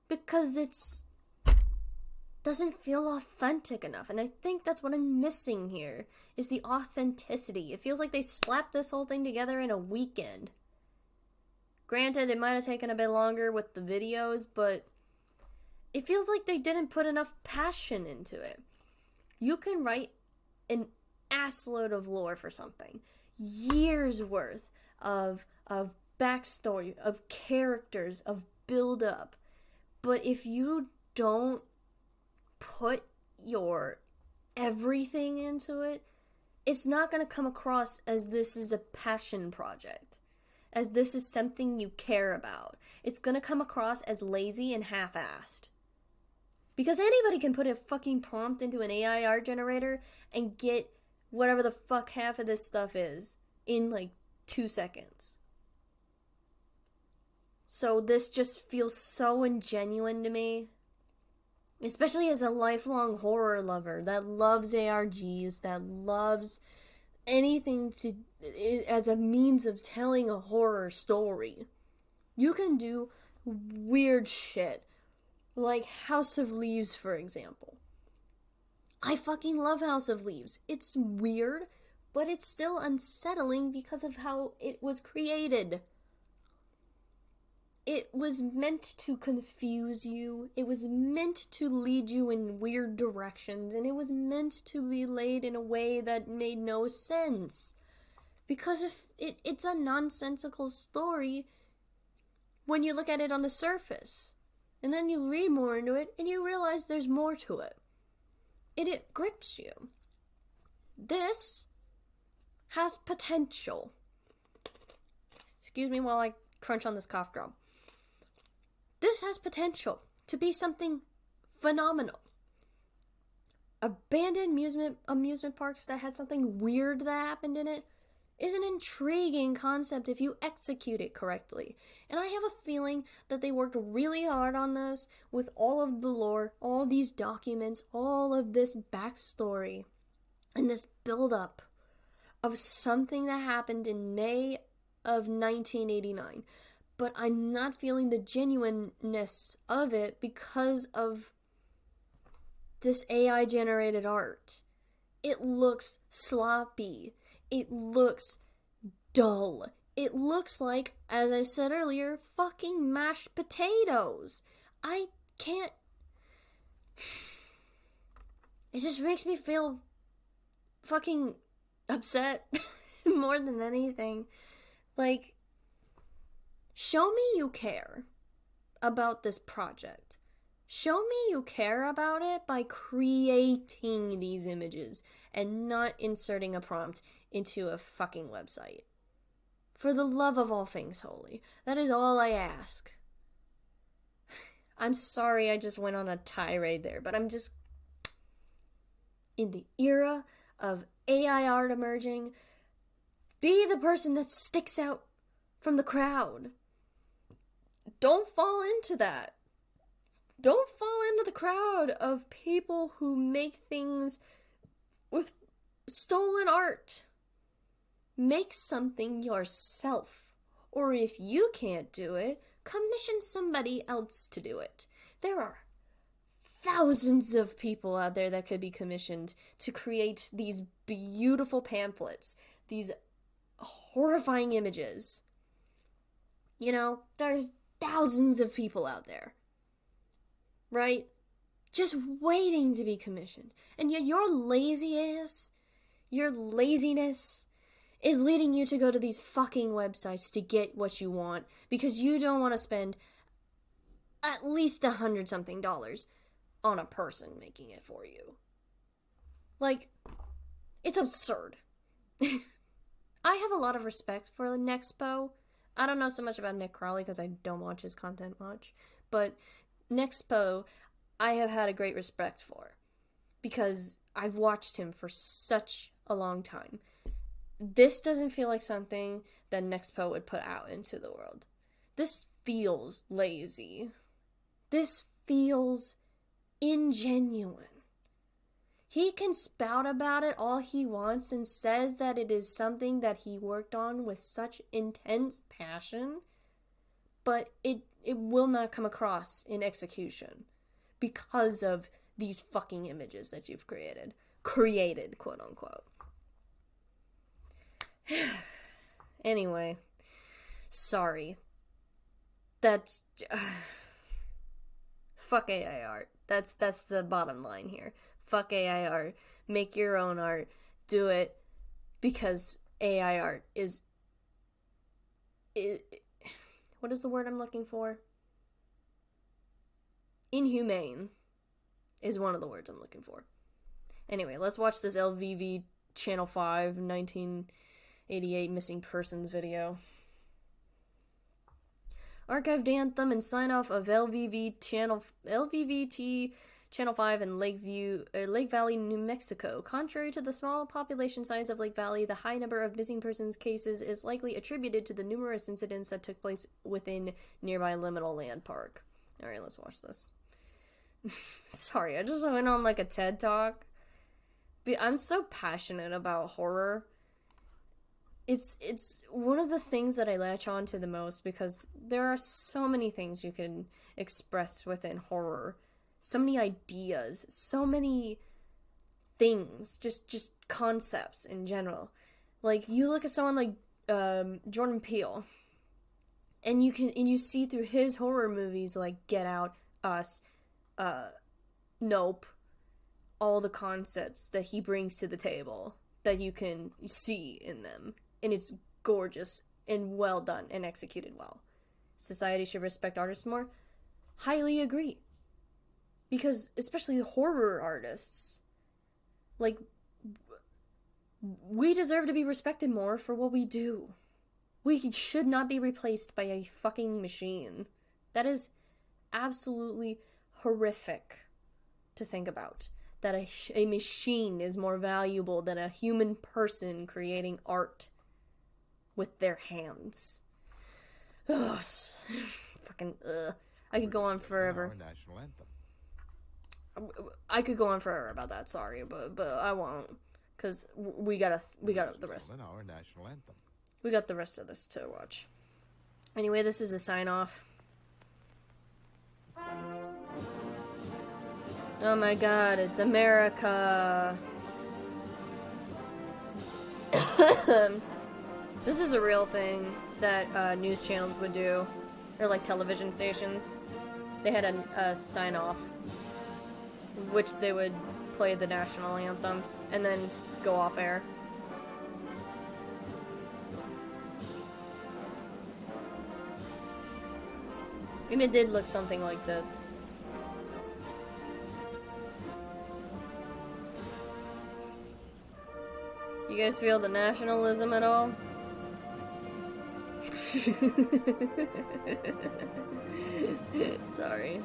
because it's doesn't feel authentic enough. And I think that's what I'm missing here, is the authenticity. It feels like they slapped this whole thing together in a weekend. Granted, it might have taken a bit longer with the videos, but it feels like they didn't put enough passion into it. You can write an assload of lore for something. Years worth of backstory, of characters, of build-up. But if you don't put your everything into it, it's not going to come across as this is a passion project, as this is something you care about. It's going to come across as lazy and half-assed. Because anybody can put a fucking prompt into an AI art generator and get whatever the fuck half of this stuff is in like 2 seconds. So this just feels so ingenuine to me. Especially as a lifelong horror lover that loves ARGs, that loves anything as a means of telling a horror story. You can do weird shit. Like House of Leaves, for example. I fucking love House of Leaves. It's weird, but it's still unsettling because of how it was created. It was meant to confuse you. It was meant to lead you in weird directions. And it was meant to be laid in a way that made no sense. Because if it's a nonsensical story when you look at it on the surface. And then you read more into it and you realize there's more to it. And it grips you. This has potential. Excuse me while I crunch on this cough drop. This has potential to be something phenomenal. Abandoned amusement parks that had something weird that happened in it is an intriguing concept if you execute it correctly. And I have a feeling that they worked really hard on this with all of the lore, all these documents, all of this backstory, and this buildup of something that happened in May of 1989. But I'm not feeling the genuineness of it because of this AI-generated art. It looks sloppy. It looks dull. It looks like, as I said earlier, fucking mashed potatoes. I can't... It just makes me feel fucking upset more than anything. Like, show me you care about this project. Show me you care about it by creating these images and not inserting a prompt into a fucking website. For the love of all things holy, that is all I ask. I'm sorry I just went on a tirade there, but I'm just... In the era of AI art emerging, be the person that sticks out from the crowd. Don't fall into that. Don't fall into the crowd of people who make things with stolen art. Make something yourself. Or if you can't do it, commission somebody else to do it. There are thousands of people out there that could be commissioned to create these beautiful pamphlets, these horrifying images. You know, there's thousands of people out there, right? Just waiting to be commissioned. And yet your laziness is leading you to go to these fucking websites to get what you want because you don't want to spend at least $100-something on a person making it for you. Like, it's absurd. I have a lot of respect for the Nexpo. I don't know so much about Nick Crowley because I don't watch his content much, but Nexpo I have had a great respect for because I've watched him for such a long time. This doesn't feel like something that Nexpo would put out into the world. This feels lazy. This feels ingenuine. He can spout about it all he wants and says that it is something that he worked on with such intense passion, but it will not come across in execution because of these fucking images that you've created. Created, quote unquote. Anyway, sorry. That's... fuck AI art. That's the bottom line here. Fuck AI art. Make your own art. Do it because AI art is... what is the word I'm looking for? Inhumane. is one of the words I'm looking for. Anyway, let's watch this LVV Channel 5 1988 missing persons video. Archived anthem and sign off of LVVT Channel 5 in Lake Valley, New Mexico. Contrary to the small population size of Lake Valley, the high number of missing persons cases is likely attributed to the numerous incidents that took place within nearby liminal land park. Alright, let's watch this. Sorry, I just went on like a TED Talk. I'm so passionate about horror. It's one of the things that I latch on to the most because there are so many things you can express within horror. So many ideas, so many things, just concepts in general. Like, you look at someone like Jordan Peele, and you see through his horror movies like Get Out, Us, Nope, all the concepts that he brings to the table that you can see in them. And it's gorgeous and well done and executed well. Society should respect artists more. Highly agree. Because, especially horror artists, like, we deserve to be respected more for what we do. We should not be replaced by a fucking machine. That is absolutely horrific to think about. That a machine is more valuable than a human person creating art with their hands. Ugh. Fucking, ugh. I could go on forever. Our national anthem. I could go on forever about that, sorry, but I won't. Because we got the rest. Our national anthem. We got the rest of this to watch. Anyway, this is the sign-off. Oh my god, it's America. This is a real thing that news channels would do. Or like television stations. They had a sign-off, which they would play the national anthem and then go off air. And it did look something like this. You guys feel the nationalism at all? Sorry.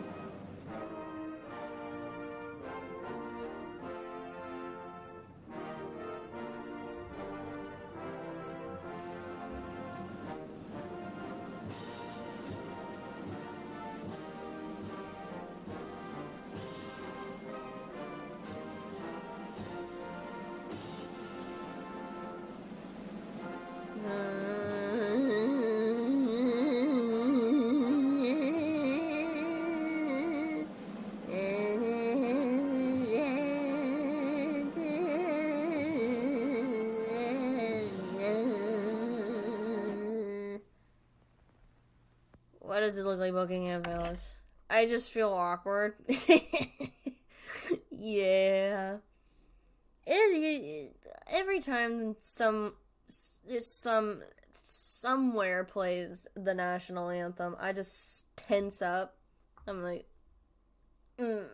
What does it look like Buckingham Palace? I just feel awkward. Yeah. Every time somewhere plays the national anthem, I just tense up. I'm like, I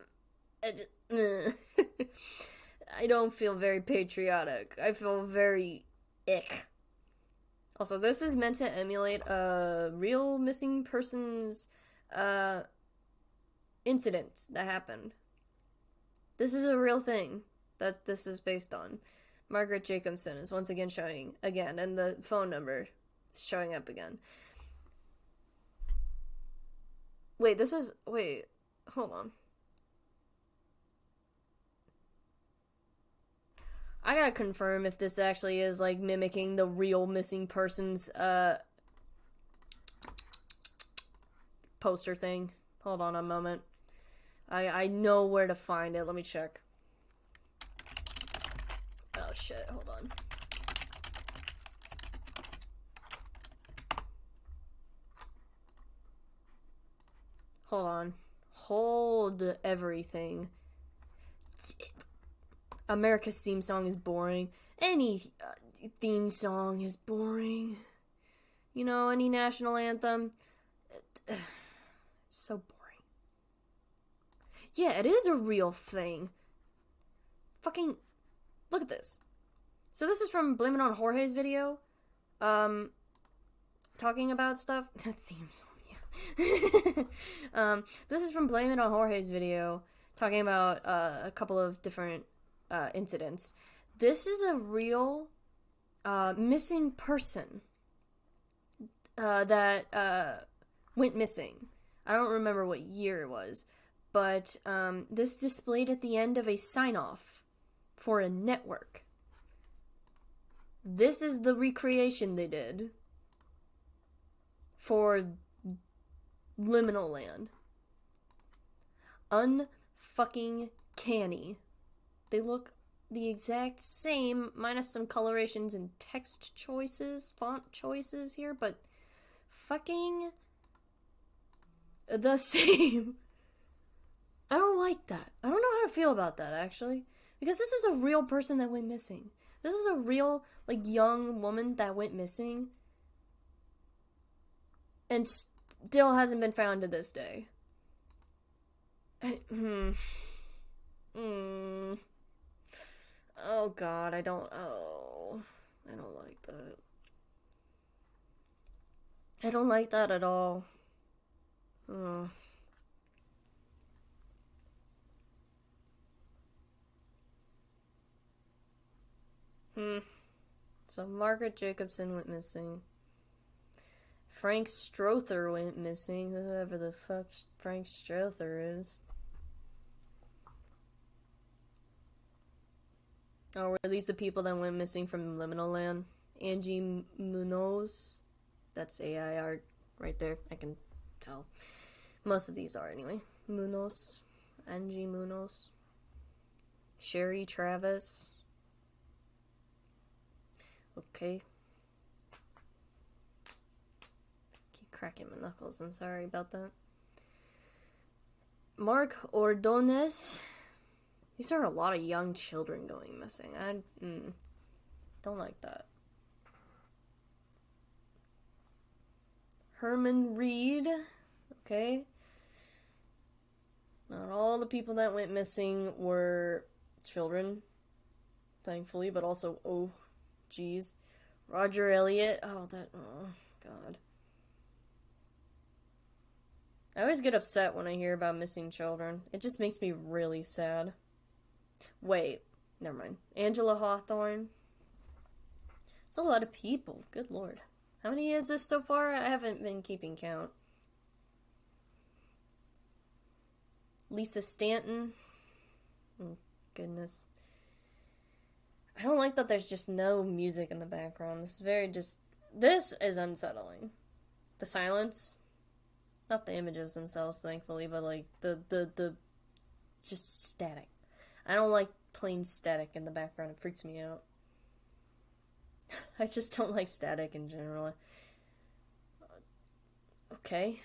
don't feel very patriotic. I feel very ick. Also, this is meant to emulate a real missing persons incident that happened. This is a real thing that this is based on. Margaret Jacobson is once again showing again, and the phone number is showing up again. Wait, hold on. I gotta confirm if this actually is, like, mimicking the real missing persons, poster thing. Hold on a moment. I know where to find it. Let me check. Oh, shit. Hold on. Hold on. Hold everything. America's theme song is boring. Any theme song is boring. You know, any national anthem. It's so boring. Yeah, it is a real thing. Fucking, look at this. So this is from Blame It on Jorge's video. Talking about stuff. That theme song, yeah. This is from Blame It on Jorge's video. Talking about a couple of different incidents. This is a real missing person that went missing. I don't remember what year it was, but this displayed at the end of a sign-off for a network. This is the recreation they did for Liminal Land. Unfucking canny. They look the exact same, minus some colorations and text choices, font choices here, but fucking the same. I don't like that. I don't know how to feel about that, actually. Because this is a real person that went missing. This is a real, like, young woman that went missing. And still hasn't been found to this day. Oh, God, I don't like that. I don't like that at all. Oh. So Margaret Jacobson went missing. Frank Strother went missing. Whoever the fuck Frank Strother is. Oh, were these the people that went missing from Liminal Land? Angie Munoz. That's AIR right there. I can tell. Most of these are anyway. Munoz. Angie Munoz. Sherry Travis. Okay. Keep cracking my knuckles. I'm sorry about that. Mark Ordonez. These are a lot of young children going missing. I don't like that. Herman Reed. Okay. Not all the people that went missing were children, thankfully, but also, oh, geez. Roger Elliott. Oh, God. I always get upset when I hear about missing children. It just makes me really sad. Wait, never mind. Angela Hawthorne. It's a lot of people. Good lord. How many is this so far? I haven't been keeping count. Lisa Stanton. Oh, goodness. I don't like that there's just no music in the background. This is unsettling. The silence. Not the images themselves, thankfully, but like the just static. I don't like plain static in the background. It freaks me out. I just don't like static in general. Okay.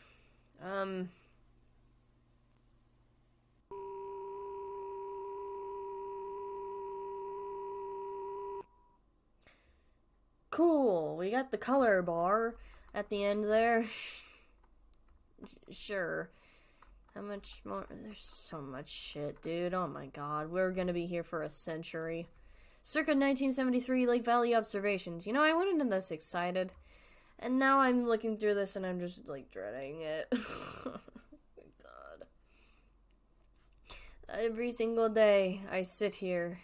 Cool. We got the color bar at the end there. Sure. How much more? There's so much shit, dude. Oh my god. We're gonna be here for a century. Circa 1973 Lake Valley observations. You know, I wasn't this excited. And now I'm looking through this and I'm just, like, dreading it. Oh my god. Every single day I sit here.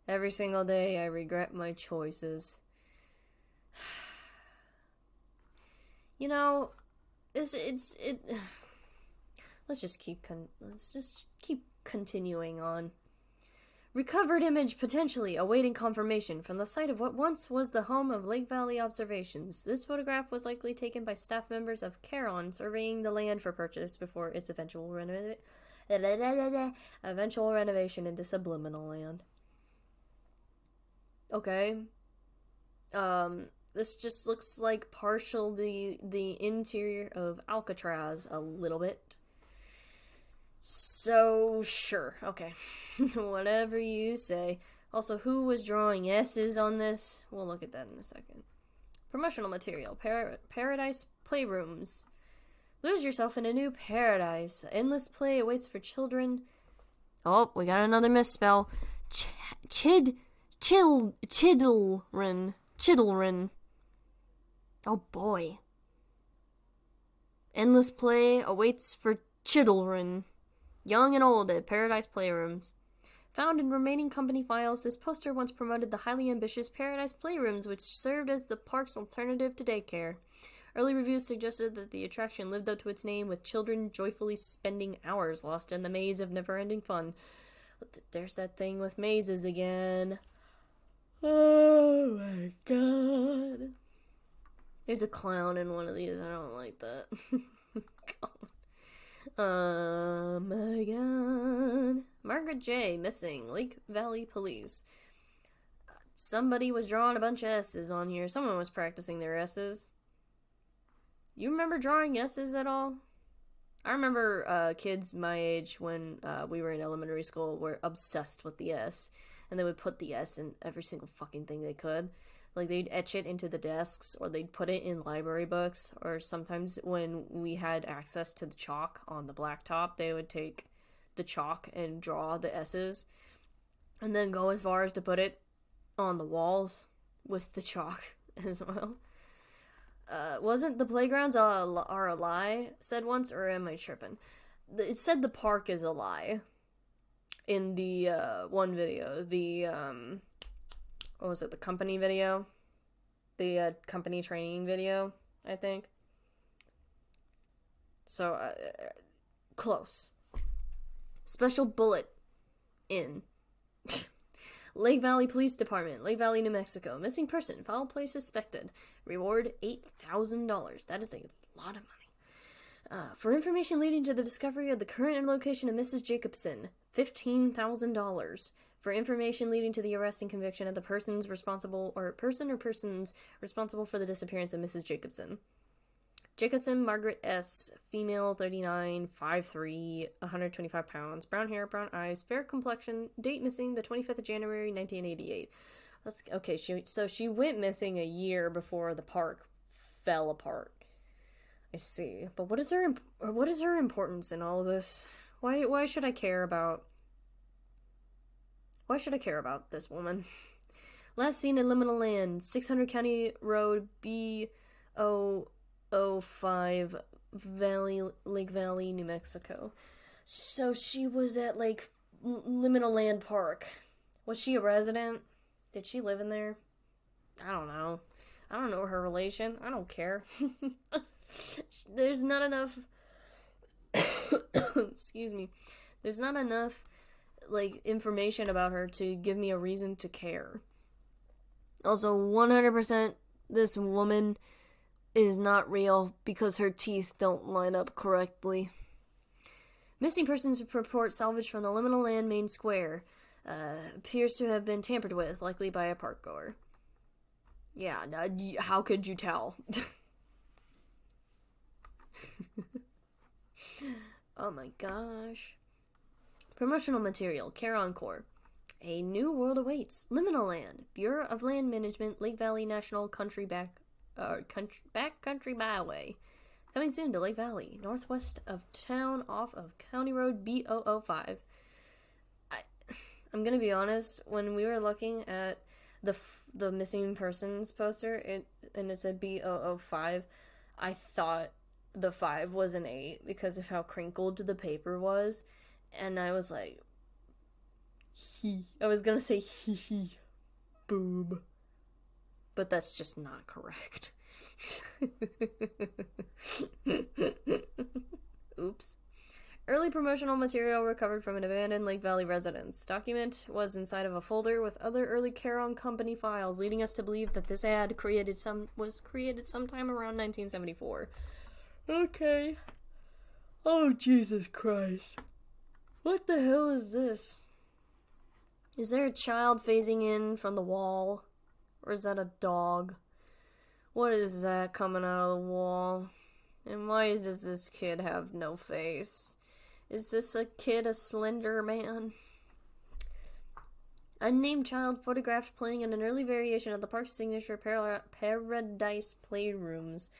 Every single day I regret my choices. You know, let's just keep continuing on. Recovered image potentially awaiting confirmation from the site of what once was the home of Lake Valley observations. This photograph was likely taken by staff members of Caron surveying the land for purchase before its eventual renovation into subliminal land. Okay. This just looks like partial the interior of Alcatraz a little bit. So, sure. Okay. Whatever you say. Also, who was drawing S's on this? We'll look at that in a second. Promotional material. Paradise Playrooms. Lose yourself in a new paradise. Endless play awaits for children. Oh, we got another misspell. Chidlren. Oh boy. Endless play awaits for children, young and old, at Paradise Playrooms. Found in remaining company files, this poster once promoted the highly ambitious Paradise Playrooms, which served as the park's alternative to daycare. Early reviews suggested that the attraction lived up to its name, with children joyfully spending hours lost in the maze of never-ending fun. There's that thing with mazes again. Oh my god. There's a clown in one of these. I don't like that. Oh my god. Margaret J. missing. Lake Valley Police. Somebody was drawing a bunch of S's on here. Someone was practicing their S's. You remember drawing S's at all? I remember kids my age when we were in elementary school were obsessed with the S. And they would put the S in every single fucking thing they could. Like, they'd etch it into the desks, or they'd put it in library books, or sometimes when we had access to the chalk on the blacktop, they would take the chalk and draw the S's, and then go as far as to put it on the walls with the chalk as well. Wasn't the playgrounds are a lie said once, or am I tripping? It said the park is a lie in the one video, the what was it, the company video? The company training video, I think. So, close. Special bullet in. Lake Valley Police Department, Lake Valley, New Mexico. Missing person, foul play suspected. Reward $8,000. That is a lot of money. For information leading to the discovery of the current location of Mrs. Jacobson, $15,000. For information leading to the arrest and conviction of the persons responsible, or persons responsible for the disappearance of Mrs. Jacobson. Jacobson Margaret S., female, 39, 5'3", 125 pounds, brown hair, brown eyes, fair complexion, date missing the 25th of January, 1988. Okay, so she went missing a year before the park fell apart. I see. But what is her importance in all of this? Why should I care about... Why should I care about this woman? Last seen in Liminal Land, 600 County Road B005, Lake Valley, New Mexico. So she was at, like, Liminal Land Park. Was she a resident? Did she live in there? I don't know. I don't know her relation. I don't care. There's not enough... Excuse me. There's not enough... like, information about her to give me a reason to care. Also, 100% this woman is not real because her teeth don't line up correctly. Missing persons report salvage from the Liminal Land main square. Appears to have been tampered with, likely by a park goer. Yeah, how could you tell? Oh my gosh. Promotional material, Care Encore. A new world awaits. Liminal Land. Bureau of Land Management, Lake Valley National Country Backcountry Byway. Coming soon to Lake Valley, northwest of town, off of County Road B005. I'm gonna be honest, when we were looking at the missing persons poster, and it said B005, I thought the 5 was an 8 because of how crinkled the paper was. And I was like, I was gonna say boob. But that's just not correct. Oops. Early promotional material recovered from an abandoned Lake Valley residence. Document was inside of a folder with other early Care Company files, leading us to believe that this ad was created sometime around 1974. Okay. Oh, Jesus Christ. What the hell is this? Is there a child phasing in from the wall? Or is that a dog? What is that coming out of the wall? And why does this kid have no face? Is this a kid a slender man? Unnamed child photographed playing in an early variation of the park's signature Paradise Playrooms.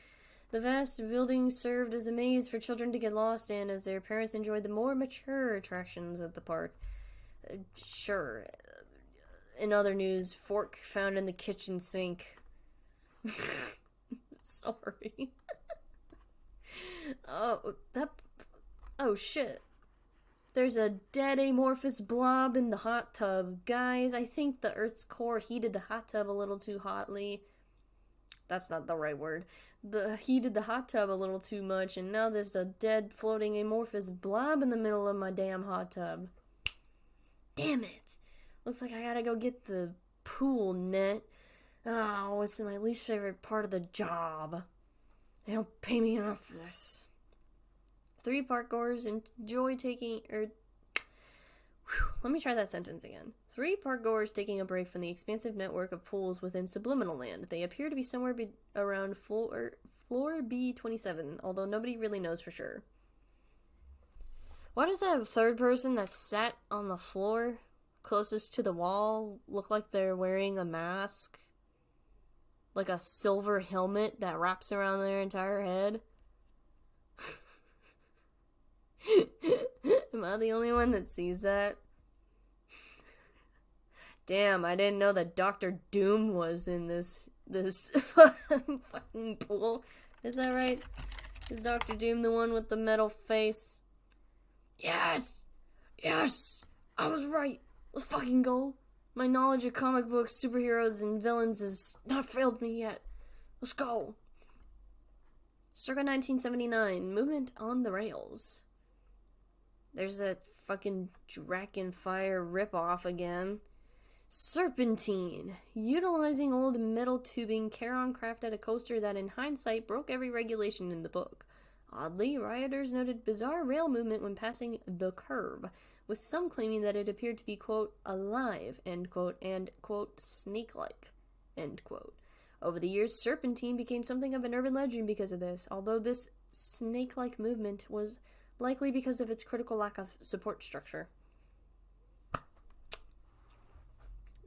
The vast building served as a maze for children to get lost in as their parents enjoyed the more mature attractions at the park. Sure. In other news, fork found in the kitchen sink. Sorry. Oh shit. There's a dead amorphous blob in the hot tub. Guys, I think the Earth's core heated the hot tub a little too hotly. That's not the right word. Heated the hot tub a little too much, and now there's a dead floating amorphous blob in the middle of my damn hot tub. Damn it. Looks like I gotta go get the pool net. Oh, it's my least favorite part of the job. They don't pay me enough for this. 3 parkgoers enjoy taking, let me try that sentence again. 3 parkgoers taking a break from the expansive network of pools within Subliminal Land. They appear to be somewhere around floor B27, although nobody really knows for sure. Why does that third person that sat on the floor closest to the wall look like they're wearing a mask? Like a silver helmet that wraps around their entire head? Am I the only one that sees that? Damn, I didn't know that Dr. Doom was in this fucking pool. Is that right? Is Dr. Doom the one with the metal face? Yes! Yes! I was right! Let's fucking go! My knowledge of comic books, superheroes, and villains has not failed me yet. Let's go! Circa 1979, movement on the rails. There's that fucking Dragonfire ripoff again. Serpentine. Utilizing old metal tubing, Charon crafted a coaster that in hindsight broke every regulation in the book. Oddly, rioters noted bizarre rail movement when passing the curb, with some claiming that it appeared to be, quote, alive, end quote, and, quote, snake-like, end quote. Over the years, Serpentine became something of an urban legend because of this, although this snake-like movement was likely because of its critical lack of support structure.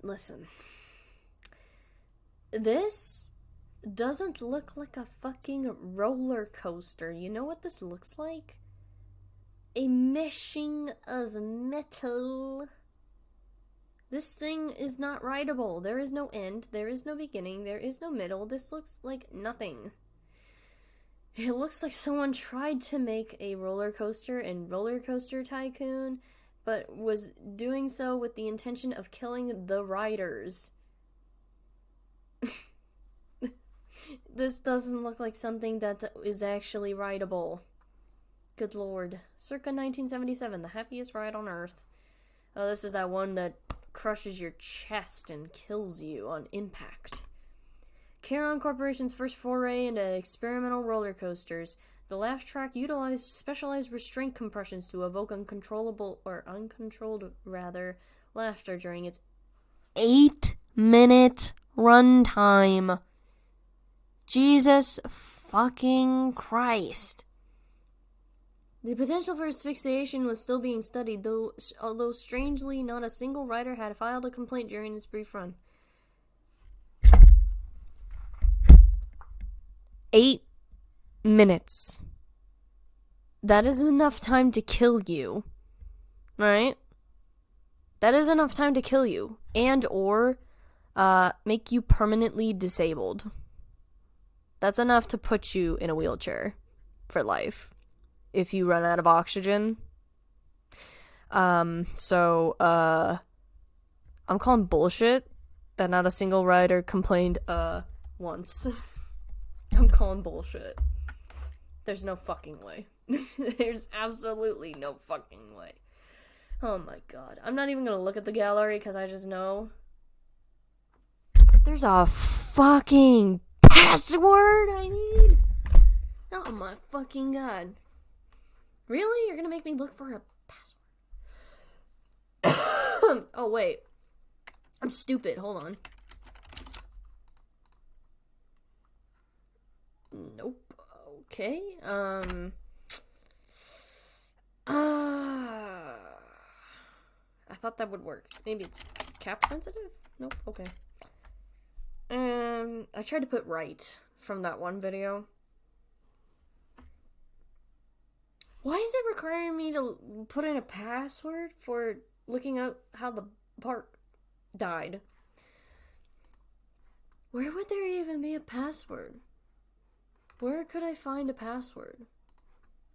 Listen. This doesn't look like a fucking roller coaster. You know what this looks like? A meshing of metal. This thing is not rideable. There is no end. There is no beginning. There is no middle. This looks like nothing. It looks like someone tried to make a roller coaster in Roller Coaster Tycoon, but was doing so with the intention of killing the riders. This doesn't look like something that is actually rideable. Good lord. Circa 1977, the happiest ride on Earth. Oh, this is that one that crushes your chest and kills you on impact. Charon Corporation's first foray into experimental roller coasters. The laugh track utilized specialized restraint compressions to evoke uncontrolled laughter during its 8-minute runtime. Jesus fucking Christ. The potential for asphyxiation was still being studied, although strangely not a single rider had filed a complaint during its brief run. 8 minutes. That is enough time to kill you. Right? That is enough time to kill you. And or make you permanently disabled. That's enough to put you in a wheelchair for life. If you run out of oxygen. I'm calling bullshit that not a single rider complained, once. I'm calling bullshit. There's no fucking way. There's absolutely no fucking way. Oh my god. I'm not even gonna look at the gallery because I just know. There's a fucking password I need? Oh my fucking god. Really? You're gonna make me look for a password? Oh, wait. I'm stupid. Hold on. Nope. Okay. I thought that would work. Maybe it's cap sensitive? Nope. Okay. I tried to put right from that one video. Why is it requiring me to put in a password for looking up how the park died? Where would there even be a password? Where could I find a password?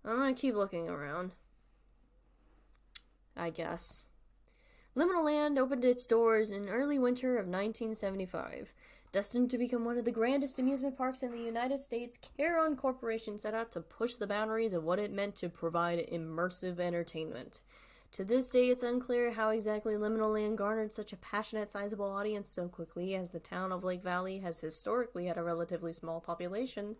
I'm gonna keep looking around, I guess. Liminal Land opened its doors in early winter of 1975. Destined to become one of the grandest amusement parks in the United States, Caron Corporation set out to push the boundaries of what it meant to provide immersive entertainment. To this day, it's unclear how exactly Liminal Land garnered such a passionate, sizable audience so quickly, as the town of Lake Valley has historically had a relatively small population.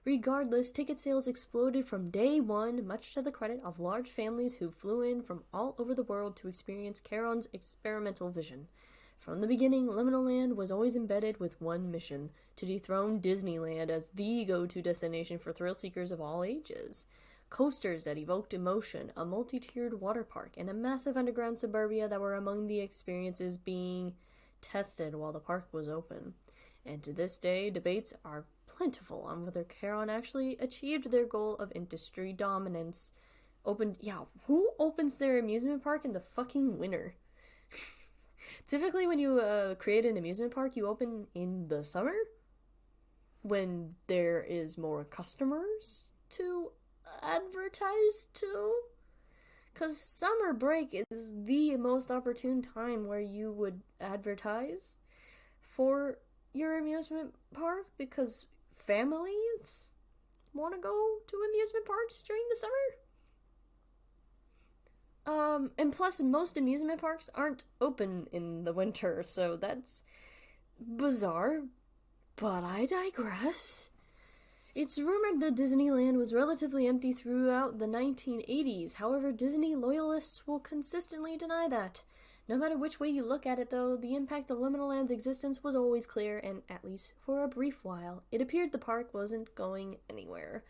Regardless, ticket sales exploded from day one, much to the credit of large families who flew in from all over the world to experience Caron's experimental vision. From the beginning, Liminal Land was always embedded with one mission: to dethrone Disneyland as the go-to destination for thrill seekers of all ages. Coasters that evoked emotion, a multi-tiered water park, and a massive underground suburbia that were among the experiences being tested while the park was open. And to this day, debates are plentiful on whether Caron actually achieved their goal of industry dominance. Who opens their amusement park in the fucking winter? Typically, when you create an amusement park, you open in the summer when there is more customers to advertise to. Because summer break is the most opportune time where you would advertise for your amusement park, because families want to go to amusement parks during the summer. And plus, most amusement parks aren't open in the winter, so that's bizarre. But I digress. It's rumored that Disneyland was relatively empty throughout the 1980s. However, Disney loyalists will consistently deny that. No matter which way you look at it, though, the impact of Liminal Land's existence was always clear, and at least for a brief while, it appeared the park wasn't going anywhere.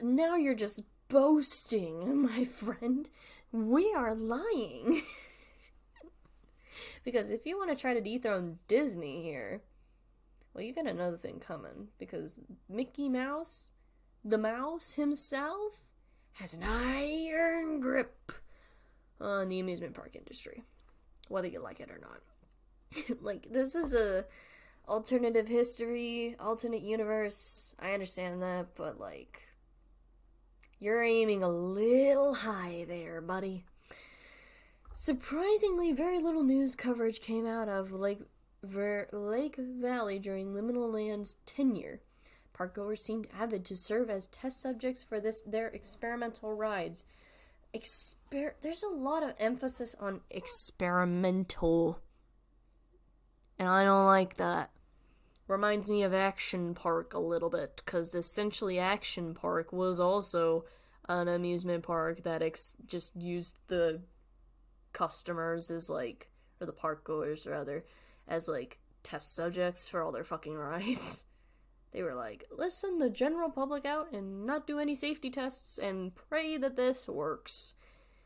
Now you're just boasting, my friend. We are lying. Because if you want to try to dethrone Disney here, well, you got another thing coming. Because Mickey Mouse, the mouse himself, has an iron grip on the amusement park industry, whether you like it or not. Like, this is a alternative history, alternate universe. I understand that, but like, you're aiming a little high there, buddy. Surprisingly, very little news coverage came out of Lake Valley during Liminal Land's tenure. Parkgoers seemed avid to serve as test subjects for their experimental rides. There's a lot of emphasis on experimental, and I don't like that. Reminds me of Action Park a little bit, because essentially Action Park was also an amusement park that just used the customers as like, or the park goers rather, as like test subjects for all their fucking rides. They were like, let's send the general public out and not do any safety tests and pray that this works.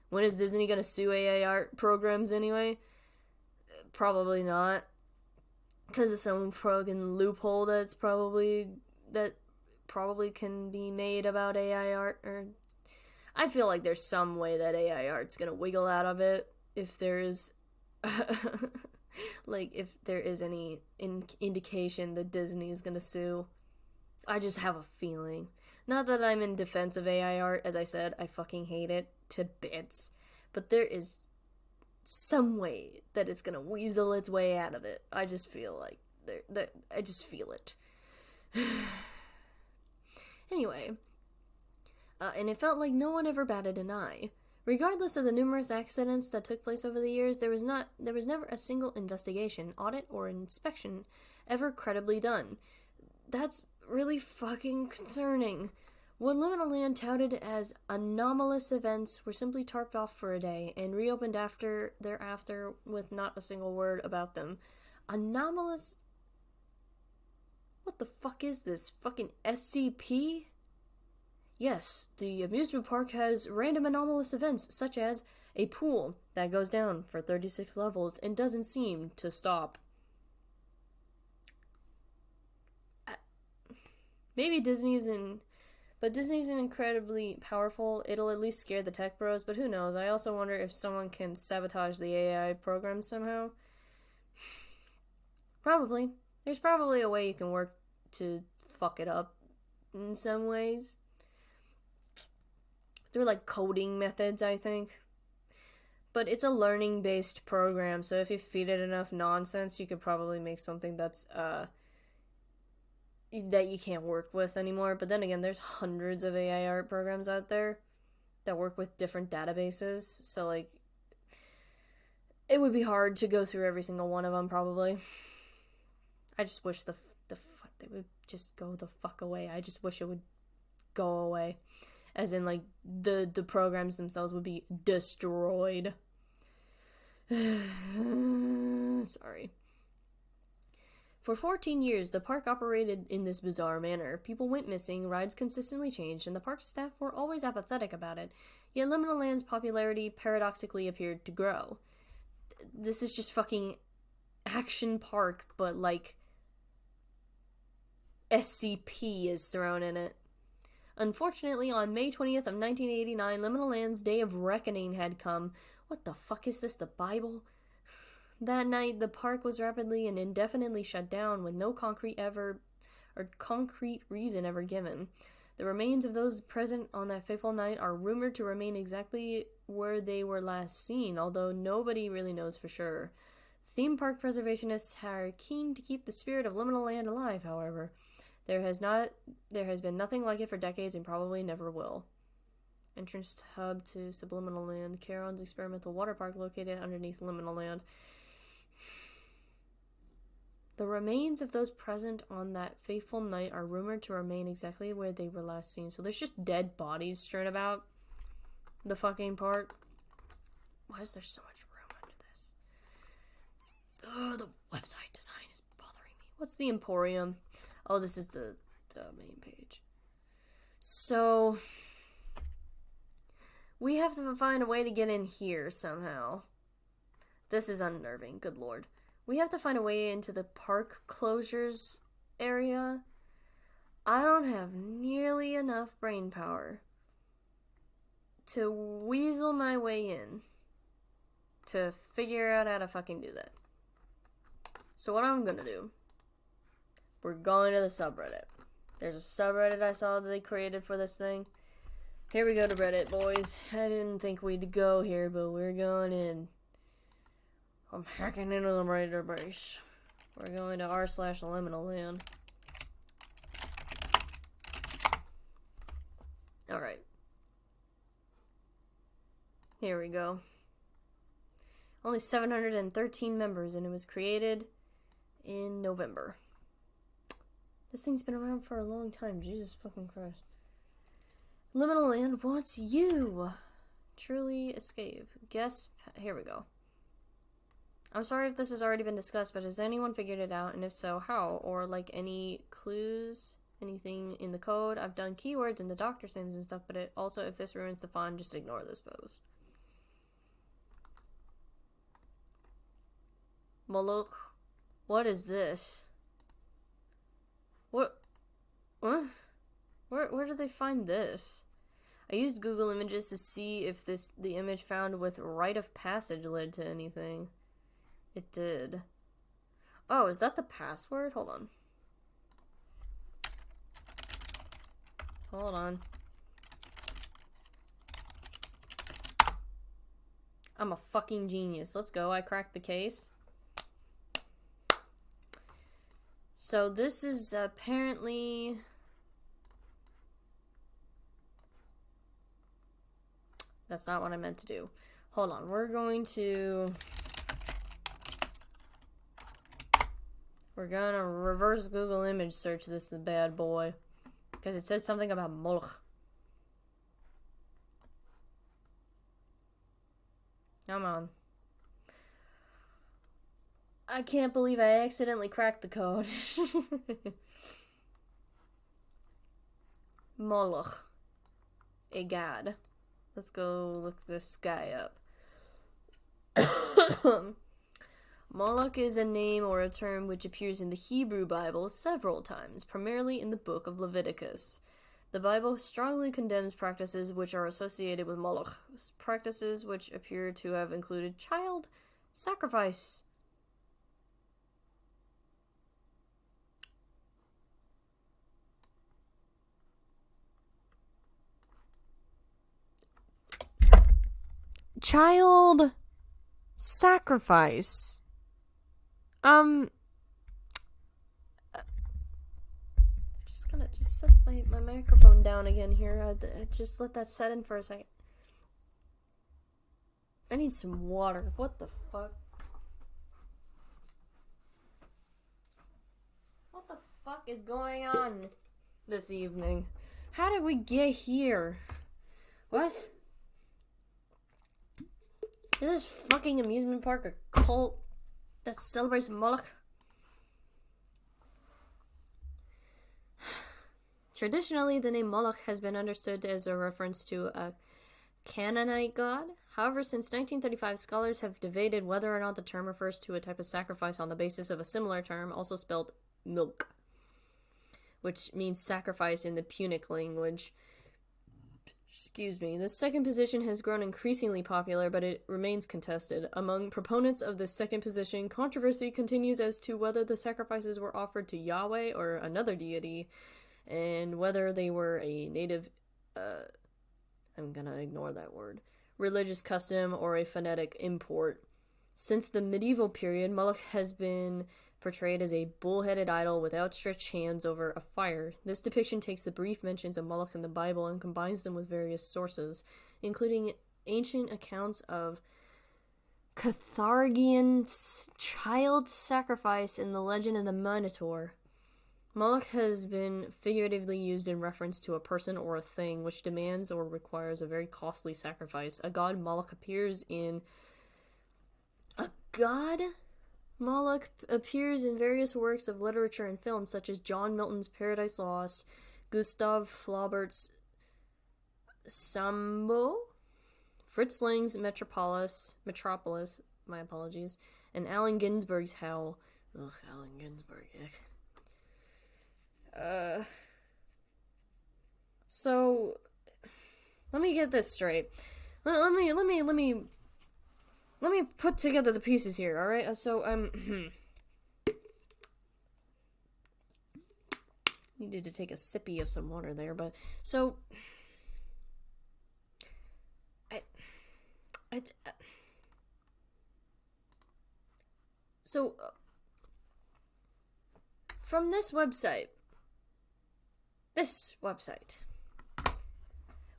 When is Disney gonna sue AI art programs anyway? Probably not. Because of some friggin' loophole that probably can be made about AI art. Or I feel like there's some way that AI art's gonna wiggle out of it if there is like, if there is any indication that Disney is gonna sue. I just have a feeling. Not that I'm in defense of AI art. As I said, I fucking hate it to bits. But there is some way that it's gonna weasel its way out of it. I just feel like I just feel it. Anyway, and it felt like no one ever batted an eye. Regardless of the numerous accidents that took place over the years, there was never a single investigation, audit, or inspection ever credibly done. That's really fucking concerning. What Liminal Land touted as anomalous events were simply tarped off for a day and reopened thereafter with not a single word about them. Anomalous? What the fuck is this? Fucking SCP? Yes, the amusement park has random anomalous events, such as a pool that goes down for 36 levels and doesn't seem to stop. Maybe Disney's in But Disney's incredibly powerful. It'll at least scare the tech bros, but who knows? I also wonder if someone can sabotage the AI program somehow. Probably. There's probably a way you can work to fuck it up in some ways. They're like coding methods, I think. But it's a learning-based program, so if you feed it enough nonsense, you could probably make something that's, that you can't work with anymore. But then again, there's hundreds of AI art programs out there that work with different databases, so, like, it would be hard to go through every single one of them, probably. I just wish they would just go the fuck away. I just wish it would go away. As in, like, the programs themselves would be destroyed. Sorry. For 14 years, the park operated in this bizarre manner. People went missing, rides consistently changed, and the park staff were always apathetic about it. Yet Liminal Land's popularity paradoxically appeared to grow. This is just fucking Action Park, but, like, SCP is thrown in it. Unfortunately, on May 20th of 1989, Liminal Land's Day of Reckoning had come. What the fuck is this, the Bible? That night, the park was rapidly and indefinitely shut down with no concrete reason ever given. The remains of those present on that fateful night are rumored to remain exactly where they were last seen, although nobody really knows for sure. Theme park preservationists are keen to keep the spirit of Liminal Land alive, however. There has been nothing like it for decades and probably never will. Entrance hub to Subliminal Land. Caron's experimental water park located underneath Liminal Land. The remains of those present on that fateful night are rumored to remain exactly where they were last seen. So there's just dead bodies strewn about the fucking park. Why is there so much room under this? Oh, the website design is bothering me. What's the Emporium? Oh, this is the main page. So, we have to find a way to get in here somehow. This is unnerving, good lord. We have to find a way into the park closures area. I don't have nearly enough brain power to weasel my way in to figure out how to fucking do that. So what I'm gonna do, we're going to the subreddit. There's a subreddit I saw that they created for this thing. Here we go to Reddit, boys. I didn't think we'd go here, but we're going in. I'm hacking into the Reddit base. We're going to r/liminal land. Alright. Here we go. Only 713 members, and it was created in November. This thing's been around for a long time. Jesus fucking Christ. Liminal Land wants you. Truly escape. Guess. Here we go. I'm sorry if this has already been discussed, but has anyone figured it out? And if so, how? Or, like, any clues? Anything in the code? I've done keywords and the doctor's names and stuff, but it also, if this ruins the fun, just ignore this post. Moloch. What is this? What? Where did they find this? I used Google Images to see if the image found with rite of passage led to anything. It did. Oh, is that the password? Hold on. Hold on. I'm a fucking genius. Let's go. I cracked the case. So this is apparently... That's not what I meant to do. Hold on. We're going to reverse Google image search this bad boy. Because it said something about Moloch. Come on. I can't believe I accidentally cracked the code. Moloch. A god. Let's go look this guy up. Moloch is a name or a term which appears in the Hebrew Bible several times, primarily in the book of Leviticus. The Bible strongly condemns practices which are associated with Moloch, practices which appear to have included child sacrifice. Child sacrifice. Just set my microphone down again here. I just let that set in for a second. I need some water. What the fuck? What the fuck is going on this evening? How did we get here? What? Is this fucking amusement park a cult that celebrates Moloch? Traditionally, the name Moloch has been understood as a reference to a Canaanite god. However, since 1935, scholars have debated whether or not the term refers to a type of sacrifice on the basis of a similar term, also spelled milk, which means sacrifice in the Punic language. Excuse me. This second position has grown increasingly popular, but it remains contested. Among proponents of this second position, controversy continues as to whether the sacrifices were offered to Yahweh or another deity, and whether they were a native, I'm gonna ignore that word, religious custom or a phonetic import. Since the medieval period, Moloch has been portrayed as a bull-headed idol with outstretched hands over a fire. This depiction takes the brief mentions of Moloch in the Bible and combines them with various sources, including ancient accounts of Carthaginian child sacrifice and the legend of the Minotaur. Moloch has been figuratively used in reference to a person or a thing which demands or requires a very costly sacrifice. A god Moloch appears in various works of literature and film, such as John Milton's Paradise Lost, Gustav Flaubert's Sambo, Fritz Lang's Metropolis, my apologies, and Allen Ginsberg's Howl. Ugh, Allen Ginsberg, ick. So let me get this straight. Let me put together the pieces here, alright? So, needed to take a sippy of some water there, but, so, from this website,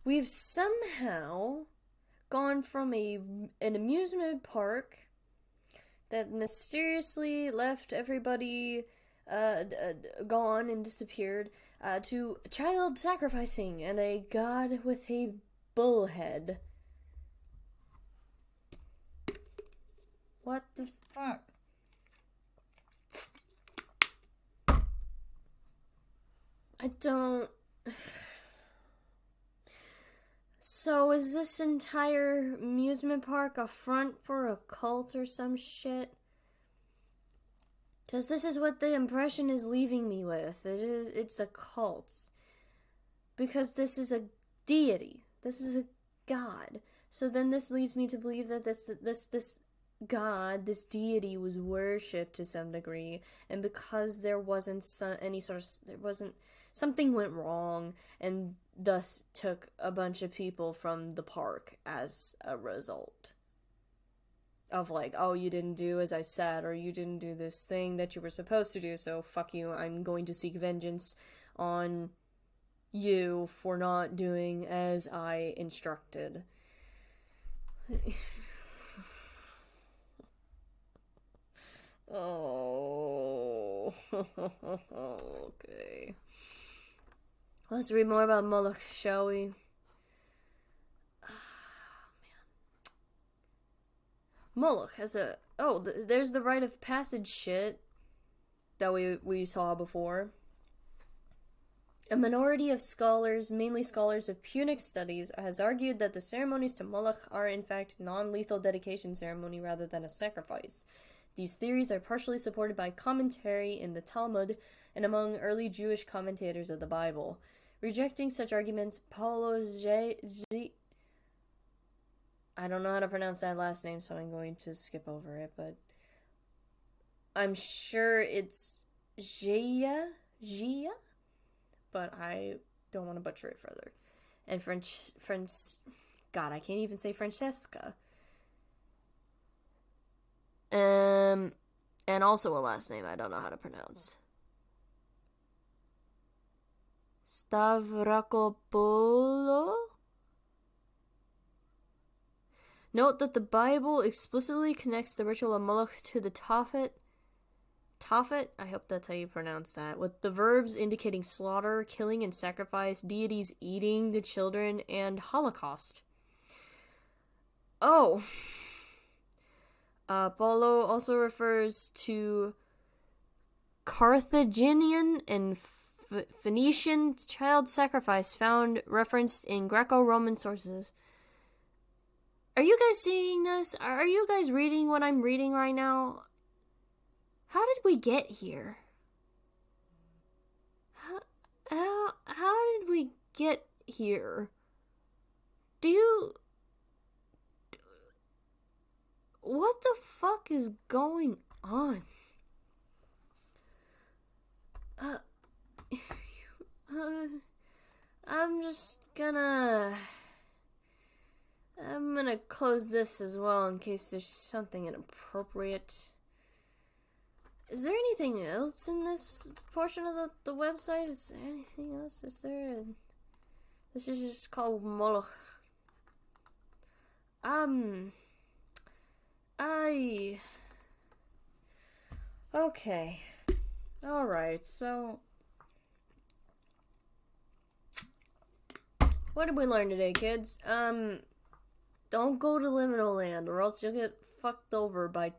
we've somehow gone from an amusement park that mysteriously left everybody gone and disappeared to child sacrificing and a god with a bull head. What the fuck? I don't... So, is this entire amusement park a front for a cult or some shit? Because this is what the impression is leaving me with. It's a cult. Because this is a deity. This is a god. So then this leads me to believe that this god, this deity, was worshipped to some degree. And because there wasn't something went wrong, and thus took a bunch of people from the park as a result of, like, oh, you didn't do as I said, or you didn't do this thing that you were supposed to do, so fuck you, I'm going to seek vengeance on you for not doing as I instructed. Oh, okay. Let's read more about Moloch, shall we? Moloch has a... Oh, there's the rite of passage shit that we saw before. A minority of scholars, mainly scholars of Punic studies, has argued that the ceremonies to Moloch are in fact non-lethal dedication ceremony rather than a sacrifice. These theories are partially supported by commentary in the Talmud and among early Jewish commentators of the Bible. Rejecting such arguments, Paulo J. I don't know how to pronounce that last name, so I'm going to skip over it, but I'm sure it's Gia, but I don't want to butcher it further. And God, I can't even say Francesca. And also a last name I don't know how to pronounce. Stavrakopoulos? Note that the Bible explicitly connects the ritual of Moloch to the Tophet, I hope that's how you pronounce that, with the verbs indicating slaughter, killing, and sacrifice, deities eating the children, and Holocaust. Oh. Paulo also refers to Carthaginian and Phoenician child sacrifice found referenced in Greco-Roman sources. Are you guys seeing this? Are you guys reading what I'm reading right now? How did we get here? How did we get here? What the fuck is going on? I'm gonna close this as well in case there's something inappropriate. Is there anything else in this portion of the website? Is there anything else? This is just called Moloch. Okay. Alright, so what did we learn today, kids? Don't go to liminal land or else you'll get fucked over by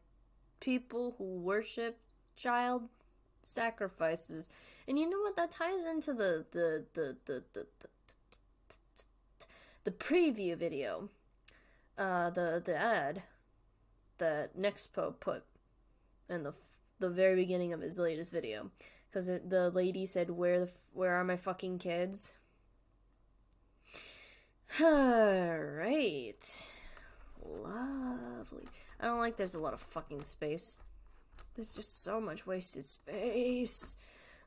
people who worship child sacrifices. And you know what? That ties into the preview video. The ad that Nexpo put in the very beginning of his latest video. Because the lady said, where are my fucking kids? Alright. Lovely. I don't like there's a lot of fucking space. There's just so much wasted space.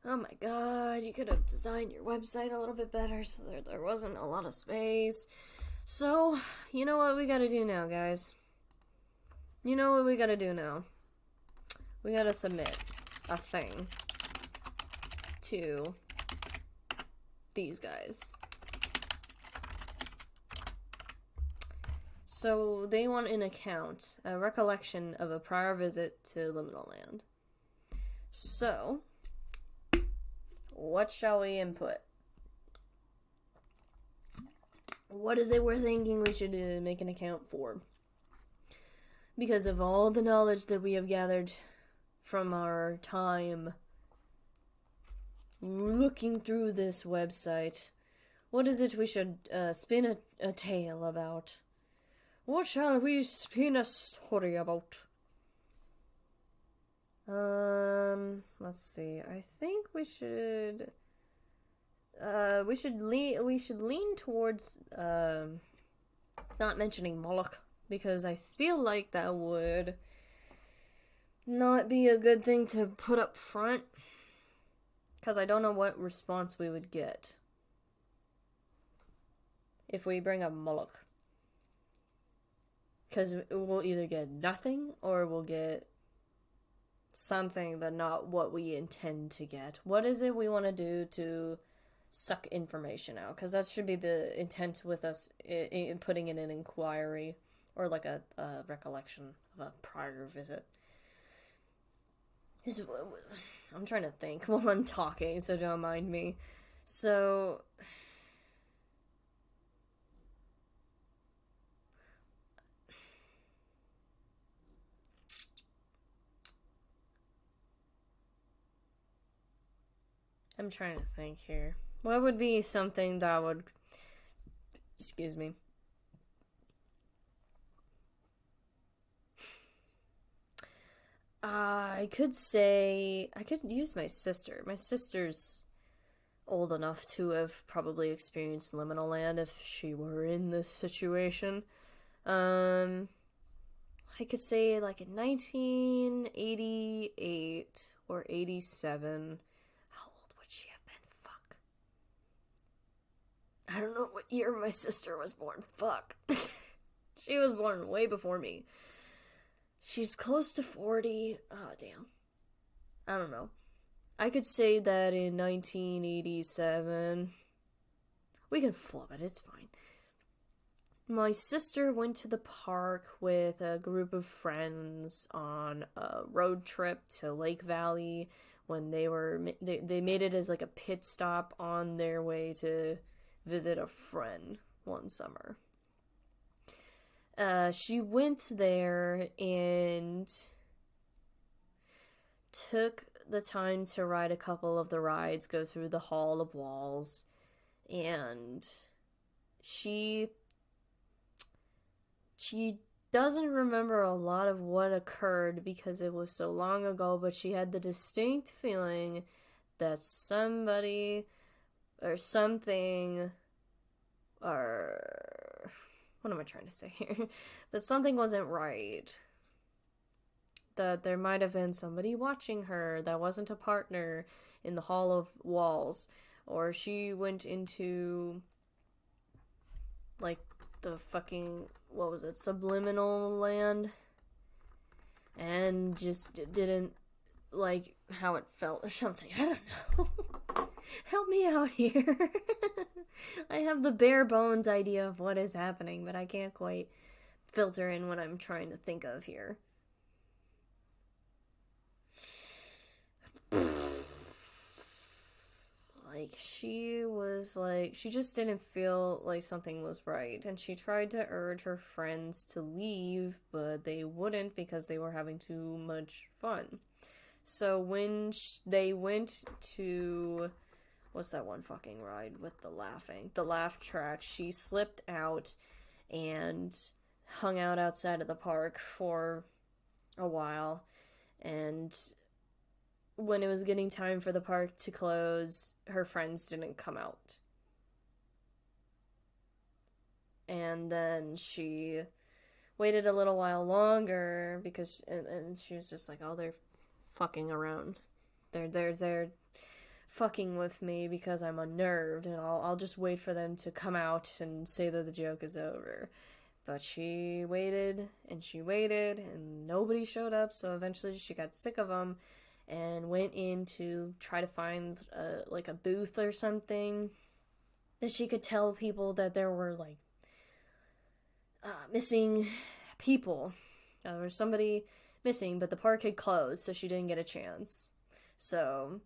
Oh my god, you could have designed your website a little bit better so there wasn't a lot of space. So, you know what we gotta do now, guys? You know what we gotta do now? We gotta submit a thing to these guys. So they want an account, a recollection of a prior visit to Liminal Land. So, what shall we input? What is it we're thinking we should make an account for? Because of all the knowledge that we have gathered from our time looking through this website, what is it we should spin a tale about? What shall we spin a story about? Let's see. I think we should lean towards not mentioning Moloch, because I feel like that would not be a good thing to put up front, because I don't know what response we would get if we bring up Moloch. Because we'll either get nothing, or we'll get something, but not what we intend to get. What is it we want to do to suck information out? Because that should be the intent with us in putting in an inquiry, or like a recollection of a prior visit. I'm trying to think while I'm talking, so don't mind me. So... I'm trying to think here. What would be something that would... Excuse me. I could say... I could use my sister. My sister's old enough to have probably experienced liminal land if she were in this situation. I could say like in 1988 or 87. How old would she have been? Fuck. I don't know what year my sister was born. Fuck. She was born way before me. She's close to 40. Oh, damn. I don't know. I could say that in 1987. We can flub it, it's fine. My sister went to the park with a group of friends on a road trip to Lake Valley when they made it as like a pit stop on their way to visit a friend one summer. She went there and took the time to ride a couple of the rides, go through the Hall of Walls, and she doesn't remember a lot of what occurred because it was so long ago, but she had the distinct feeling that somebody or something, or what am I trying to say here? That something wasn't right. That there might have been somebody watching her that wasn't a partner in the Hall of Walls. Or she went into, like, the fucking, what was it, subliminal land? And just didn't like how it felt or something. I don't know. Help me out here. I have the bare bones idea of what is happening, but I can't quite filter in what I'm trying to think of here. Like, she just didn't feel like something was right, and she tried to urge her friends to leave, but they wouldn't because they were having too much fun. So when they went to, what's that one fucking ride with the laughing? The laugh track, she slipped out and hung out outside of the park for a while, and when it was getting time for the park to close, her friends didn't come out. And then she waited a little while longer because, and she was just like, oh, they're fucking around. They're fucking with me because I'm unnerved, and I'll just wait for them to come out and say that the joke is over. But she waited, and nobody showed up, so eventually she got sick of them and went in to try to find like a booth or something that she could tell people that there were like missing people. There was somebody missing, but the park had closed, so she didn't get a chance. So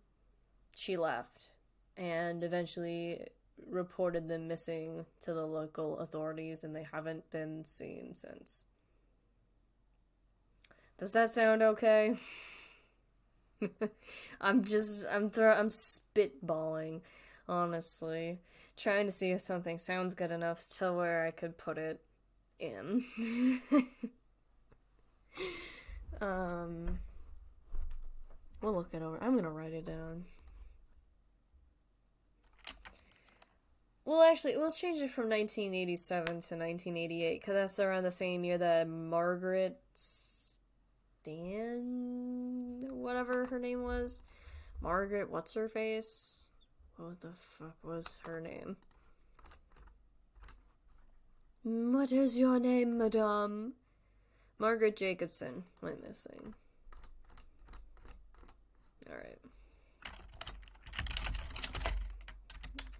she left and eventually reported them missing to the local authorities, and they haven't been seen since. Does that sound okay? I'm spitballing, honestly, trying to see if something sounds good enough to where I could put it in. We'll look it over. I'm gonna write it down. Well, actually, let's change it from 1987 to 1988, because that's around the same year that Margaret whatever her name was. Margaret, what's her face? What the fuck was her name? What is your name, madame? Margaret Jacobson went missing. Alright.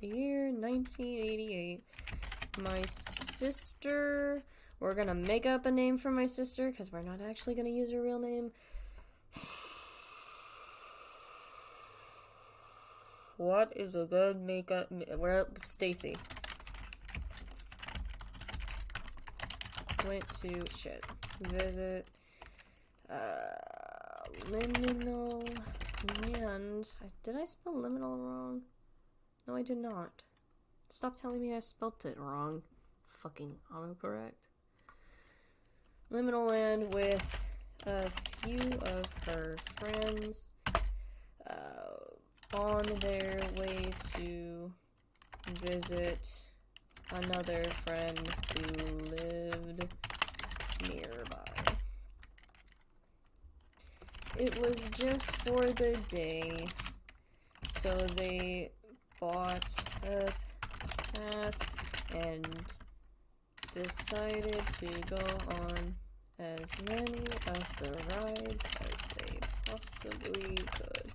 The year 1988. My sister... We're gonna make up a name for my sister, because we're not actually gonna use her real name. What is a good makeup... Well, Stacy. Went to... Shit. Visit... Liminal... And... Did I spell liminal wrong? No, I did not. Stop telling me I spelt it wrong. Fucking autocorrect. Liminal land with a few of her friends. on their way to visit another friend who lived nearby. It was just for the day, so they bought a pass and decided to go on as many of the rides as they possibly could.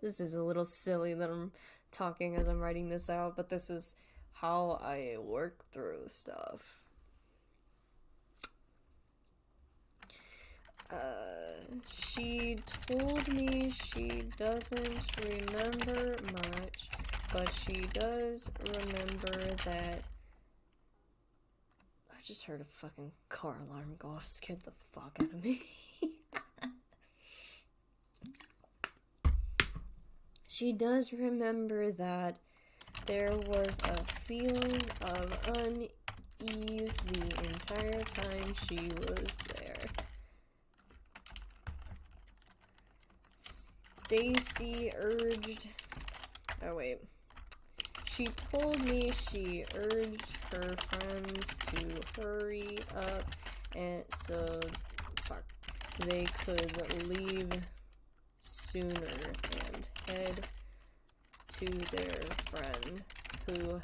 This is a little silly that I'm talking as I'm writing this out, but this is how I work through stuff. She told me she doesn't remember much, but she does remember that. I just heard a fucking car alarm go off, scared the fuck out of me. She does remember that there was a feeling of unease the entire time she was there. Stacy urged... Oh, wait. She told me she urged her friends to hurry up and so they could leave sooner and head to their friend, who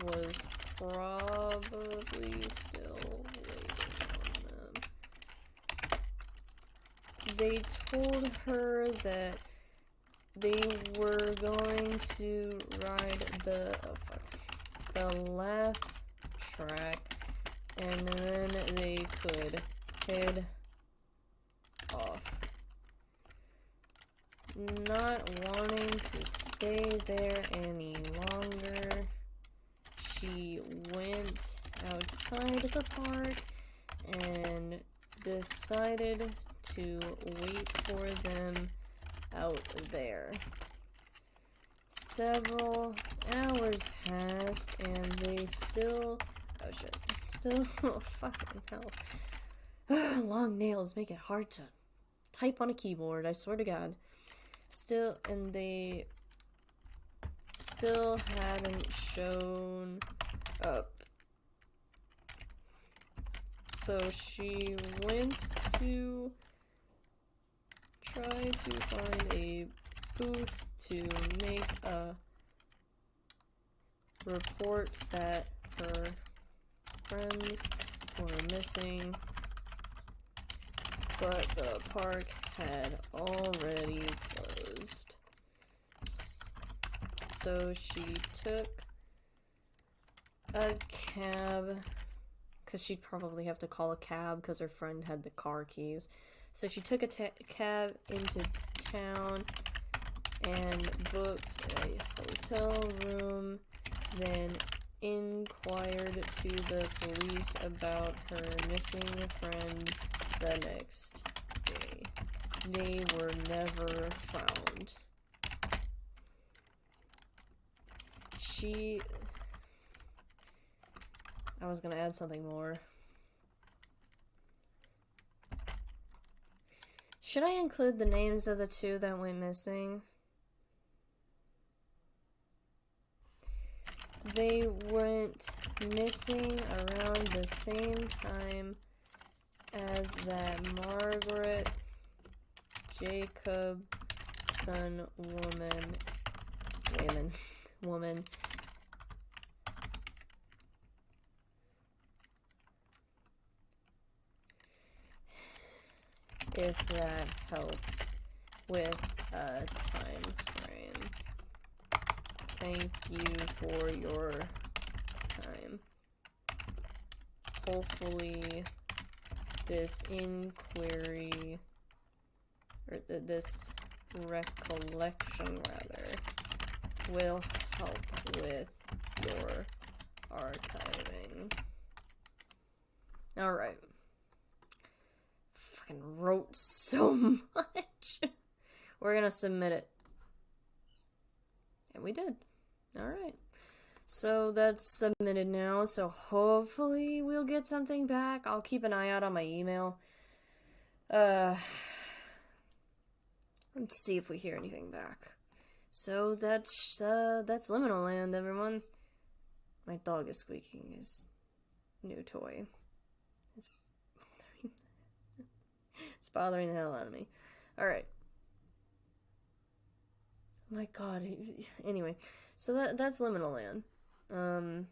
was probably still waiting on them. They told her that they were going to ride the laugh track, and then they could head off. Not wanting to stay there any longer, she went outside the park and decided to wait for them out there. Several hours passed and they still... Oh shit. Still... Oh fucking hell. Long nails make it hard to type on a keyboard, I swear to God. And they still hadn't shown up. So she went to try to find a booth to make a report that her friends were missing, but the park had already closed. So she took a cab, because she'd probably have to call a cab because her friend had the car keys. So she took a cab into town and booked a hotel room, then inquired to the police about her missing friends the next day. They were never found. I was gonna add something more. Should I include the names of the two that went missing? They went missing around the same time as that Margaret Jacobson woman. If that helps with a time frame. Thank you for your time. Hopefully this inquiry, or this recollection rather, will help with your archiving. Alright. Fucking wrote so much. We're gonna submit it. And we did. Alright. So that's submitted now, so hopefully we'll get something back. I'll keep an eye out on my email. Let's see if we hear anything back. So that's Liminal Land, everyone. My dog is squeaking his new toy. It's bothering the hell out of me. Alright. My god. Anyway, so that's Liminal Land.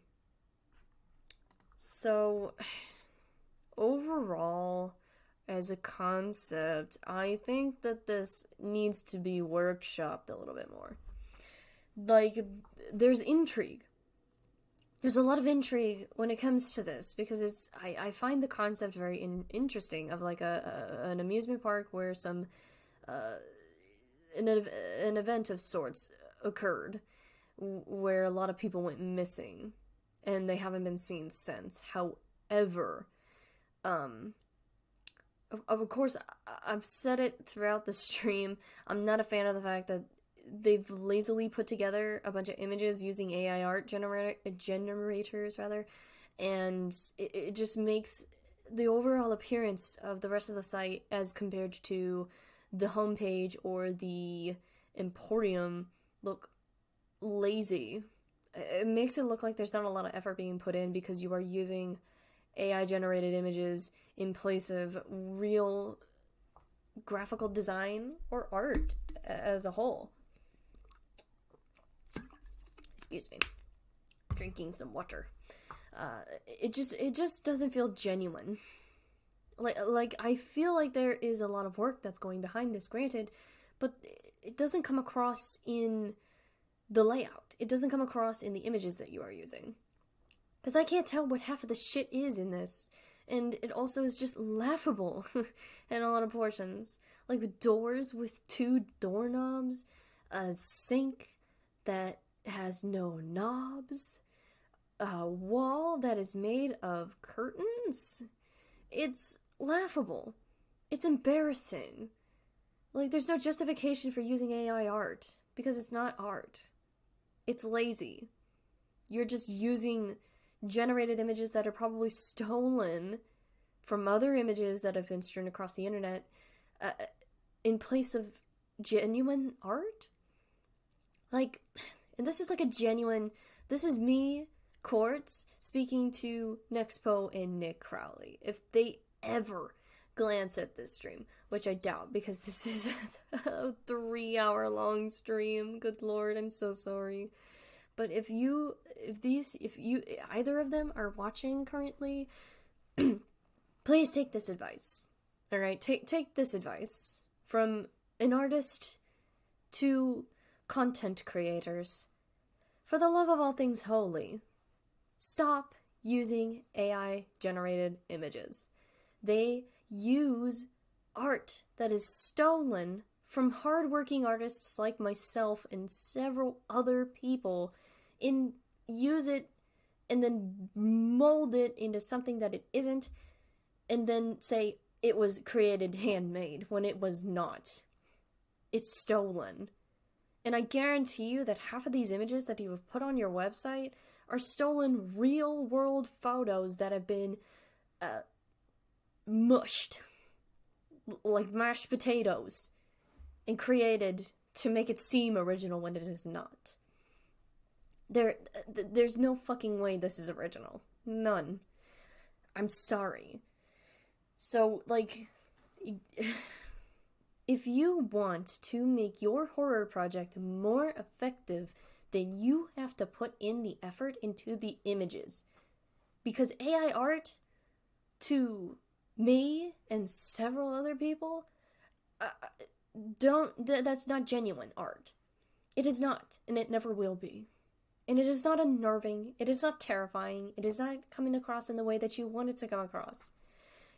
So overall, as a concept, I think that this needs to be workshopped a little bit more. Like, there's intrigue. There's a lot of intrigue when it comes to this, because I find the concept very interesting of like an amusement park where some an event of sorts occurred where a lot of people went missing and they haven't been seen since. However, of course, I've said it throughout the stream, I'm not a fan of the fact that they've lazily put together a bunch of images using AI art generators, and it just makes the overall appearance of the rest of the site as compared to the homepage or the Emporium look lazy. It makes it look like there's not a lot of effort being put in because you are using AI generated images in place of real graphical design or art as a whole. Excuse me. Drinking some water. It just doesn't feel genuine. Like I feel like there is a lot of work that's going behind this, granted, but it doesn't come across in the layout. It doesn't come across in the images that you are using. Because I can't tell what half of the shit is in this. And it also is just laughable in a lot of portions. Like with doors with 2 doorknobs, a sink that has no knobs, a wall that is made of curtains. It's laughable. It's embarrassing. Like, there's no justification for using AI art, because it's not art. It's lazy. You're just using generated images that are probably stolen from other images that have been strewn across the internet in place of genuine art. Like, and this is like a genuine, this is me, Quartz, speaking to Nexpo and Nick Crowley. If they ever glance at this stream, which I doubt because this is a 3-hour-long stream. Good lord, I'm so sorry. But if either of them are watching currently, please take this advice. All right, take this advice from an artist to content creators. For the love of all things holy, stop using AI generated images. They use art that is stolen from hardworking artists like myself and several other people, and use it and then mold it into something that it isn't, and then say it was created handmade when it was not. It's stolen. And I guarantee you that half of these images that you have put on your website are stolen real world photos that have been mushed like mashed potatoes and created to make it seem original when it is not. There's no fucking way this is original. None. I'm sorry. So, like, if you want to make your horror project more effective, then you have to put in the effort into the images. Because AI art, to me and several other people, that's not genuine art. It is not, and it never will be. And it is not unnerving, it is not terrifying, it is not coming across in the way that you want it to come across.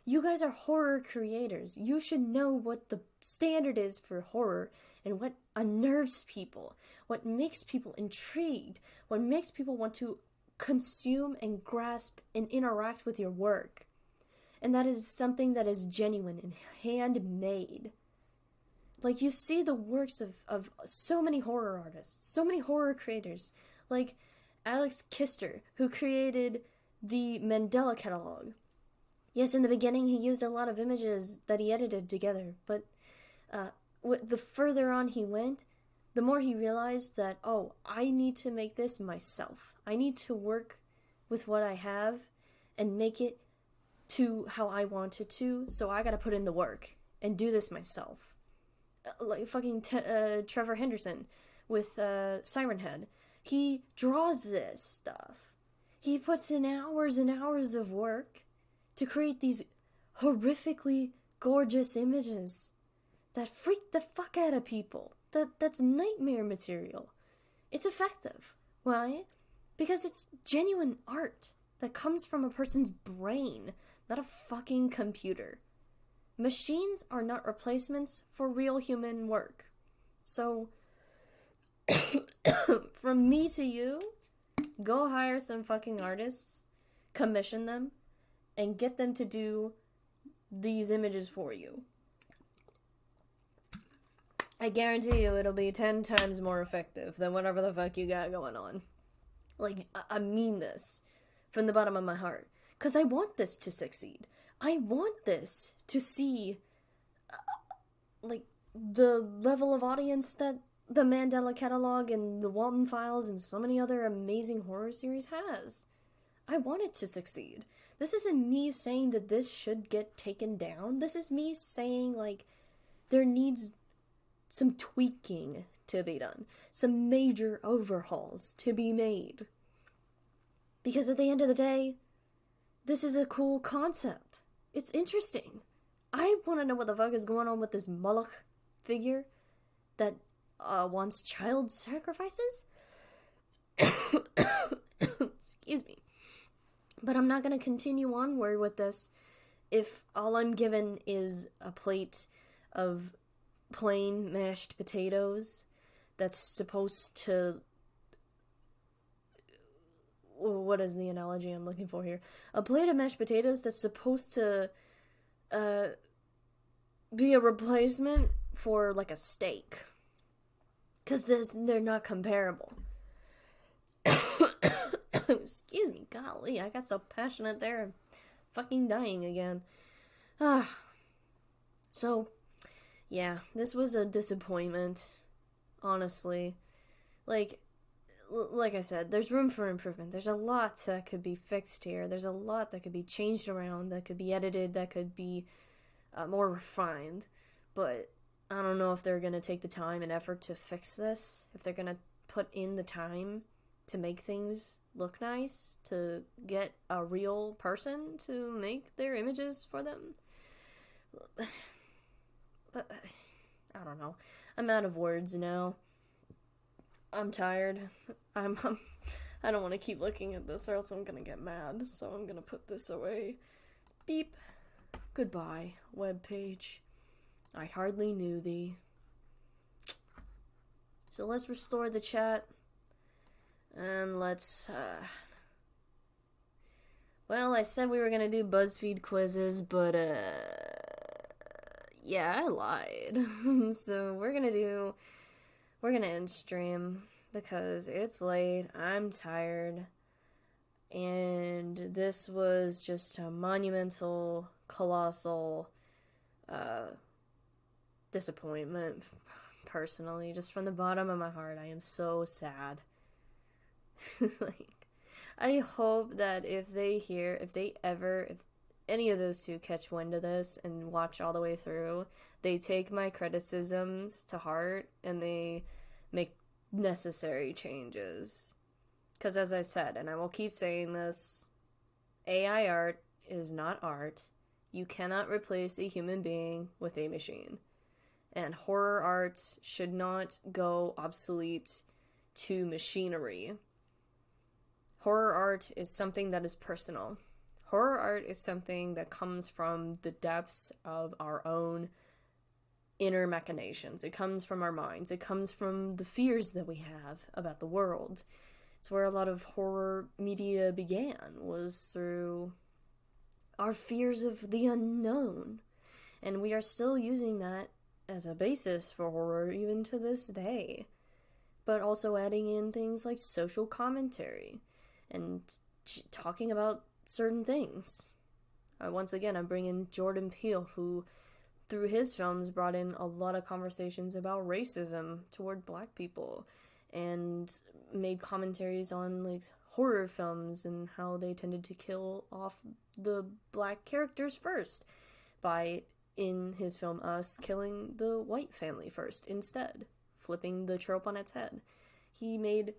You guys are horror creators. You should know what the standard is for horror and what unnerves people, what makes people intrigued, what makes people want to consume and grasp and interact with your work. And that is something that is genuine and handmade. Like, you see the works of so many horror artists, so many horror creators, like Alex Kister, who created the Mandela catalog. Yes, in the beginning he used a lot of images that he edited together, but the further on he went, the more he realized that, oh, I need to make this myself. I need to work with what I have and make it to how I want it to, so I gotta put in the work and do this myself. Like fucking Trevor Henderson with Siren Head. He draws this stuff. He puts in hours and hours of work to create these horrifically gorgeous images that freak the fuck out of people. That's nightmare material. It's effective. Why? Because it's genuine art that comes from a person's brain, not a fucking computer. Machines are not replacements for real human work. So, from me to you, go hire some fucking artists, commission them, and get them to do these images for you. I guarantee you it'll be 10 times more effective than whatever the fuck you got going on. Like, I mean this from the bottom of my heart. Because I want this to succeed. I want this to see, like, the level of audience that the Mandela Catalog and the Walton Files and so many other amazing horror series has. I want it to succeed. This isn't me saying that this should get taken down. This is me saying, like, there needs some tweaking to be done. Some major overhauls to be made. Because at the end of the day, this is a cool concept. It's interesting. I want to know what the fuck is going on with this Moloch figure that wants child sacrifices. Excuse me. But I'm not going to continue onward with this if all I'm given is a plate of plain mashed potatoes that's supposed to... What is the analogy I'm looking for here? A plate of mashed potatoes that's supposed to be a replacement for, like, a steak. Because they're not comparable. Excuse me, golly, I got so passionate there. I'm fucking dying again. So, yeah, this was a disappointment, honestly. Like I said, there's room for improvement. There's a lot that could be fixed here. There's a lot that could be changed around, that could be edited, that could be more refined. But I don't know if they're going to take the time and effort to fix this, if they're going to put in the time to make things look nice, to get a real person to make their images for them. But I don't know. I'm out of words now. I'm tired. I don't want to keep looking at this or else I'm gonna get mad, so I'm gonna put this away. Beep. Goodbye, webpage. I hardly knew thee. So let's restore the chat. And let's, well, I said we were gonna do BuzzFeed quizzes, but, yeah, I lied. So we're gonna end stream because it's late, I'm tired, and this was just a monumental, colossal, disappointment, personally. Just from the bottom of my heart, I am so sad. Like, I hope that if any of those two catch wind of this and watch all the way through, they take my criticisms to heart and they make necessary changes. Because as I said, and I will keep saying this, AI art is not art. You cannot replace a human being with a machine. And horror art should not go obsolete to machinery. Horror art is something that is personal. Horror art is something that comes from the depths of our own inner machinations. It comes from our minds. It comes from the fears that we have about the world. It's where a lot of horror media began, was through our fears of the unknown. And we are still using that as a basis for horror even to this day. But also adding in things like social commentary and talking about certain things. Once again, I'm bringing Jordan Peele, who through his films, brought in a lot of conversations about racism toward black people, and made commentaries on, like, horror films and how they tended to kill off the black characters first by, in his film Us, killing the white family first instead, flipping the trope on its head. He made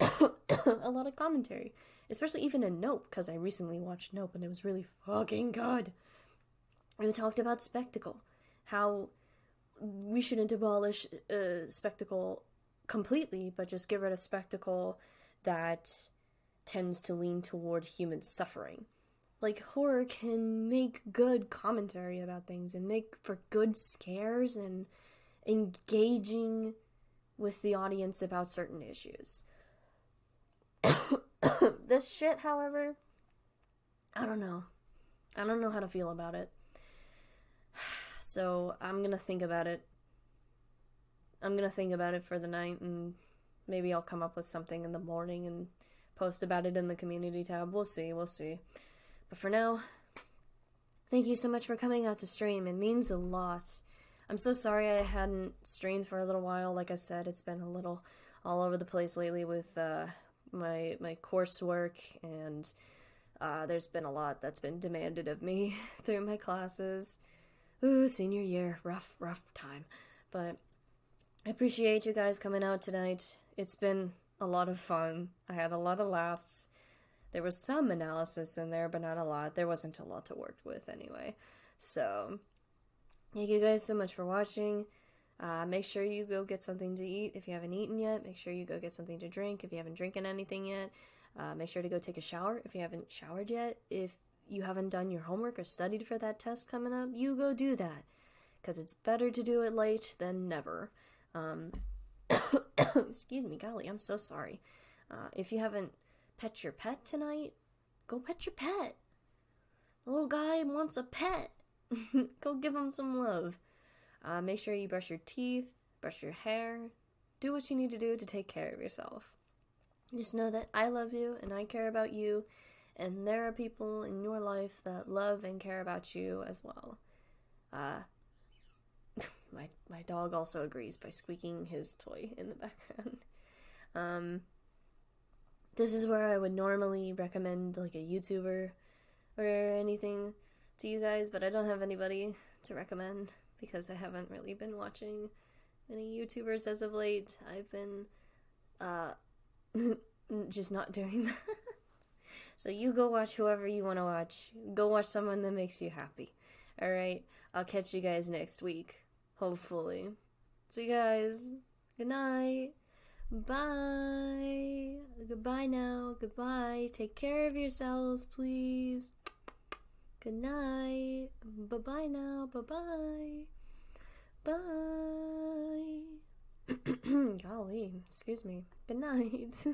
a lot of commentary, especially even in Nope, because I recently watched Nope and it was really fucking good. We talked about spectacle, how we shouldn't abolish spectacle completely, but just get rid of spectacle that tends to lean toward human suffering. Like, horror can make good commentary about things and make for good scares and engaging with the audience about certain issues. This shit, however, I don't know. I don't know how to feel about it. So I'm gonna think about it. I'm gonna think about it for the night, and maybe I'll come up with something in the morning and post about it in the community tab. We'll see. But for now, thank you so much for coming out to stream. It means a lot. I'm so sorry I hadn't streamed for a little while. Like I said, it's been a little all over the place lately with my coursework, and there's been a lot that's been demanded of me through my classes. Ooh, senior year, rough time. But I appreciate you guys coming out tonight. It's been a lot of fun. I had a lot of laughs. There was some analysis in there, but not a lot. There wasn't a lot to work with anyway. So, thank you guys so much for watching. Make sure you go get something to eat if you haven't eaten yet. Make sure you go get something to drink if you haven't drinking anything yet. Make sure to go take a shower if you haven't showered yet. If you haven't done your homework or studied for that test coming up, you go do that. Because it's better to do it late than never. Excuse me, golly, I'm so sorry. If you haven't pet your pet tonight, go pet your pet. The little guy wants a pet. Go give him some love. Make sure you brush your teeth, brush your hair, do what you need to do to take care of yourself. Just know that I love you and I care about you, and there are people in your life that love and care about you as well. My dog also agrees by squeaking his toy in the background. This is where I would normally recommend, like, a YouTuber or anything to you guys, but I don't have anybody to recommend because I haven't really been watching any YouTubers as of late. I've been, just not doing that. So you go watch whoever you want to watch. Go watch someone that makes you happy. Alright, I'll catch you guys next week. Hopefully. So you guys, good night. Bye. Goodbye now. Goodbye. Take care of yourselves, please. Good night. Bye-bye now. Bye-bye. Bye. Golly, excuse me. Good night.